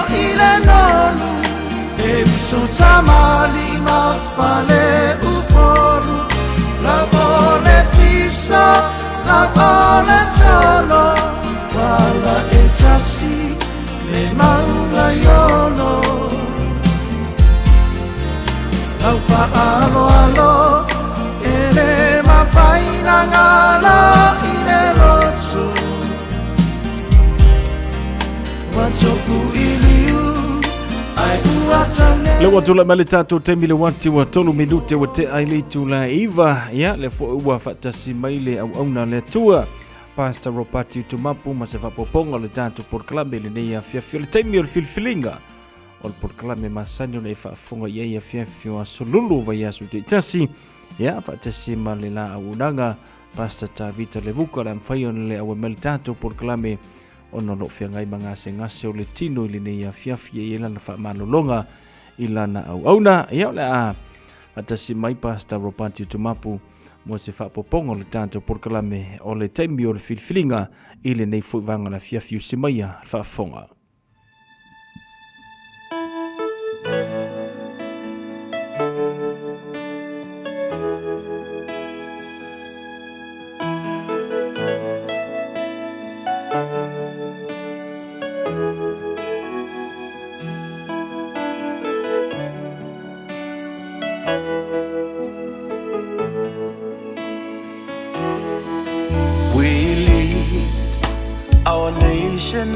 Speaker 10: ile nonu e so samali mafale uforu la ore fisa la ore solo wala etasi le manga yolo la fa alo ele mafaina ngala ile rosu
Speaker 4: le watula male tato te mile wati wa tolu minute wa te aile tula iva ya le fo ua fatasi maile au auna le tua Pastor Ropati Tumapu ma se fa poponga le tato por klame le nei afia fio le taimi o le filfilinga o le por klame masani o le fa fonga ia afia fio a solulu va ia su te tasi ya fatasi male la aunanga Pastor Tavita Levuka la mfaio le au mele tato por klame ono lo fiangai ngase o le tino i le nei afiafia i lana whaamalolonga i lana au auna ia le a atasi mai Pastor Ropati Tumapu mo se whaapopongo le tanto porkalame o le taimi o le filfilinga i le nei fuivanga na fiafiu simaia whaafonga.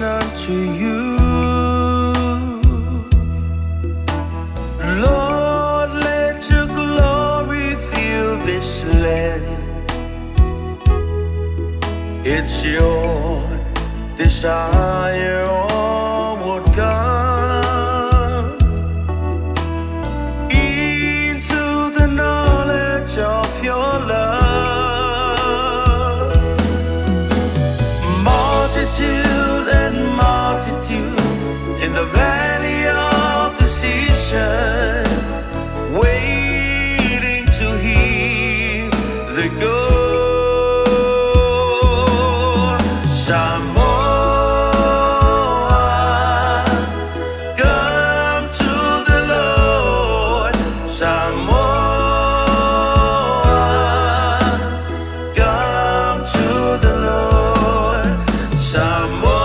Speaker 10: Unto you, Lord, let your glory fill this land. It's your desire, onward come into the knowledge of your love. Multitude in the valley of the seashore, waiting to hear the good. Samoa, come to the Lord. Samoa, come to the Lord. Samoa,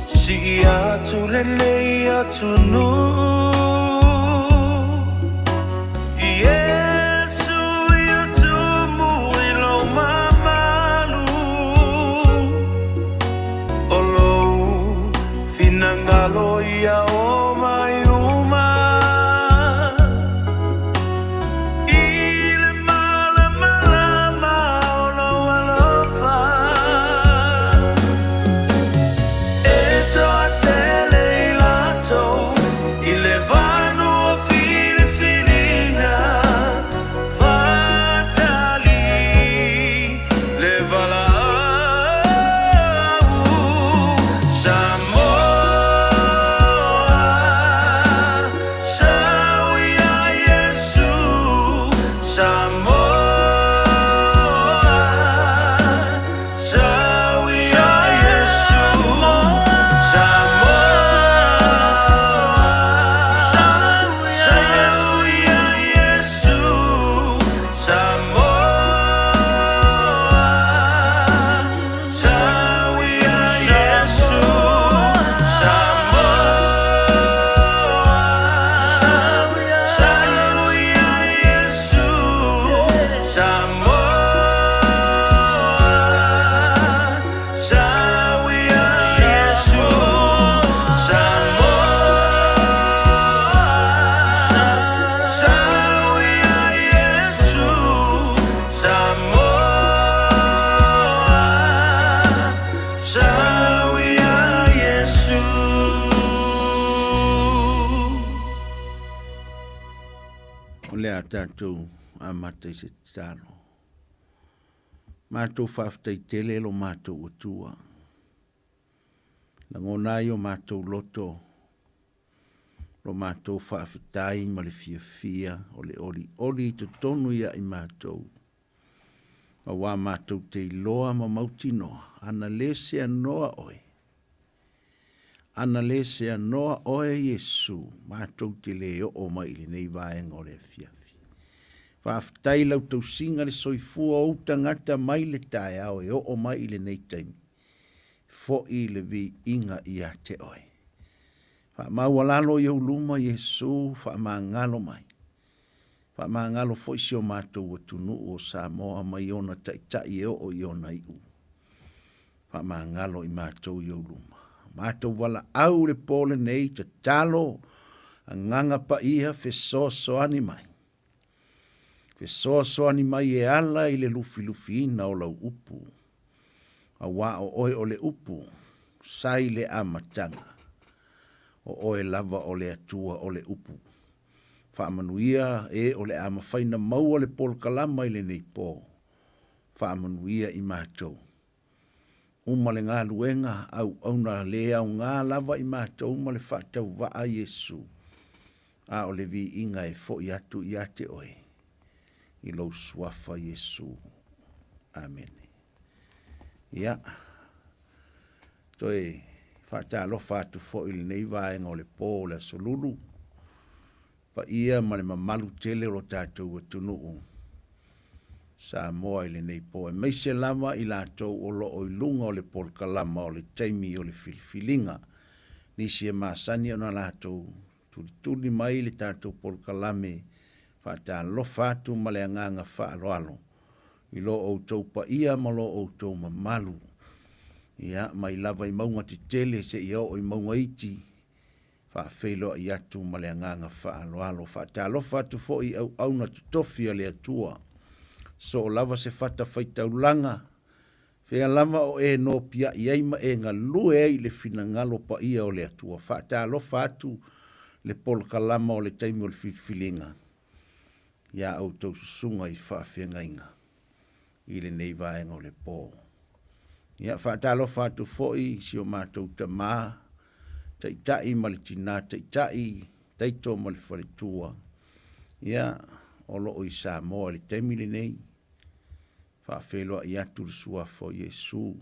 Speaker 10: si atu lele atu nu Yesu yatu muilo mamalu Olo finangalo ya o mayuma Ile mala mala olo alofa Eto atele ilato ileva
Speaker 2: tātou a matai se tāno. Mātou whaftai tele lo mātou atua. Langonai o mātou loto. Lo mātou whawhitai ma le fia o le oli to tonu ia i mātou. A wā mātou te iloa ma mauti noa. Ana lese anoa oe. Ana lese anoa oe Yesu. Mātou te leo o mai le nei vaenga o le fiafi. Whaftai lau tau singa le soifua o tangata mai le tae au e o mai le nei taimi. Fo i le vi inga ia te oe. Wha maualalo i luma Yesu, wha maangalo mai. Wha maangalo fo isi o mātou watunu o Samoa mai ona tai e o iona iu. Wha maangalo i mātou i luma. Mātou wala au le pole nei te talo, a nganga pa iha fe soani mai. Fe soani mai e ala i le lufi ina o lau upu. A wā o oe o le upu, sai le amatanga. O oe lava o le atua o le upu. Whaamanuia e o le amawhaina maua le polkalama i le nei pō. Whaamanuia i mātou. Umale ngā luenga au na lea o ngā lava i mātou umale whātau waa Yesu. A o le vi inga e fo i atu i ate oe. I lau suafa Yesu. Amen. Ia. Toi whātā lo whātu fo i le nei vaenga o le pō o le solulu. Pa ia ma le mamalu tele ro tātou atunuu. Samoa i le nei po e meise lava i lātou o lo o ilunga o le polkalama o le taimi o le filifilinga. Nisi e māsani o na lātou tuli mai le tātou polkalame whātā lo whātu ma le anganga whaaloalo. I lo o tau pa ia ma lo o tau mamalu. Ia mai lava i maunga te tele se i o i maunga iti. Whaafeilo i atu ma le anganga whaaloalo. Whātā lo whātu fo i au na tutofia le atua. So lava se fata faitaulanga. Fea lava o e no pia iaima e ngā lue ei le fina ngalo pa ia o le atua. Fata lo fatu le polkalama o le taimi o le filinga. Ia au tau susunga i whaafenga inga. I le nei vaenga o le pō. Ia fata lo fatu foi si o mātou ta mā. Tai malitina, tai taito mali whaletua. Ia olo o i Samoa le taimi le nei. Whaafeloa i atu le sua fo Yesu.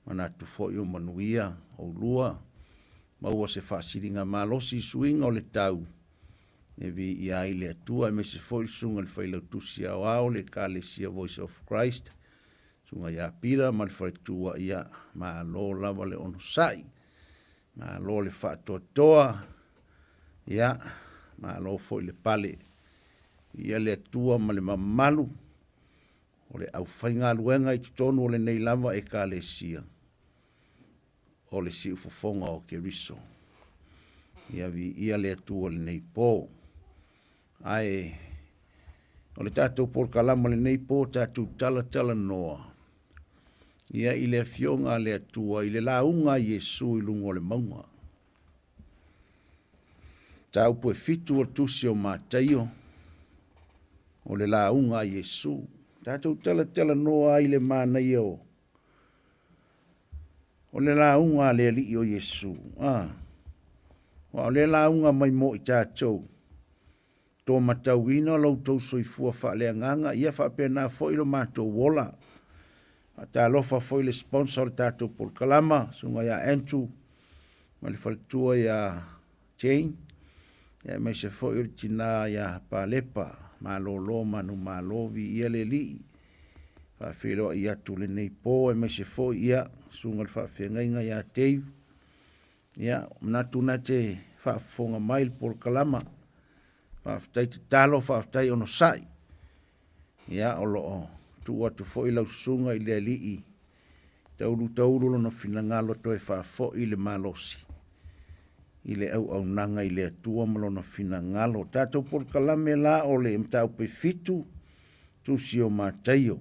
Speaker 2: Manatu fo i o manuia o lua. Maua se whaasiringa malosi suinga o le tau. E vi i ai le atua me se fo i sunga le whailau tusi au au le Kalesia Voice of Christ. Sunga ia pira ma le whaletua ia ma lo lava le ono sai. Ma lo le whaatoa ia ma lo fo i le pale. Ia le atua ma le mamalu. O le au whainga luenga i tonu o le nei lava e Kalesia. O le si ufofonga o ke riso. Ia vi ia le atua le nei pō. Ai, o le tātou porkalama le nei pō tātou tala noa. Ia i le fionga le atua i le launga Yesu i lungo le maunga. Tau po e fitu o tusi o mātaio. O le launga Yesu. Tātou tala noa i le mana i o. O le launga le ali o Yesu. O le launga mai mo i tātou. Tō matauina lau tau soifua wha nganga. Ia wha pēnā fo ilo mātou wola. Tā lofa fo le sponsor tātou polkalama. Sunga ia Andrew. Ma le whaletua ia Jane. Ia mai se fo ilo tina ia Palepa. Malo manu malovi ia le li. Whawhero i atu le nei pō e mai se fo ia. Sunga le whawhengainga ia Dave. Ia mnatu na te whawhonga mai le polkalama. Whawhtai te talo whawhtai ono sai. Ia o loo. Tu atu fo i lau sunga i le li i. Tauru no finangalo to e whawho i le malosi. I le au nanga i le atua malona fina ngalo. Tātou polkalame la o le mtau pe fitu tu si o mātaio.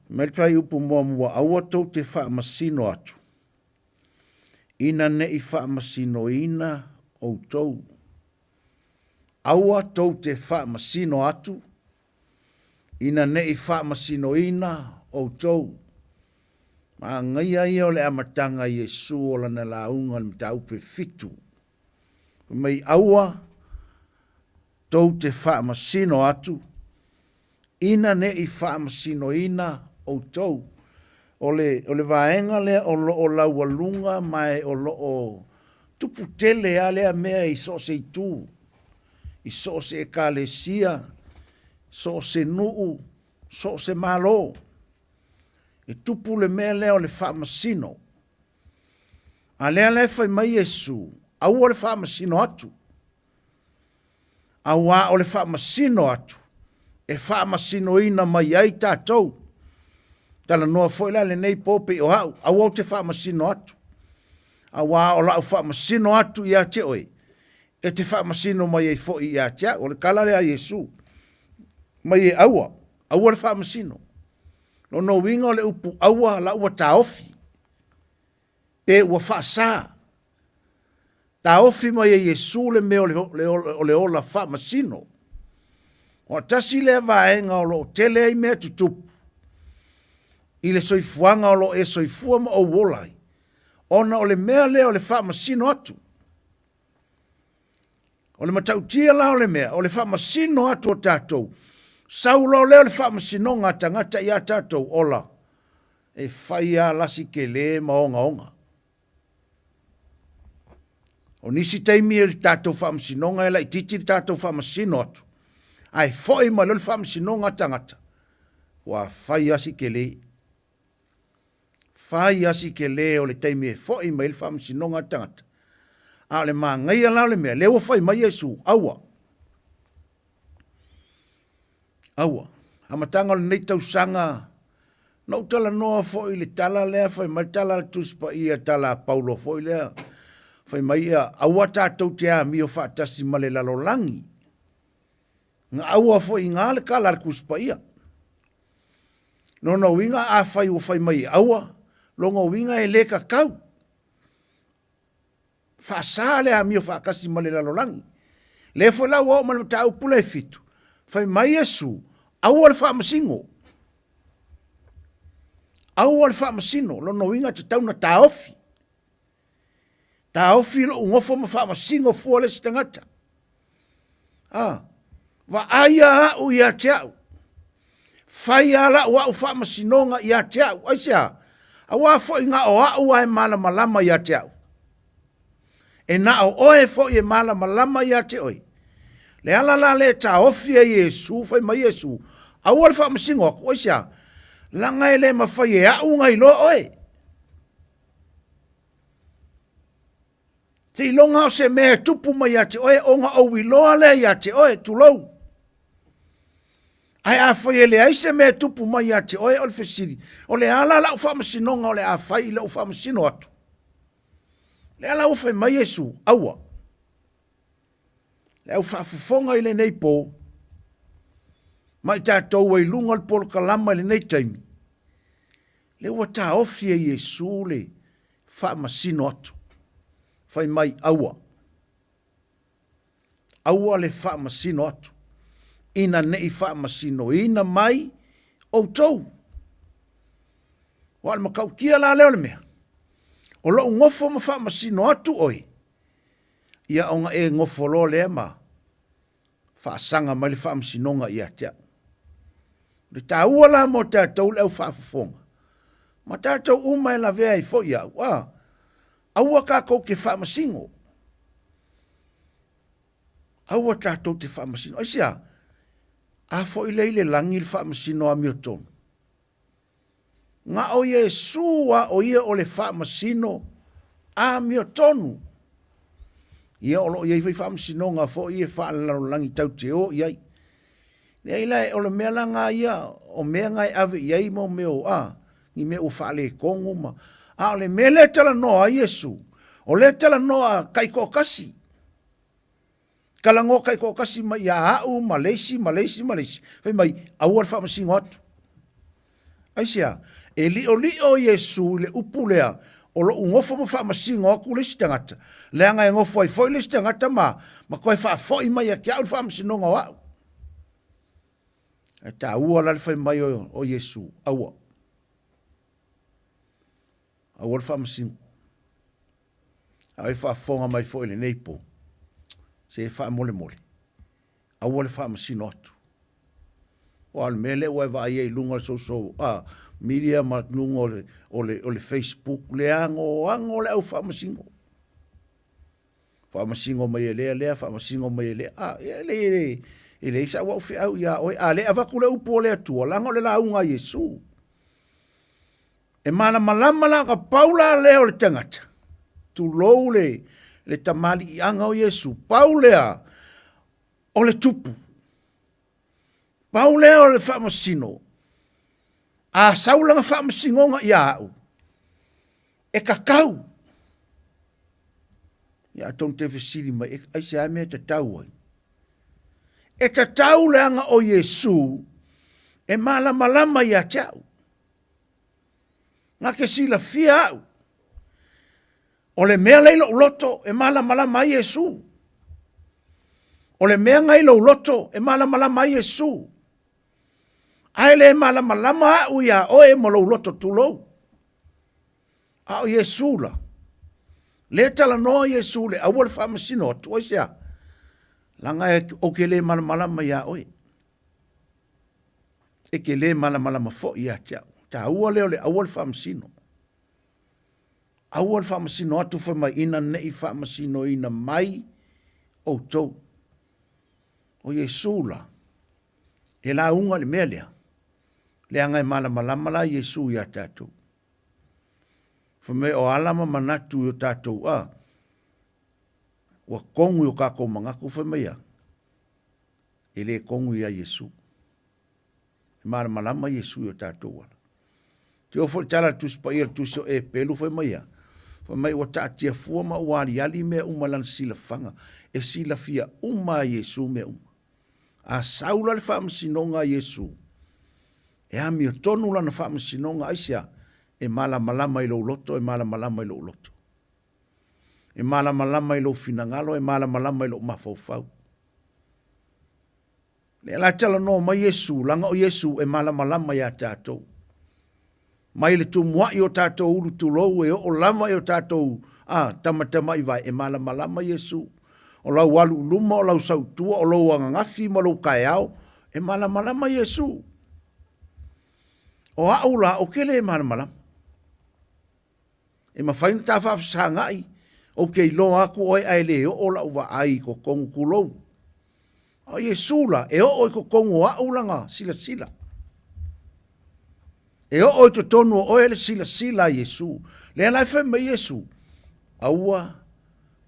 Speaker 2: Melwhai upu mua aua tau te wha masino atu. Ina ne i wha masino ina o tau.
Speaker 14: aua tou te wha masino atu, ina ne I wha masino ina o tou, ma ngai ai o le amatanga Yesu o lana launga le mta upe fitu. Mai aua tou te wha masino atu, ina ne I wha masino ina o tou, o le vaenga le o laua lunga mai o tupu tele a lea mea I so se tu, I so se ekalesia, so se nuu, so se malo, e tupu le mea lea o le whaamasino. A lea lea whai mai Yesu, au o le whaamasino atu. Au a o le whaamasino atu, e whaamasino ina mai ai tātou. Tala noa foila le nei pope o hau, au o te whaamasino atu. Au a o lau whaamasino atu I a te oe, e te whaamasino mai ei fo I a tea, o le kala lea Yesu. Mai e aua le whaamasino. No no winga o le upu aua la ua ta ofi. Pe ua whaasa. Ta ofi mai e Yesu le meo o le ola whaamasino. O tasi le vaenga o lo tele ai mea tutupu. I le soifuanga o lo e soifua ma o wolai. Ona o le mea le o le whaamasino atu. O le matautia la o le mea, o le whaamasino atu o tātou. Saulo leo le whaamasino ngata I a tātou ola. E whaia lasi ke le maonga onga. O nisi teimi e tātou whaamasino nga e la I titi tātou whaamasino atu. Ai foi ma le whaamasino ngata. Wa whaia si ke le. Whaia si ke le o le teimi e foi ma le whaamasino ngata. A le maa ngai ala le mea, leo whai mai Yesu, aua. Aua. Amatanga le nei tau sanga, nau tala noa foi le tala lea, whai mai tala tuspa ia tala Paulo foi lea. Whai mai ia, aua tātou te a mio whaatasi ma le lalolangi. Nga aua foi ngā le kala kuspa ia. No winga a whai o whai mai aua, longa winga e le kakau. Whaasale a mio whaakasi ma le lalolangi. Le fo la wa ma le tau pula e fitu. Whai mai Yesu, au le whaamasingo. Au le whaamasino, lo no winga te tauna ta ofi. Ta ofi lo ngofo ma whaamasingo fua le stangata. Wa aia au ia teau. Whai ala wa u whaamasinonga ia teau. Aisia, awa fo inga o au ai mala malama ia teau. E na o oe fo e mala malama ia te oi. Le ala la le ta ofi e Yesu, fai mai Yesu. Au le whaamasingo ako, oisia, langa ele ma fai e au ngai lo oe. Te ilonga o se mea tupu mai ia te oe, onga o wiloa le ia te oe, tu lau. Ai a fai ele ai se mea tupu mai ia te oe, o le fesiri. O le ala la u whaamasinonga, o le a fai le u whaamasino atu. Le ala u fai mai Yesu, aua. Le au whaafufonga i le nei pō. Mai tātou ai lunga le polo kalama i le nei taimi. Le ua tā ofi e Yesu le whaamasino atu. Fai mai aua. Aua le whaamasino atu. Ina nei whaamasino, ina mai o tau. Wa le makau kia la leo le mea. O lo ngofo ma whaamasino atu oi. Ia onga e ngofo lo lea ma. Whaasanga mai le whaamasinonga ia tea. Le tāua la mo tātou le au whaafafonga. Ma tātou umai la vea i fo ia. Aua kako ke whaamasingo. Aua tātou te whaamasino. Aisia, a fo i leile langi le whaamasino a miotonu. Nga o Yesua o ia o le whaamasino a miotonu. Ia o lo iei fai whaamasino nga fo i e whaalaro langi tau te o iei. Nei lai o le mea langa ia o mea ngai ave iei mo meo ni mea o whaale kongu ma. O le mea le tala noa Yesu. O le tala noa kaiko kasi. Kalango kaiko kasi ma ia au, Malaysi. Fai mai, au al whaamasingo atu. Aisia, e li o Yesu le upulea, o lo ngofo mo wha masingo aku le stangata. Leanga e ngofo ai foi le stangata ma koe wha foi mai a kia au wha masinonga wau. E ta ua la le whai mai o Yesu, aua. Aua le wha masingo. Ai wha fonga mai foi le neipo. Se e wha mole mole. Aua le wha masino atu. O al mele o e vai e lunga so media ma lunga o le Facebook le ango le au fa masingo mai le fa masingo mai le ele sa wa fi au ya o ale ava kule upo le tu lango le la unga Yesu e mana malama la ka Paula le o le tangata tu lo le tamali anga o Yesu Paulea o le tupu Paulea o le fa masino a saulanga wha masingonga ia au. E kakau. Ia tong te whesiri mai, ai se amea te tau ai. E te tau leanga o Yesu, e malama ia tau. Nga ke sila fia au. O le mea leilo uloto, e malama Yesu. O le mea ngailo uloto, e malama Yesu. Ai le malama au ia oe molo loto tulo. Au Yesu la. Le tala no Yesu le awol fa masino tu sia. Langa e o ke le malama ia oe. E ke le malama fo ia tia. Ta ua le awol fa masino. Awol fa masino atu fa mai ina nei fa masino ina mai o to. O Yesu la. E la unga le melea. Le angai malama la Yesu ia tātou. Whame o alama manatu o tātou wa kongu o kako mangaku whame ia. E le kongu ia Yesu. E malama Yesu o tātou wala. Te ofo tala tuspa ia tuso e pelu whame ia. Whame o tātia fua ma uari ali mea umalan sila fanga. E sila fia Yesu mea A saula le whaamasinonga Yesu. E ami o tonu lana whaamasinonga aisia. E malama i lo loto, e malama i lo loto. E malama i lo finangalo, e malama i lo mafaufau. Le la tala no mai Yesu, langa o Yesu e malama ia tātou. Mai le tumua i o tātou uru tulou, e o lama i o tātou tamatama i vai, e malama Yesu. O lau walu luma, o lau sautua, o lau angangafi, ma lau kaiao, e malama Yesu. O aula, o kele e malama. E mawhaina ta whawhisangai, o kei lo aku oi ai leo, o lau wa ai ko kongu kulou. O Yesu la, e o oi ko kongu aulanga, sila. E o oi to tonu o ele sila Yesu. Le lai whema Yesu, aua,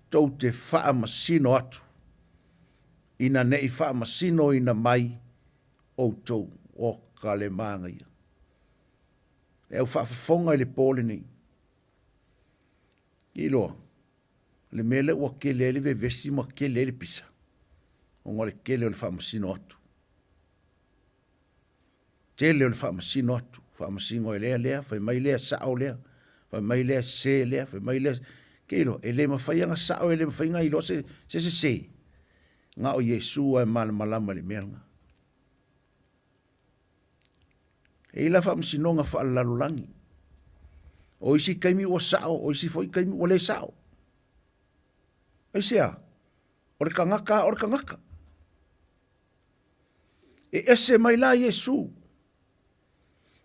Speaker 14: tau te whaamasino atu. Ina nei whaamasino ina mai o tau o ka le maanga ia. E au whaafafonga i le pōle nei. I loa, le mele ua kelele ve vesi ma kelele pisa. O ngā le kele o le whaamasino atu. Tele o le whaamasino atu. Whaamasino e lea, whai mai lea sao lea. Whai mai lea se lea, whai mai lea... Kero, e le mawhaianga sao, e le mawhaianga ilo se. Nga o Yesu ai malama le meanga. E ila whaamasinonga whaalalulangi. O isi kaimi o sao, o isi foi kaimi o le sao. E sea, o le kangaka. E ese mai la Yesu.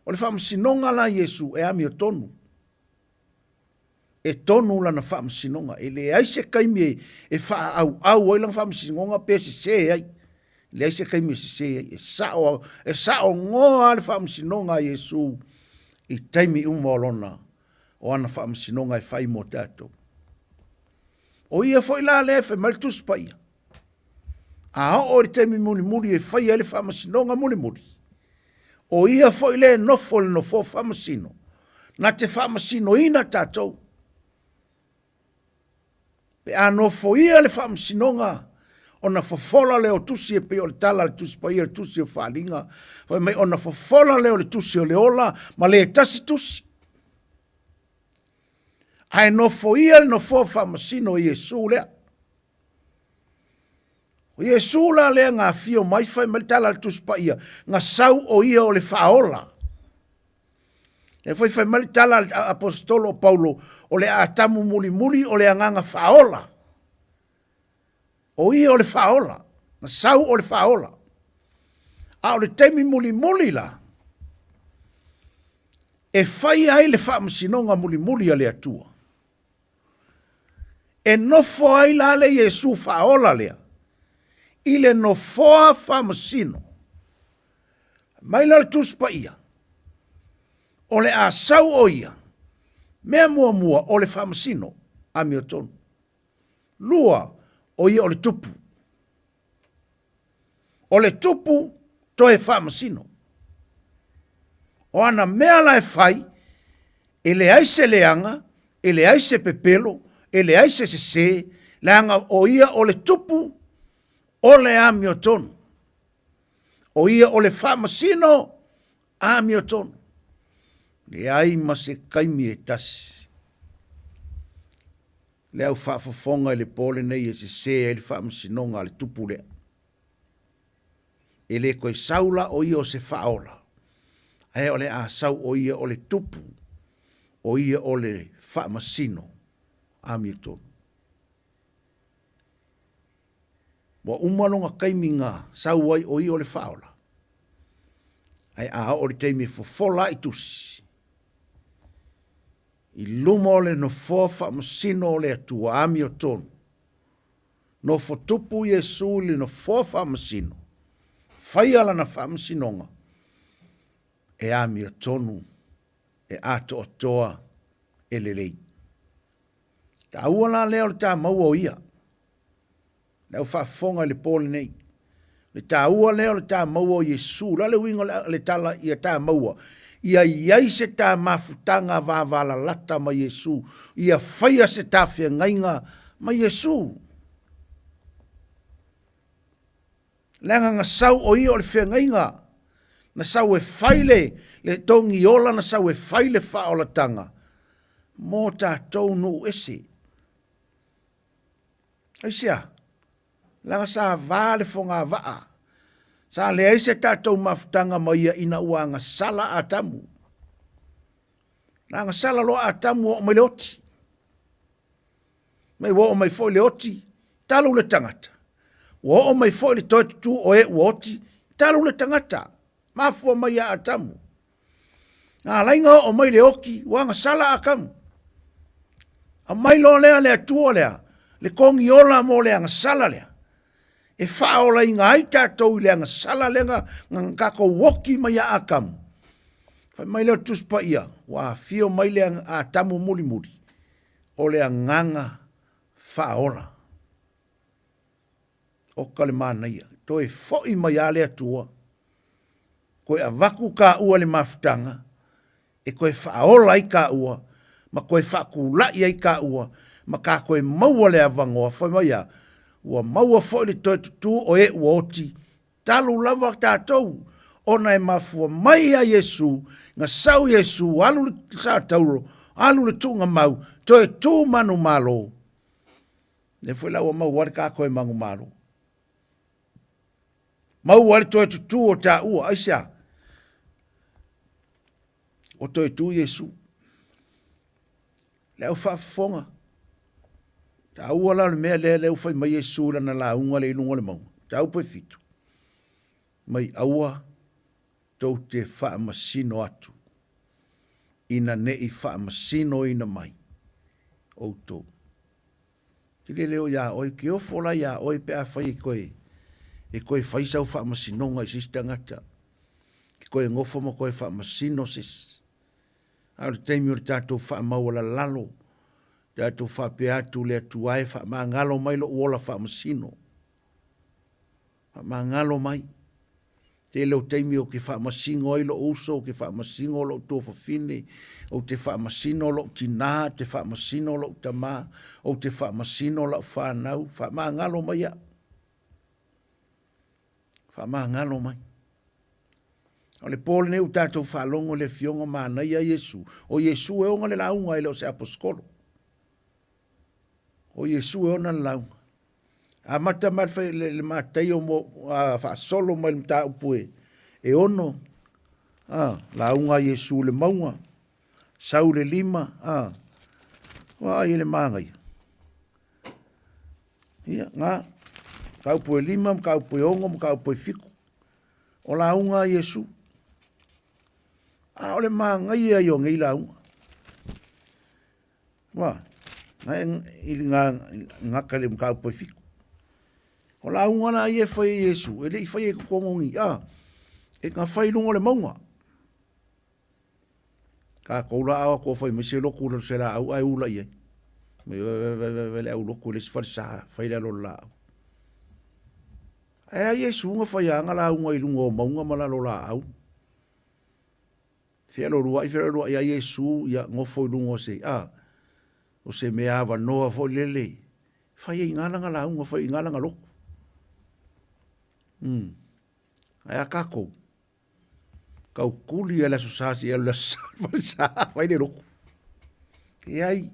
Speaker 14: O le whaamasinonga la Yesu e ami o tonu. E tonu la na whaamasinonga. E le aise kaimi e wha au oilang whaamasinonga pe se ai. Le aise kaimi se ai. E sao ngoa le whaamasinonga Yesu. I taimi umolona. O ana whaamasinonga e whai mo tātou. O ia foi la lefe maltus pa ia. A o le taimi muli e whai ele whaamasinonga muli. O ia foi le nofo le nofo whaamasino. Na te whaamasino ina tātou. Pe anofo ia le whaamasinonga. ona fofola leo tusi e pe o le tala le tusi pa ia le tusi o whalinga, whai mai ona fofola leo le tusi o le ola, ma le tasi tusi. Ai no fo ia no fo whamasino i Jesu lea. O Jesu la lea ngā fio mai whai mai tala le tusi pa ia, ngā sau o ia o le whaola. E whai mai tala le apostolo Paulo o le atamu muli muli o le anganga whaola. O ia o le whaola, na sau o le whaola. A o le teimi muli muli la. E whai ai le whaamasinonga muli muli a le atua. E nofo ai la le Jesu whaola lea. I le nofoa whaamasino. Mai la le tuspa ia. O le a sau o ia. Mea mua mua o le whaamasino. Ami o tonu. Lua o ia o le tupu. O le tupu to e whaamasino. O ana mea la e whai, e le aise leanga, e le aise pepelo, e le aise se, leanga o ia o le tupu, o le ami o tonu. O ia o le whaamasino, ami o tonu. Le ai ma se kaimi e tasi. Le au whaafafonga le pole nei e se e le whaamasinonga le tupu lea. E le koe saula o ia o se whaola. Ae o le a sau o ia o le tupu. O ia o le whaamasino. Ami tonu. Wa umalonga kaimi ngā sau ai o ia o le whaola. Ae a o le teimi fofola i tusi. I luma o le no fofa masino o le atua ami o tonu. No fotupu Jesu le no fofa masino. Fai ala na whaamasinonga. E ami o tonu. E ato o toa. E le lei. Ta ua la leo le ta maua o ia. Leo whaafonga le pole nei. Le ta ua leo le ta maua o Jesu. La le winga le tala i a ta maua. Ia iai se tā mafutanga vāwala lata ma Jesu. Ia whaia se tā whiangainga ma Jesu. Lenga ngā sau o ia o le whiangainga. Na sau e whaile le tongi ola na sau e whaile whaolatanga. Mō tātou no ese. Aisia. Lenga sa vāle whonga waa. Sa le aise tātou mafutanga ma ia ina ua ngā sala atamu. Nā ngā sala loa atamu o mai leoti. Mai wo o mai foi leoti, talu le tangata. Wo o mai foi le toi tutu o e uoti, talu le tangata. Mafua mai a atamu. Nā lainga o mai leoki, wa ngā sala akamu. A mai lo lea le atua lea, le kongi ola mo lea ngā sala lea. E whaola i ngā ai tātou i lea ngā sala lenga ngā kako woki mai a akamu. Whai mai leo tuspa ia, wa fio mai lea a tamu muli muli. O lea nganga whaola. O kale mana ia, to e foi mai a lea tua. Koe a waku ka ua le mafutanga, e koe whaola i ka ua, ma koe whakula i ai ka ua, ma ka koe maua lea vangoa, whai mai a, ua maua foi le toi tutu o e uoti, talu lava tātou, ona e mafua mai a Jesu, ngā sau Jesu, alu le sa tauro, alu le tunga mau, to e tū manu malo. Ne foi lau mau wale kā koe mangu malo. Mau wale toi tutu o tā ua, aisia. O toi tu Jesu. Leo whaafonga. Ta ua la le mea lea leo whai mai Jesu la na la unga le inunga le maunga. Ta upe fitu. Mai aua tau te whaamasino atu. Ina ne i whaamasino ina mai. O tau. Tile leo ya oi ki o fola ya oi pe a whai koe. E koe whaisau whaamasinonga i sista ngata. Ki koe ngofo mo koe whaamasino sis. Aure teimi o le tātou whaamawala lalo. Tātou whapeatu le atuai whaamangalo mai lo uola whaamasino. Whaamangalo mai. Te leo teimi o ke whaamasingo ai lo uso, o ke whaamasingo lo tō whawhine, o te whaamasino lo tina, te whaamasino lo tamā, o te whaamasino lo whanau, whaamangalo mai a. Whamangalo mai. O le pole ne utatou whalongo le fiongo mana ia Yesu. O Yesu e onga le launga ele o se aposkolo. O Yesu e ona le launga. A mata malfa le matai o mo fa solo mo le mta upue. E ono. Launga Yesu le maunga. Sau le lima. Wa ile mangai. Ia nga. Kau pue lima, kau pue ongo, kau pue fiku. O launga Yesu. Ole mangai ia yo ngai launga. Wa. Ili nga kale kau pue fiku. O launga na ia fai Yesu. Ele i fai e kukongongi. E nga fai lungo le maunga. Ka koula awa ko fai mese loku le sera au ai ula ia. Me vele au loku le sfarsa. Fai le lola au. Ai Yesu nga fai anga launga i lungo maunga mala lola au. Felo rua i felo rua ia Yesu ia ngofo i lungo se. O se mea ava noa fo lele. Fai e ingalanga launga fai ingalanga loku. Ai a kako. Kau kuli ala susasi ala sa fai de loku. E ai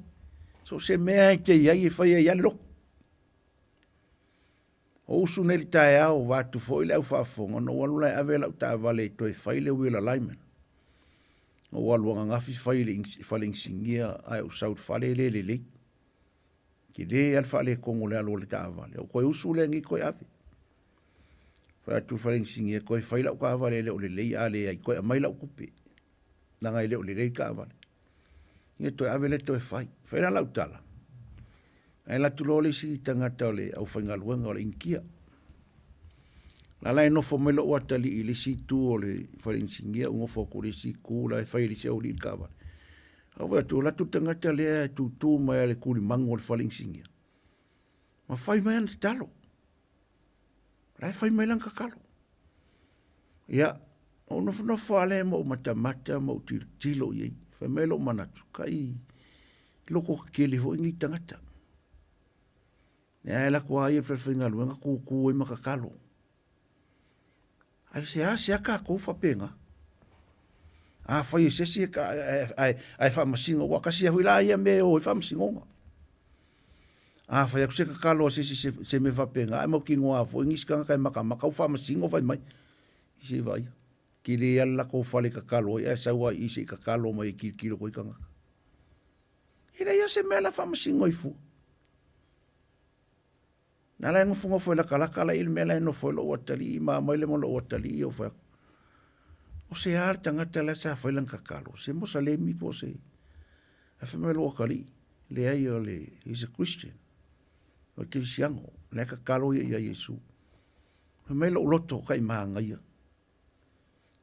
Speaker 14: so se mea ke ai fai ai loku. O su nel tai au watu foi le au fafonga no walu lai avela ta vale to e fai le wila laimen. O walu nga fi fai le faling singia ai o saut fale le. Ki le al fale kongo le alo le ta vale. O ko usu le ngi ko afi. Fa tu faling singia ko fai la ka vale le o le ale ai ko mai la kupe. Na ngai le o le ka vale. Nge to avele to e fai. Fai la utala. Ai la tulole si tangata le au whaingaluanga o le inkia. La lai no fomelo o atali i le si tu o le whainsingia ungo foko le si kula e whai le si au li kawa. Au wai tu la tu tangata le tu mai le kuri mango le whainsingia. Ma whai mai an talo. Lai whai mai lang kakalo. Ia, o no whale mo matamata mo tilo iei. Whai mai lo manatu. Kai loko kele ho ingi tangata. Nea la kua ia whawhinga luenga kuku i makakalo. Ai se aka kou whapenga. Whai se si ai whamasinga waka si ahui la ia me o i whamasingonga. Whai aku se kakalo se me whapenga. Ai mau ki ngoa fo ingiskanga kai makamaka u whamasingo whai mai. I se vai. Ki le ala kou whale kakalo ia saua i se kakalo mai ki kilo koi kangaka. Ina ia se mea la whamasingo i fu. Nala e ngofunga foi la kalaka la il mela no foi lo watali ma mai le mo lo watali o fa. O se ar tangata la sa foi lan kakalo. Se mo sale mi po se. A fe me lo kali. Le ai o le is a Christian. O te siango le kakalo ia Yesu. Me lo loto kai manga ia.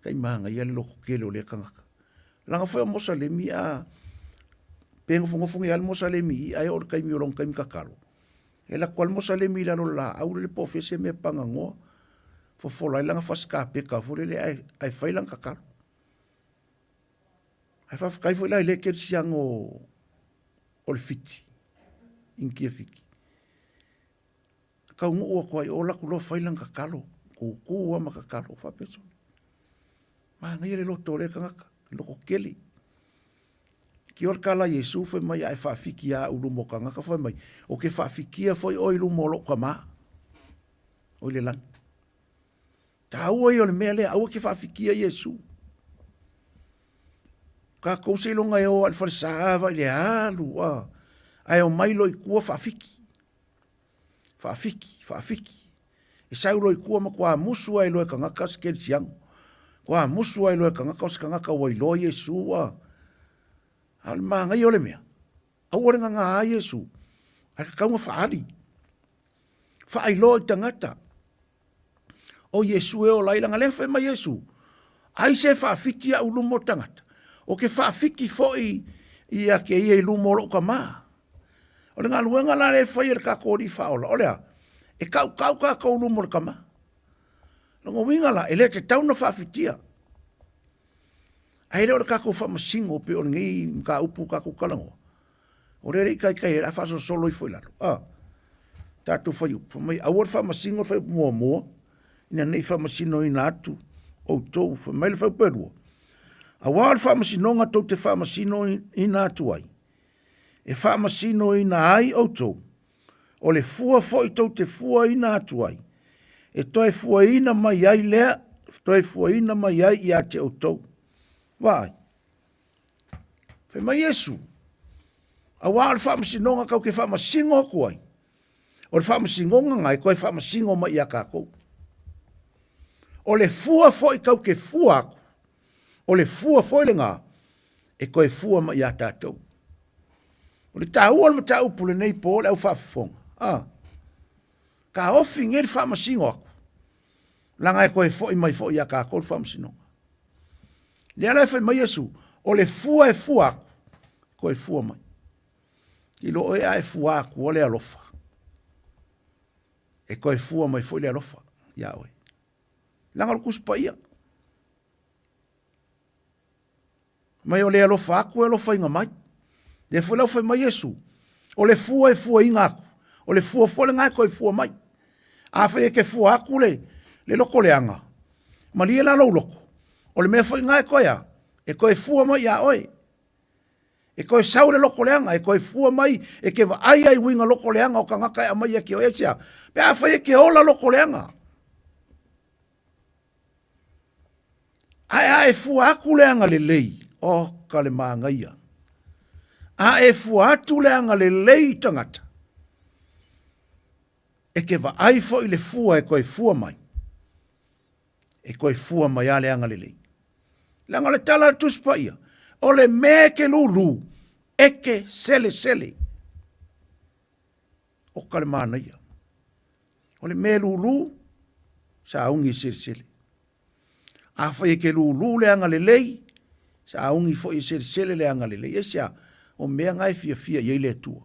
Speaker 14: Kai manga ia le lo kelo le kangaka. Langa foi mo sale mi a pengo funga al mo sale mi ai o kai mi olong kai mi kakalo. E la kual mo sale mi lalo la au le pofese me pangangoa. Fo fola ilanga faska peka fo le ai failang kakalo. Ai fa kai fo la le ker siang o le fiti. Inki e fiki. Ka ungo ko ai ola kulo failang kakalo. Ku wa makakalo fa peso. Ma ngai le loto le kangaka. Loko keli. Ki or kala Yesu foi mai ai fa fikia ulu mo kanga ka foi mai o ke fa fikia foi o ilu mo lo kama o le lang ta o yo le mele au ke fa fikia Yesu ka ko se longa o al falsava le alu ai o mai lo i ku fa fiki e sai lo i ku ma kwa musu ai lo kanga ka skel siang kwa musu ai lo kanga ka o lo Yesu al manga yo le mea. Au ore nga Yesu. Ai ka kaunga whaari. Whaai loa i tangata. O Yesu e o lailanga lefe ma Yesu. Ai se whaafiti a ulumo tangata. O ke whaafiki foi i a ke ia i lumo lo ka maa. O le ngā luenga la le whai e ka kōri whaola. O lea, e kau ka ulumo lo ka maa. Longo winga la, e le te tauna whaafitia. Ai leo ka ko fa masingo pe o ngi ka upu ka ko kalango. O re kai la fa solo i foi la. Ta tu foi upu mai a wor fa masingo foi mo. ina nei whamasino ina atu o tau whamaile whauperua. A wā le whamasinonga tau te whamasino ina atu ai. E whamasino ina ai o tau. O le fua foi tau te fua ina atu ai. E toi fua ina mai ai lea, toi fua ina mai ai i a te o tau. Vai. Whai mai Yesu. A wā le whamasinonga kau ke whamasingo aku ai. O le whamasingonga ngai koe whamasingo mai i a kākou. O le fua foi kau ke fua aku. O le fua foi le ngā. E koe fua mai i a tātou. O le tāua le mata upule nei po le au whafafonga. Ka ofi ngeri whamasingo aku. Langa e koe foi mai foi i a kākou le whamasinonga. Lea lai whai mai Yesu. O le fua e fua aku. Koe fua mai. Ki lo e ai fua aku o le alofa. E koe fua mai foi le alofa. Ia oi. Langa lo kuspa ia. Mai o le alofa aku e alofa inga mai. Le foi lau foi mai Yesu. O le fua e fua inga aku. O le fua fua le ngai koe fua mai. A fai e ke fua aku le loko le anga. Ma lia la lau loko. O le mea foi ngai koe a. E koe fua mai ia oi. E koe sau le loko leanga, e koe fua mai, e ke wa ai winga loko leanga o ka ngaka e mai e ke o esia. Pe a whai e ke ola loko leanga. Ai e fua aku leanga le lei, o ka le maanga ia. A e fua atu leanga le lei tangata. E ke wa ai fo i le fua e koe fua mai. E koe fua mai a leanga le lei. Leanga le tala tuspa ia. O le me ke lulu, eke sele sele. O ka le mana ia. O le me lulu, sa aungi sele sele. A whai ke lulu leanga le lei, sa aungi fo i sele sele leanga le lei. Esia, o mea ngai fia fia iei le tua.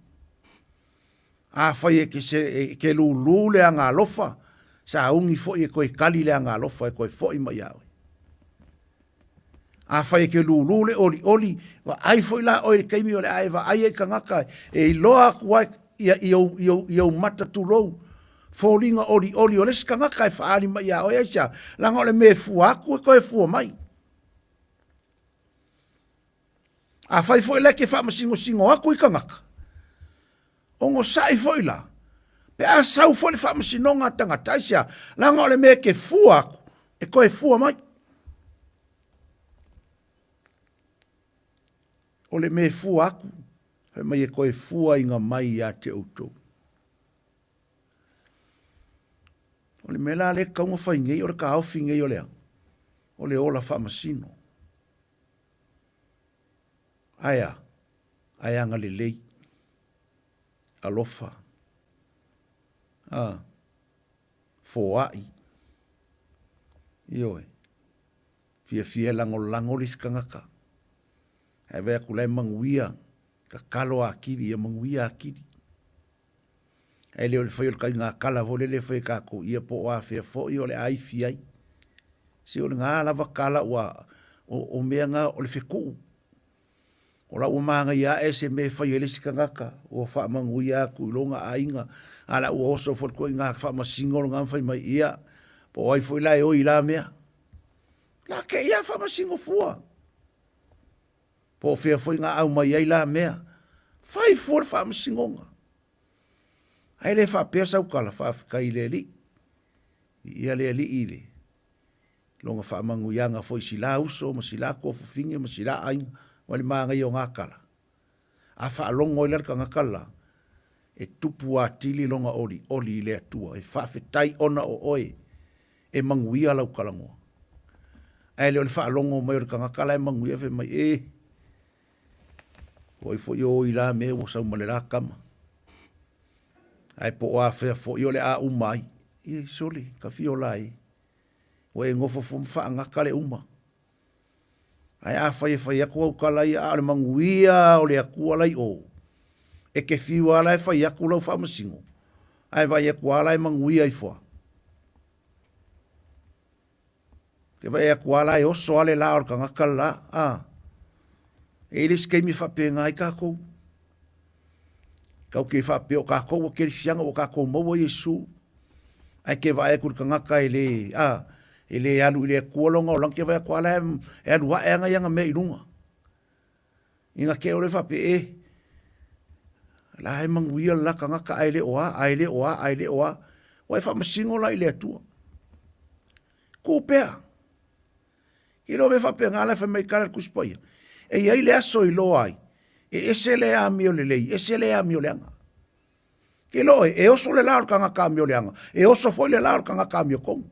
Speaker 14: A whai ke lulu leanga alofa, sa aungi fo i koe kali leanga alofa, e koe fo i mai awe. A whai ke lulu le oli, wa ai foi la o le kaimi o le ai, wa ai e kangaka, e i loa kua i au mata tu lou, fōringa oli, o le skangaka e whaari mai a o e sia, langa o le me fua aku e koe fua mai. A whai foi le ke whamasingo singo aku i kangaka. Ongo sai foi la, pe a sau foi le whamasinonga tangata isia, langa o le me ke fua aku, e koe fua mai. O le me fua aku, he mai e koe fua inga mai a te autou. O le mela le kaunga whai ngei, o le ka hauwhi ngei o lea. O le ola whamasino. Aia, aia anga le lei. Alofa. Foai. Ioe. Fia lango liskangaka. E vea kulai manguia, ka kalo a kiri, e manguia a kiri. E leo le whai o le kai ngā kala vole le whai kako, ia po o a whea fo i o le ai fiai. Se o le ngā lava kala ua, o mea ngā o le wheku. O la ua maanga ia e se me whai ele sika ngaka, o wha manguia ku ilonga a inga, ala ua oso fo ko ngā wha masingo ngā whai mai ia, po ai fo ila e o ila mea. La ke ia wha masingo fua. Po fea foi ngā au mai ai la mea. Whai fuor wha masingonga. Ai le wha pea sau kala wha whika i le li. Ia le li i le. Longa wha mangu ianga foi sila uso, ma sila kofu finge, ma sila ainga. Wali maa ngai o ngā kala. A wha alongo i larka ngā kala. E tupu a tili longa oli i le atua. E wha whetai ona o oe. E mangu ia lau kalangoa. Ai le o le wha alongo mai o le ngā kala e mangu ia fe mai Oi fo yo i la me o sa umale la kama. Ai po o a fea fo yo le a umai. I soli, ka fio lai. O e ngofo fo mfa ngaka le uma. Ai a fai aku au kalai a le manguia o le akua lai o. E ke fio ala e fai aku lau wha masingo. Ai vai aku ala e manguia i fua. Ke vai aku ala e oso ale la o ka ngaka la. Eles que me fapenga ai kako. Kau ke fape o kako o ke sianga o kako mo o Yesu. Ai ke vai ku ngaka ele alu ile kuolonga o lang ke vai kwala e alu wa nga yanga me ilunga. Inga ke ole fa pe la hai manguia la ngaka aile oa. Wai fa masingo la ile atua. Ko pea. Ilo me fa pe ngala fa mai kala kuspoia. E ia ile aso ilo ai. E esele a mio lelei, esele a mio leanga. Ke lo e oso le lao ka ngaka mio leanga. E oso foi le lao ka ngaka mio kong.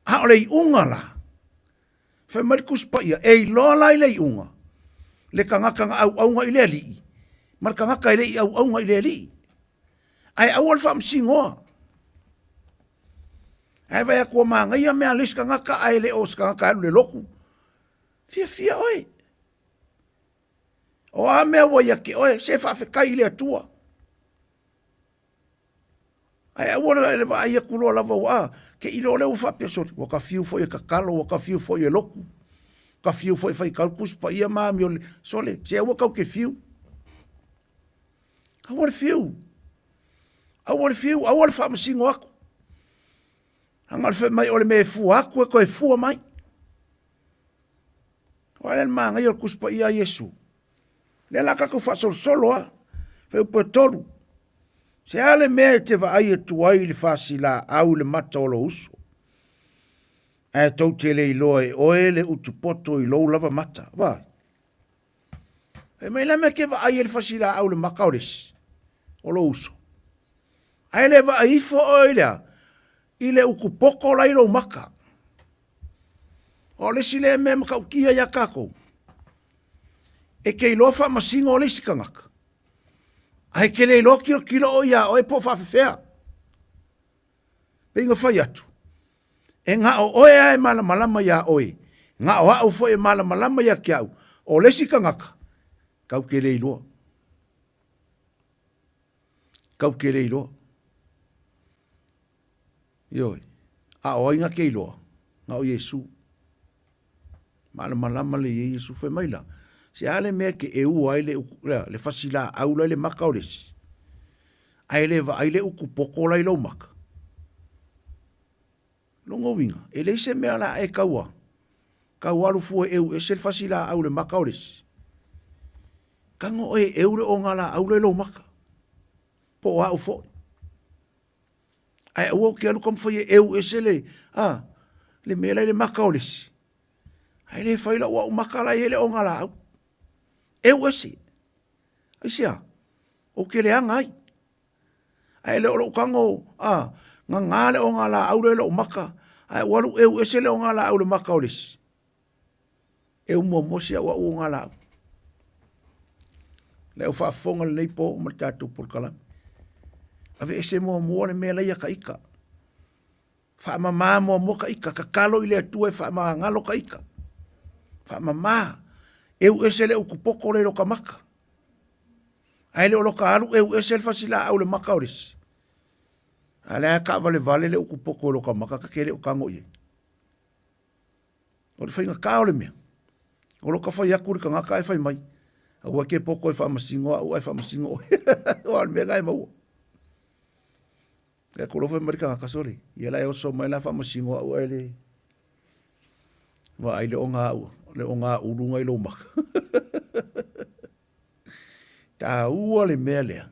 Speaker 14: Ha ole unga la. Fa mai kuspoia e lo la ile unga. Le ka ngaka au nga ile ali. Mar ka ngaka ile au nga ile ali. Ai awal fa msingoa. Ai vai ko manga ia me alis ka ngaka ai le os ka ngaka le loku. Fia oi. O a mea wa yake oe se fa fe kai le atua. Ai awala ele va ia kulo lava wa ke ilo le ufa peso wa ka fiu foi ka kalo wa ka fiu foi loku. Ka fiu foi fai kalkus pa ia ma mi sole se wa ka ke fiu. Awal fiu. Awal fa msingo ako. Hangal fe mai ole me fu ako ko e fu mai. Wala manga yo kuspa ia Yesu. Le la ka fa solo a. Fe po toru. Se ale me te va ai tu ai le fasila au le mata o lo uso. E tau te le iloe o ele utupoto i lo lava mata. Va. E me la me ke va ai le fasila au le makaores. O lo uso. Ai le va ai fo o ile ukupoko la ilo maka. O le sile me makaukia ya kako. E ke ilofa masingo o le sikangaka. Ai ke le ilo kilo o ia o e po fafefea. Pinga fai atu. E nga o oe ai malamalama ya oe. Nga o au fo e malamalama ya kiau. O le sikangaka. Kau ke le iloa. Kau ke le iloa. Ioi. A o inga ke iloa. Nga o Yesu. Malamalama le Yesu fe maila. Se ale mea ke e ua le fasila aula le maka o lesi. Ai le uku poko la ilo maka. Longo winga. E le se mea la e kaua. Kaua alu e se le fasila au le maka o lesi. Kango e le o ngala aula ilo maka. Po wa ufo. Ai ua ke alu kam foi e se le mea le maka o lesi. Ai le faila ua umaka la ele o ngala au. Ese. Ai sia. O ke le angai. Ai le o kango nga ngale o ngala au le o maka. Ai walu ese le o ngala au le maka o lesi. Mo mosia wa o ngala au. Le o whaafonga le nei po ma tātou por kalam. Ave ese mo le mea leia ka ika. Whaamama mo ka ika. Ka kalo i le atua e whaamama ngalo ka ika. Whaamama. Ese le ukupoko le loka maka. Ai le o loka alu ese le fasila au le maka o lesi. Ale a ka vale le ukupoko loka maka ka kele o kango ie. O le whainga ka o le mea. O loka whai akuri ka ngaka e whai mai. Au ke poko e whaamasingo au e whaamasingo. O al mea gai maua. E korofa e marika ngaka sore. Ia la e oso mai la whaamasingo au e le. Wa ai le o ngā au. Le o ngā urunga i lo maka. Tā ua le mea lea.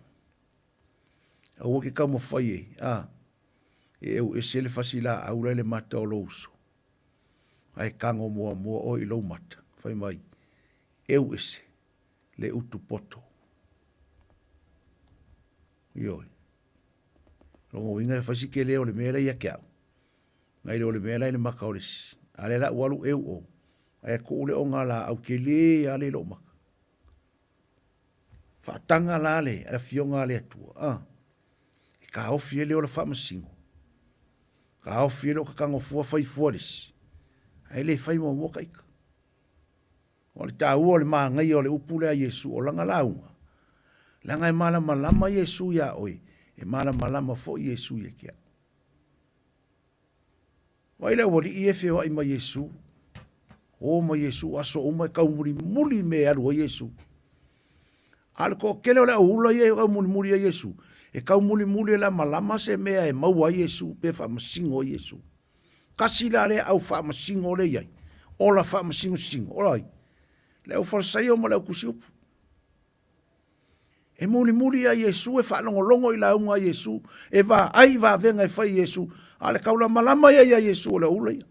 Speaker 14: A ua ke kama whai e. E au e se le fasila aura le mata o lo uso. Ai kango mua o i lo mata. Whai mai. Eu ese. Le utu poto. Ioi. Rongo inga e whasi ke leo le mea la ia ke au. Ngai leo le mea la i le maka o lesi. Ale la walu eu o. Ai ko ule o ngala au ke le ale lo maka. Whaatanga la le, ala fionga le atua. E ka hau fie leo la whaamasingo. Ka hau fie leo ka kango fua whai fuaris. Ai le whai mua ka ika. O le tā ua le maa ngai o le upule a Yesu o langa launga. Langa e mala malama Yesu ya oi. E mala malama fo Yesu ya kia. Waile wali i e feo ai ma Yesu. O ma Yesu aso o mai kaumuri muli me alu o Yesu. Ale ko kele o le ula ye o muli muli a Yesu. E kau muli muli la malama se mea e maua Yesu pe wha masingo Yesu. Kasi la le au wha masingo le iai. O la wha masingo singo. O lai. Le au wharsai o ma le au kusi upu. E muli muli a Yesu e wha longo longo i la unga Yesu. E va ai va venga e whai Yesu. Ale kau la malama ia ia Yesu o le ula ia.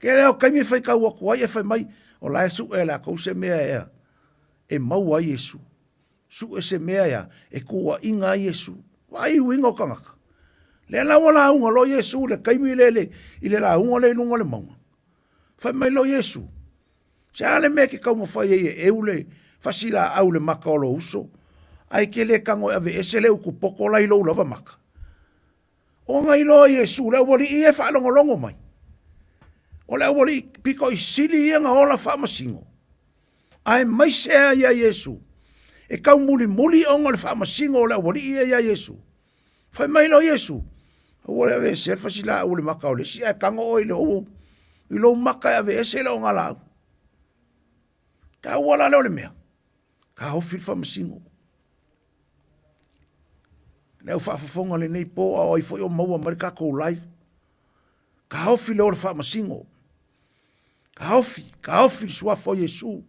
Speaker 14: Ke leo kaimi whai kau aku ai e whai mai. O la Yesu e la kau se mea ea. E maua Yesu. Su e se mea ia. E kua inga Yesu. Vai winga o kangaka. Le la wala unga lo Yesu. Le kaimi lele. I le la unga le nunga le maunga. Whai mai lo Yesu. Se ale mea ke kau mawhai e eule. Fasila au le maka o lo uso. Ai ke le kango ave ese le uku poko lai lo lava maka. O ngai lo Yesu. Le wali i e wha longo mai. O le wali piko i sili ia nga ola wha masingo. Ai mai sea ia Yesu. E kau muli muli onga le wha masingo o le wali ia Yesu. Whai mai lo Yesu. O wale ave ese fasila au le maka o le si e kango o i le o. I lo maka ave ese le o nga lau. Ta wala leo le mea. Ka hofi le wha masingo. Leo whaafafonga le nei po a oi foi o maua marika kou live. Ka hofi leo le wha masingo. Ka hofi sua fo Yesu.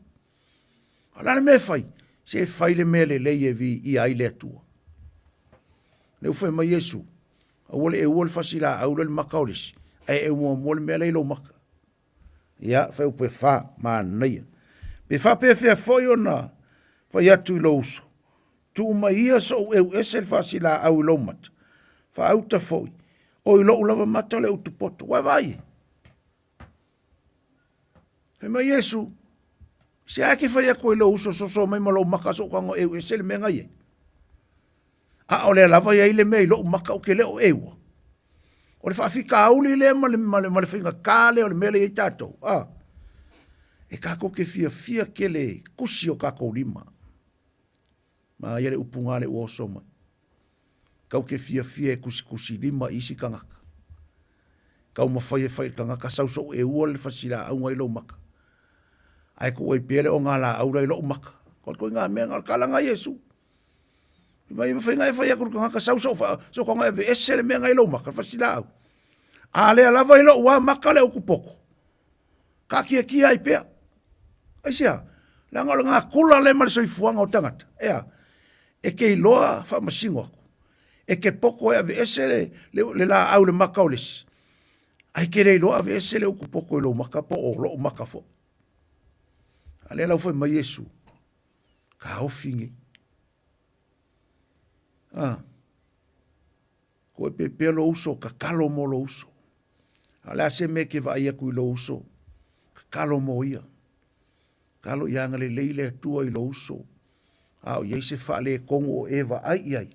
Speaker 14: Alane me fai. Se fai le mea le leie vi i ai le atua. Leo fai ma Yesu. A wale e wale fasila au le makaurisi. Ai e wale mea leilo maka. Ia fai upe wha maa naia. Pe wha pe fea foi o na fai atu i lo uso. Tu umaia so eu ese fasila au i lo mata. Fa auta foi. O i lo ulava mata le utupoto. Wa vai. He ma Yesu. Se ake fai ako i lo uso so mai malo maka so kango eu ese le menga ye. A o le lava ia i le mei lo maka o ke leo ewa. O le whaafika auli le male whinga kāle o le mele i tātou. E kako ke fia ke le kusi o kako lima. Ma ia le upunga le uoso mai. Kau ke fia e kusi lima isi kangaka. Kau mawhai e whai kangaka sauso e ua le fasila au ngai lo maka. Ai ko oi pere o ngā la aura i lo maka. Ko ngā mea ngā kalanga Yesu. Mai whai ngai whai akuru kangaka sauso so ko ngai ese le mea ngai lo maka fasila au. A le alava i lo ua maka le ukupoko. Ka kia ai pea. Ai sia. Langa o ngā kula le male soifuanga o tangata. Ea. E ke iloa wha masingo aku. E ke poko e ave ese le la au le maka o lesi. Ai ke le iloa ave ese le uku poko e lo maka po o lo maka fo. Ale lau fai mai Yesu. Ka hofingi. Ko e pepe lo uso, ka kalo mo lo uso. Ale ase me ke vai aku i lo uso. Ka kalo mo ia. Kalo ianga le leile atua i lo uso. Au iei se wha le kongo o ewa ai iai.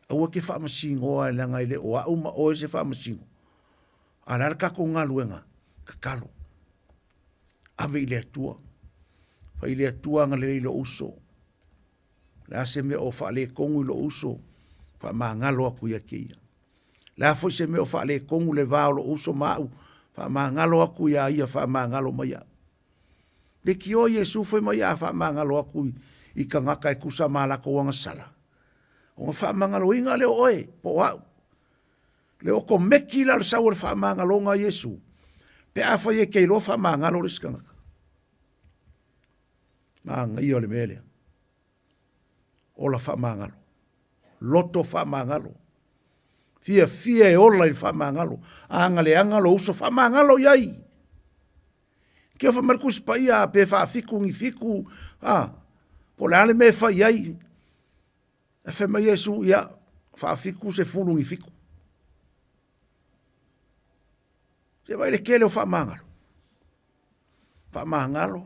Speaker 14: Aua ke wha masingo ai langa i le o au ma oe se wha masingo. Alala kako ngā luenga. Ka kalo. Ave i le atua. Wha i le atua nga le lo uso. Le ase me o wha le kongo i lo uso. Wha maa ngalo aku ia keia. Le a foi se me o wha le kongo le vao lo uso mau. Wha maa ngalo aku ia ia wha maa ngalo mai au. Le ki o Yesu foi mai a wha maa ngalo aku i ka ngaka e kusa malako wanga sala. O nga wha mangalo inga leo oe, po au. Leo ko meki la le sau le wha mangalo nga Yesu. Pe a whai e kei lo wha mangalo le skangaka. Maa ngai o le mele. O la wha mangalo. Loto wha mangalo. Fia e ola i wha mangalo. Anga le angalo uso wha mangalo iai. Kia wha marikus pa ia pe wha fiku ngi fiku. Po le ale me whai ai. E whema Yesu ia whaafiku se fulu ngi fiku. Se vai le kele o whamangalo. Whamangalo.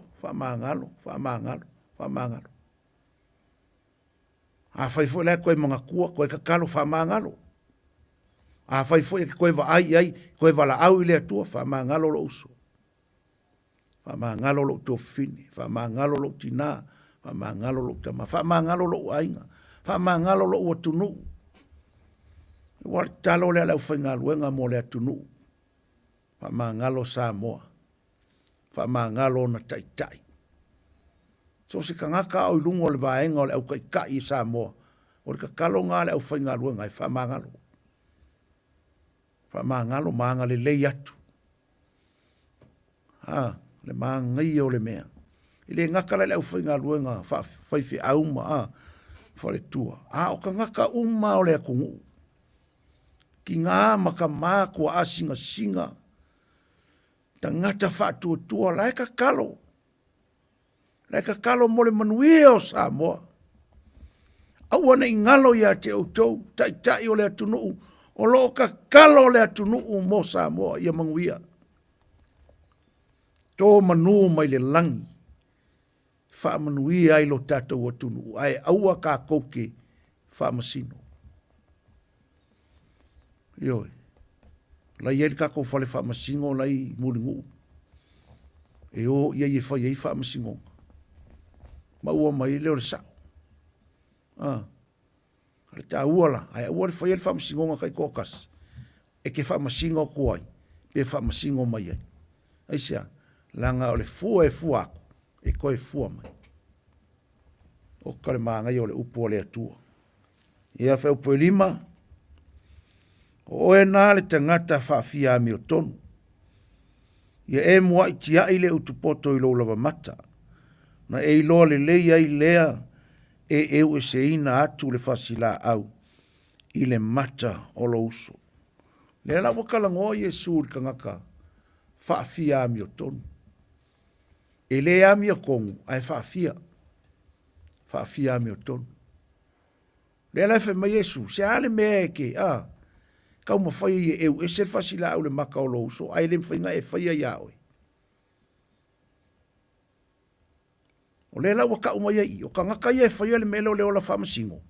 Speaker 14: A whai fo le koe mga kua, koe kakalo whamangalo. A whai fo e koe wa ai, koe wala au i le atua, whamangalo lo uso. Whamangalo lo tofini, whamangalo lo tina, whamangalo lo tama, whamangalo lo ainga, whamangalo lo atunu. Wal talo le lau whainga luenga mo le atunu. Whamangalo Samoa. Whamangalo na taitai. So se kangaka o lungo le vaenga o le au kai i Samoa. O le kakalo ngā le au whainga lua ngai whamangalo. Whamangalo maanga le lei atu. Le maangai o le mea. I le ngakala le au whainga lua ngā whaiwhi auma whale tua. O ka ngaka uma o le akungu. Ki ngā maka mā kua asinga singa. Ta ngata whātua tua lai ka kalo. Lai ka kalo mole manuia o Samoa. Awana i ngalo ia te autou, tai o le atunuu, o loo ka kalo le atunuu mo Samoa ia manguia. Tō manu mai le langi, wha manuia ai lo tātou atunuu, ai aua ka kouke wha masino. Ioi, lai eri ka kou whale wha masino lai muringu. E o ia i whai ei wha masino. Maua mai leo le sao. Le ta uala, ai ua le whai ele whamasingonga kai kōkas. E ke whamasingo kuai, pe whamasingo mai ai. Ai sea, langa o le fua e fua aku, e koe fua mai. O kare maangai o le upu o le atua. Ia whau poe lima, o e nā le tangata whaafia mi o tonu. Ia e mua i tia i le utupoto i lo lava mata. Na e iloa le leia i lea, e eu e se ina atu le fasila au i le mata o lo uso. Le la wakala ngoi e suri kangaka whaafia ami o tonu. E le ami o kongu ai whaafia ami o tonu. Le la fe mai Yesu se ale mea e ke kau mawhai e eu e se fasila au le maka o lo uso ai le mwhainga e whaia iaoi. O le lau waka umai ai, o ka ngaka ia e whaia le mele o le ola whamasingo.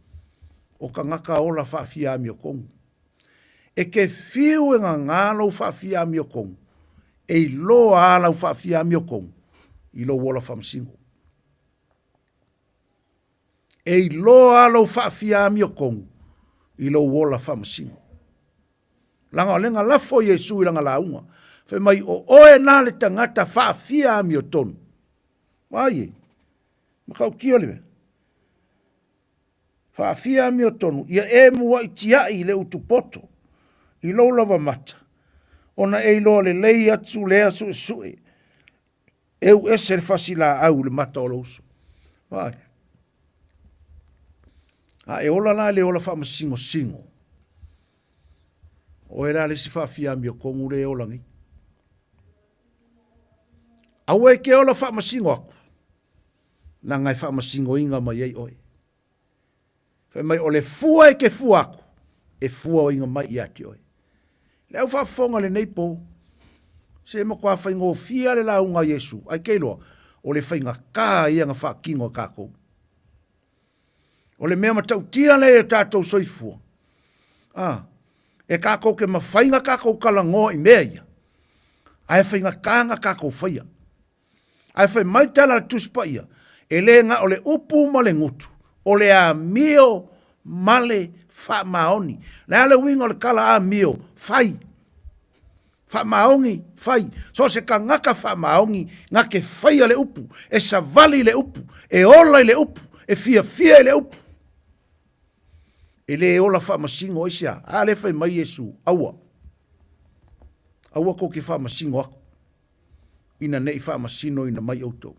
Speaker 14: O ka ngaka ola whaafia ami o kongu. E ke whiu e ngā ngālo whaafia ami o kongu. E i loa alau whaafia ami o kongu. I lo ola whamasingo. E i loa alau whaafia ami o kongu. I lo ola whamasingo. Langa o lenga lafo Yesu i langa launga. Whe mai o oe nā le tangata whaafia ami o tonu. Waie. Makau kia lewe. Whaafia mi o tonu, ia e mua i tiai le utupoto, i lo lava mata, ona e lo le lei atu lea su e sue, eu ese le fasila au le mata o lausu. Vai. E ola la le ola wha masingo singo. O e la le si whaafia mi o kongu le ola ngi. Au e ke ola wha masingo aku. Na ngai wha masingo inga mai ei oi. Whai mai o le fua e ke fua aku, e fua o inga mai i ati oi. Le au whafonga le neipo, se mo kua whaingo fia le launga Yesu, ai keiloa, o le whainga kā ia nga whakingo kako. O le mea matau tia le e tātou soifua. E kako ke mawhainga kako kalango i mea ia. Ai whainga kānga kako whaia. Ai whai mai tala le tuspa ia. E le nga o le upu ma le ngutu, o le a mio male wha maoni. Le ale winga o le kala a mio, whai. Wha maongi, whai. So se ka ngaka wha maongi, ngake whai a le upu, e savali le upu, e ola le upu, e fia le upu. E le ola wha masingo isia, a le whai mai Yesu, aua. Aua ko ke wha masingo ako. Ina nei wha masino ina mai autou.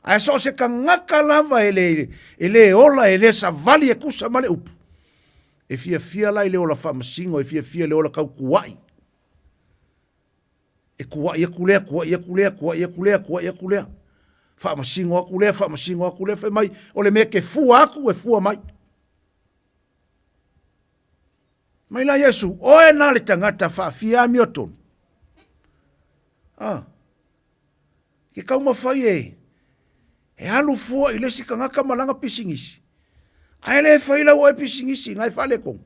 Speaker 14: Ai so se ka ngaka lava ele ola ele sa vali e kusa male upu. E fia lai le ola whamasingo, e fia le ola kau kuai. E kuai, kulea. Whamasingo, whai mai, o le mea ke fua aku, e fua mai. Mai la Yesu, oe nā le tangata whaafia mi o tonu. Ke kau mawhai e alu fua i lesi ka ngaka malanga pisingisi. Ai le whaila o e pisingisi, ngai whale kong.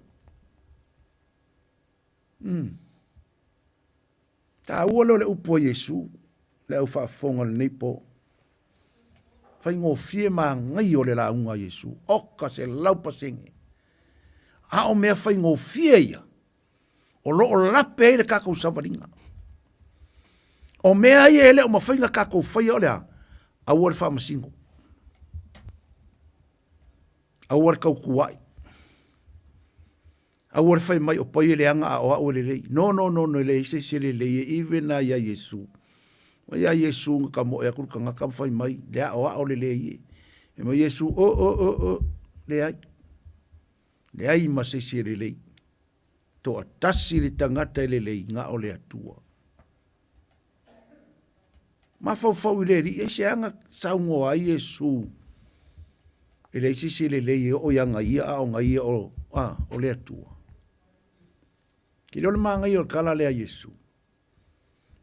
Speaker 14: Ta ua leo le upo Yesu, le au whaafonga le neipo. Whai ngō fie maa ngai o le launga Yesu, oka se laupa senge. A o mea whai ngō fie ia, o lo o lape e le kakou savaringa. O mea ia ele o mawhainga kakou whai o lea, Au le whamasingo. Au le kaukuai. Au le whai mai o pai le anga o au le lei. No, le se le lei e iwe na ia Yesu. Ma ia Yesu nga mo e akuru ka ngaka whai mai. Le a o le lei e. E ma Yesu, le ai. Le ai ma se le lei. To a tasi le tangata le lei nga o le atua. Ma fau le ri e se anga saungo ai Yesu. E le se le lei o yanga ia o nga ia o le atua. Ki le manga i o kala le a Yesu.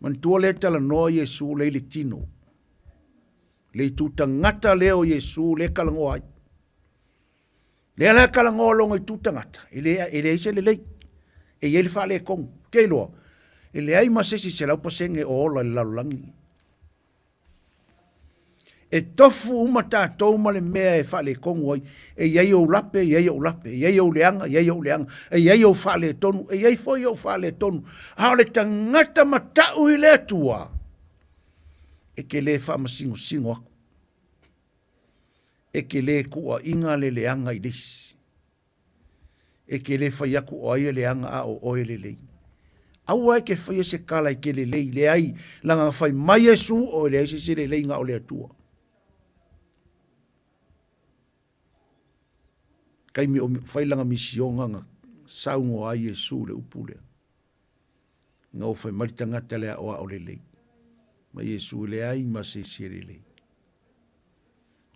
Speaker 14: Man tua le tala noa Yesu le tino. Le tu tangata leo Yesu le kalango ai. Le kalango longa i tu tangata. E le se le lei. E ye le fa le kong. Ke loa. E le ai masesi se lau pasenge o ola le lalulangi. E tofu uma tātou ma le mea e whale kongo ai, e iei o lape, e iei o leanga, e iei o whale tonu, e iei foi o whale tonu. Hao le tangata matau i le atua, e ke le whamasingo singo aku. E ke le kua inga le leanga i lesi. E ke le whai aku o ai leanga a o oe le lei. Aua e ke whai se kala i ke le lei, le ai langa whai mai esu o le ai se le lei nga o le atua. Kai mi o whailanga misionga nga saungo a Yesu le upule. Nga o whai maritangata lea oa o le lei. Ma Yesu le ai ma se le lei.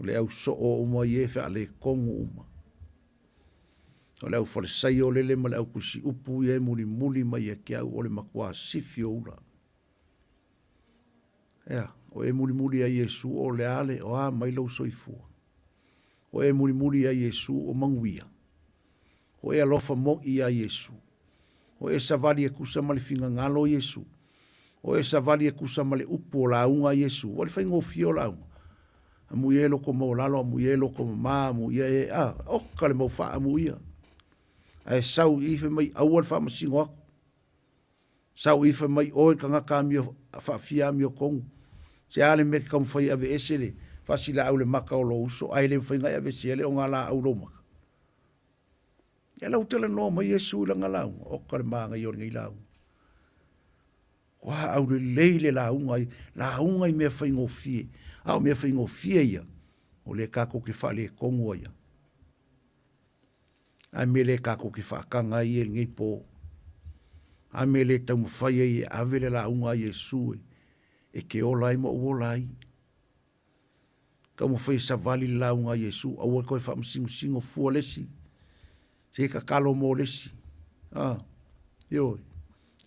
Speaker 14: O le au so o uma iefe a le kongu uma. O le au whalesai o lele ma le au kusi upu i e muli ma ia ki au o le makua sifi o ura. Ea, o e muli a Yesu o le ale o a mailau soifua. O e muli a Yesu o manguia. O e alofa mo i a Yesu. O e savali e kusa ma le finga ngalo Yesu. O e savali e kusa ma le upu o launga Yesu. O le whaingo fio launga. A muielo ko maulalo, a muielo ko maa, muie o kale mau wha a muia. A e sau ife mai awal wha masingo aku. Sau ife mai oe ka ngaka mio, wha fia mio kongu. Se ale me ka mwhai ave esele. Fasila au le maka o lo uso, ai le whainga ave siele o ngala au lo maka. Ia lau tala no mai Yesu la ngalau, o kare maanga i o ngai lau. Wa au le leile launga i mea whaingo fie. Au mea whaingo fie ia, o le kako ki wha le kongo ia. Ai me le kako ki wha kanga i e ngai po. Ai me le tau mwhai i e ave le launga i Yesu e ke olai mo uolai. Ka mo fai sa vali launga Yesu au koe fa msingo fua lesi se ka kalo mo lesi yo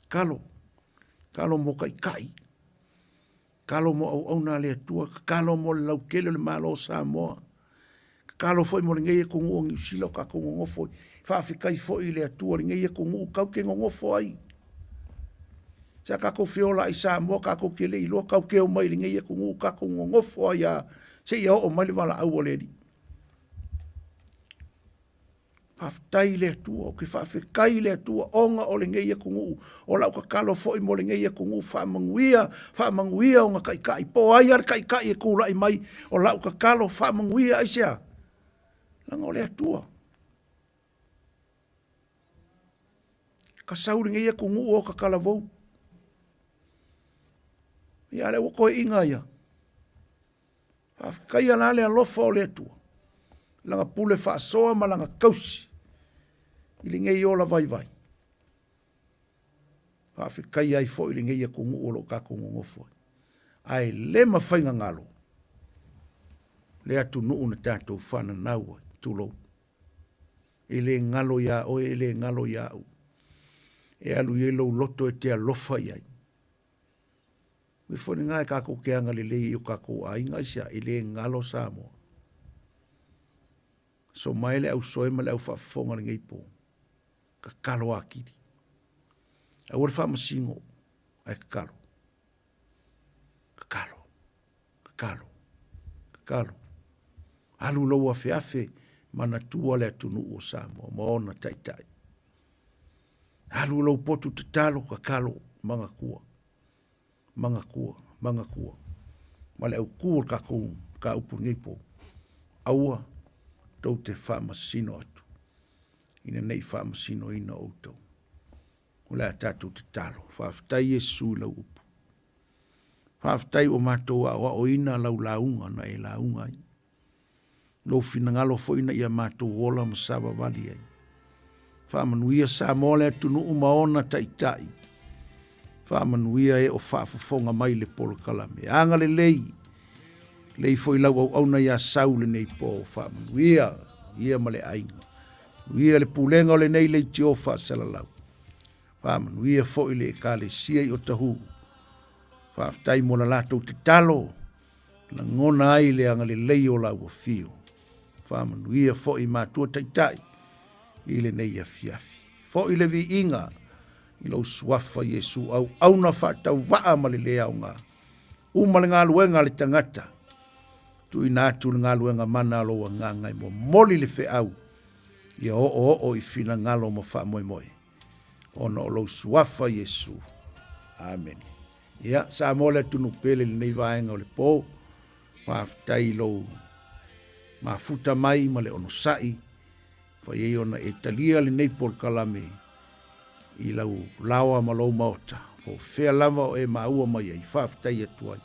Speaker 14: kalo mo kai kalo mo au na le tua kalo mo lau kele le malo Samoa kalo foi mo ngai ko ngi silo ka ko ngofo fa fikai foi le tua ngai ko ngu ka ke ngofo ai sa ka ko fiola i Samoa ka ko kele i lo ka ke o mai ngai ko ngu ka ko ngofo ya se ia o mali wala au o ledi. Paftai le tua, o ke whawhekai le tua, onga o le ngeia kungu, o lau ka kalo foi mo le ngeia kungu, whamanguia o nga kaikai, po ai ar kaikai e kula i mai, o lau ka kalo whamanguia ai sea. Langa o le tua. Ka sauri ngeia kungu o ka kalavou. Ia le wako e inga ia. Kai ala le alofa o le atua. Langa pule whaasoa ma langa kausi. Ili ngei ola vai. Kai ai fo ili ngei kungu o lo kakungu ngofo. Ai le mawhainga ngalo. Le atu nuu na tātou whana naua tulo. Ele ngalo ya o ele ngalo ya au. E alu yelo loto e te alofa iai. Mi foni ngai kako ke anga le lei o kako ainga sia ile ngalo Samoa. So mai le au soe ma le au whafonga le ngei po. Ka kalo akiri. A ore wha masingo. Ai ka kalo. Ka kalo. Alu lau a feafe mana tua le atunu o Samoa. Maona taitai. Alu lau potu te talo ka kalo manga kua. ma le au kua ka upu ngipo. Aua, tau te whaamasino atu. Ina nei whaamasino ina o tau. Ule a tātou te talo, whaaftai Yesu lau upu. Whaaftai o mātou a o ina lau launga na e launga ai. Lo finangalo fo ina ia mātou wola masaba wali ai. Whaamanuia Samoa le atunu umaona taitai. Whaamanuia e o whaafafonga mai le polo kalame. Anga le lei. Lei foi lau au auna ia saule nei po whaamanuia. Ia male ainga. Ia le pulenga o le nei le tio whaasalalau. Whaamanuia foi le kale sia i o tahu. Whaaftai mona lato te talo. Na ngona ai le anga le lei o lau o fio. Whaamanuia foi mātua taitai. Ile nei a fiafi. Fo ile vi inga. Ilo suafa Yesu au auna whaatau waa ma le lea o ngā. Uma le ngā luenga le tangata. Tu inatu le ngā luenga mana aloa ngā ngai mo moli le fe au. Ia o i fina ngalo mo wha moe moe. Ono o lo suafa Yesu. Amen. Ia, sa mole tunu pele le nei vaenga o le po. Whaaftai lo mafuta mai ma le ono sai. Whai ona e talia le nei por kalame. I lau lawa ma lau maota. O whea lava o e maua mai ai whaaftai atuai.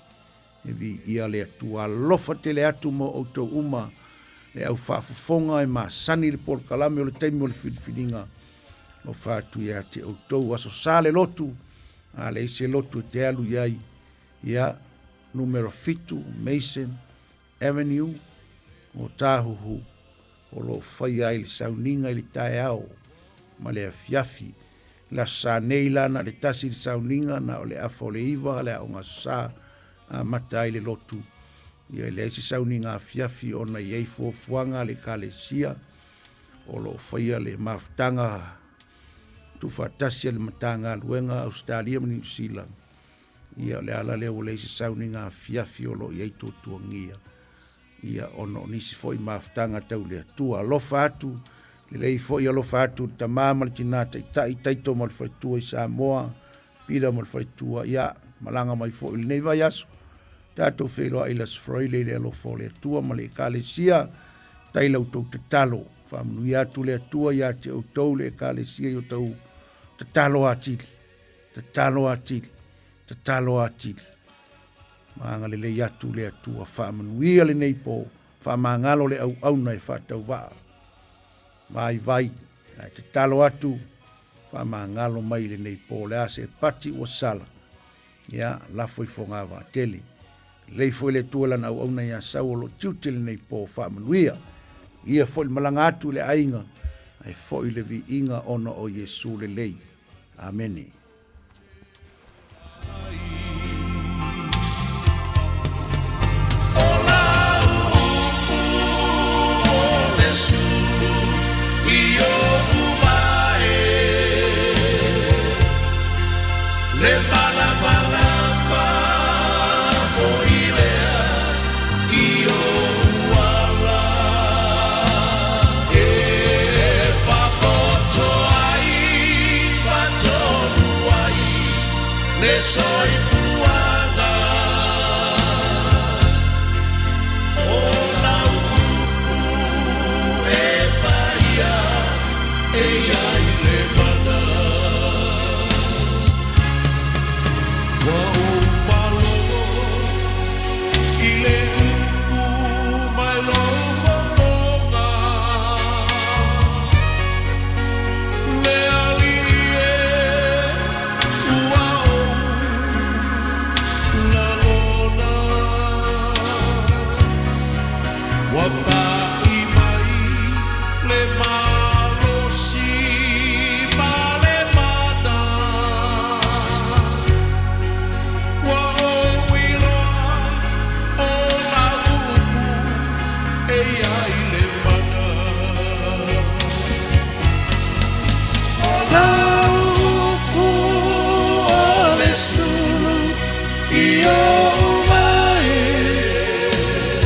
Speaker 14: E vi ia le atua lofa te le atu mo o tau uma. Le au whaafafonga e maa sani le por kalame o le taimi o le whiriwhiringa. No whaatu ia te o tau aso sale lotu. A le ise lotu te alu iai. Ia numero fitu Mason Avenue. O tāhuhu. O lo whai ai le sauninga i le tae au. Ma le afiafi. La sa nei lana le tasi le sauninga na o le afo le iwa le au ngā sa mata ai le lotu. Ia le isi sauninga afiafi o na iei fuafuanga le ka le sia. O lo whaia le maftanga tu whatasia le matanga luenga Australia ma New Zealand. Ia le ala leo le isi sauninga afiafi o lo iei tutuangia. Ia ono nisi foi maftanga tau le atua alofa atu. Le lei foi alofa atu tamama le tinata i taito ma le whaitua i Samoa. Pira ma le whaitua ia malanga mai foi le nei vai aso. Tātou wheloa i las Freile le alofa le atua ma le kalesia. Tai lau tau te talo. Whamunu atu le atua ia te au tau le kalesia i o tau te talo atili. Te talo atili. Te talo atili. Maanga le atu le atua whamanuia le nei po whamangalo le au auna e whatau waa. Mai vai, te talo atu whamangalo mai le nei po le ase pati o sala. Ia, lafo i whongawa tele. Lei foi le tuala na au auna ia sauolo tiute le nei po whamanuia. Ia foi malanga atu le ainga. Ai foi le vi inga ono o Yesu le lei. Amene.
Speaker 10: Le bala bala foilea io wala e papoto ai pato ai ne soi puana o la e paia e ai le bala.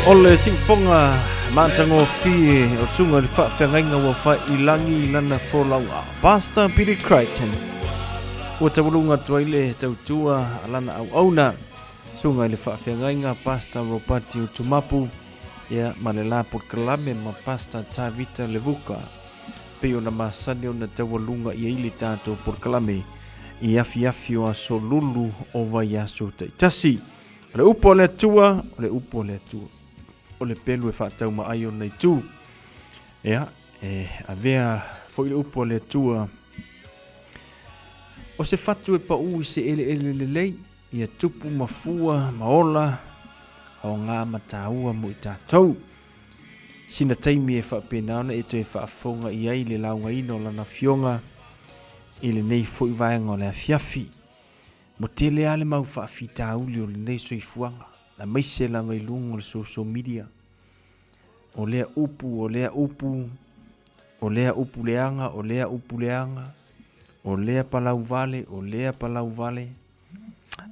Speaker 4: Ole singfonga mantango fi o sunga le whawhengainga wa wha ilangi lana wholaunga. Pastor Peter Crichton. Ua tawalunga tuaile tautua alana au auna. Sunga le whaafengainga Pastor Robati Utumapu ia ma le la Port Kalame ma Pastor Tavita Levuka pe ona masani ona tawalunga ia ili tātou Port Kalame i afi o aso lulu o vai aso taitasi. O le upo le tua, o le pelu e whaatau ma ai o nei tū. Ia, a vea foi le upo le tua. O se fatu e pa ui se ele lei, ia tupu mafua, maola, o ngā mataua mo i tātou. Sina taimi e whaapenaona e toi whaafonga i ai le launga ino lana fionga, i le nei foi vaenga o le afiafi. Mo te le ale mau whaafita uli o le nei soifuanga, na meise la mai lunga o le social media. O lea upu, o lea upu, o lea upu leanga, o lea upu leanga, o lea palau vale, o lea palau vale.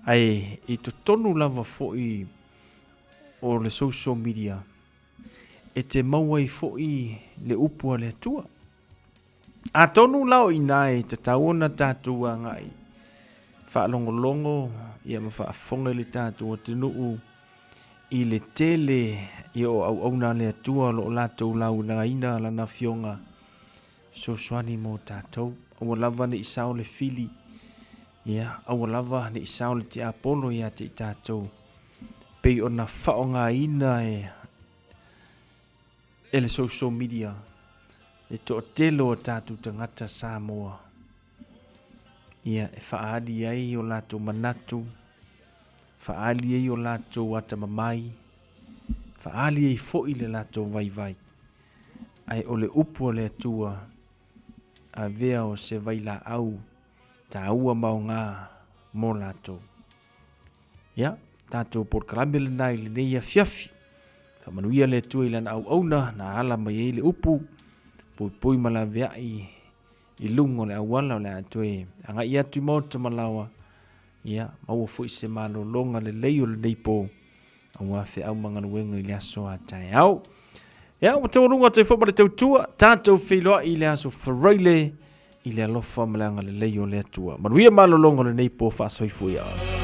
Speaker 4: Ai, i to tonu lava foi o le social media, e te mauai foi le upu a le tua. A tonu lao i nai, te tauona tātua ngai. Whaalongolongo, ia ma whaafonga le tātua te nuu, i le tele, i o au na le atua lo lātou lau na ina lana fionga, so swani mo tātou, au lava ni isao le fili, ia, au lava ni isao le te apolo ia te tātou, pei o na whaonga ina e le social media, e to telo o tātou tangata Samoa. Ia e whaali ai o lātou manatu, whaali ai o lātou atamamai, whaali ai fo'i le lātou vai. Ai o le upu o le atua, a vea o se vai la au, ta ua mau ngā mō lātou. Ia, tātou Port Kalame le nai le nei a fiafi, whamanuia le atua i lana au auna, na ala mai ei le upu, pui mala vea i lungo le awala o le atoe anga ia tu mota malawa ia maua foi se malo longa le leio le neipo awa fe au manga wenga i le aso atai au ia o te orunga te whapare tau tua tātou whiloa i le aso whareile i le alofa malanga le leio le atua manuia malo longa le neipo whaasoi fui au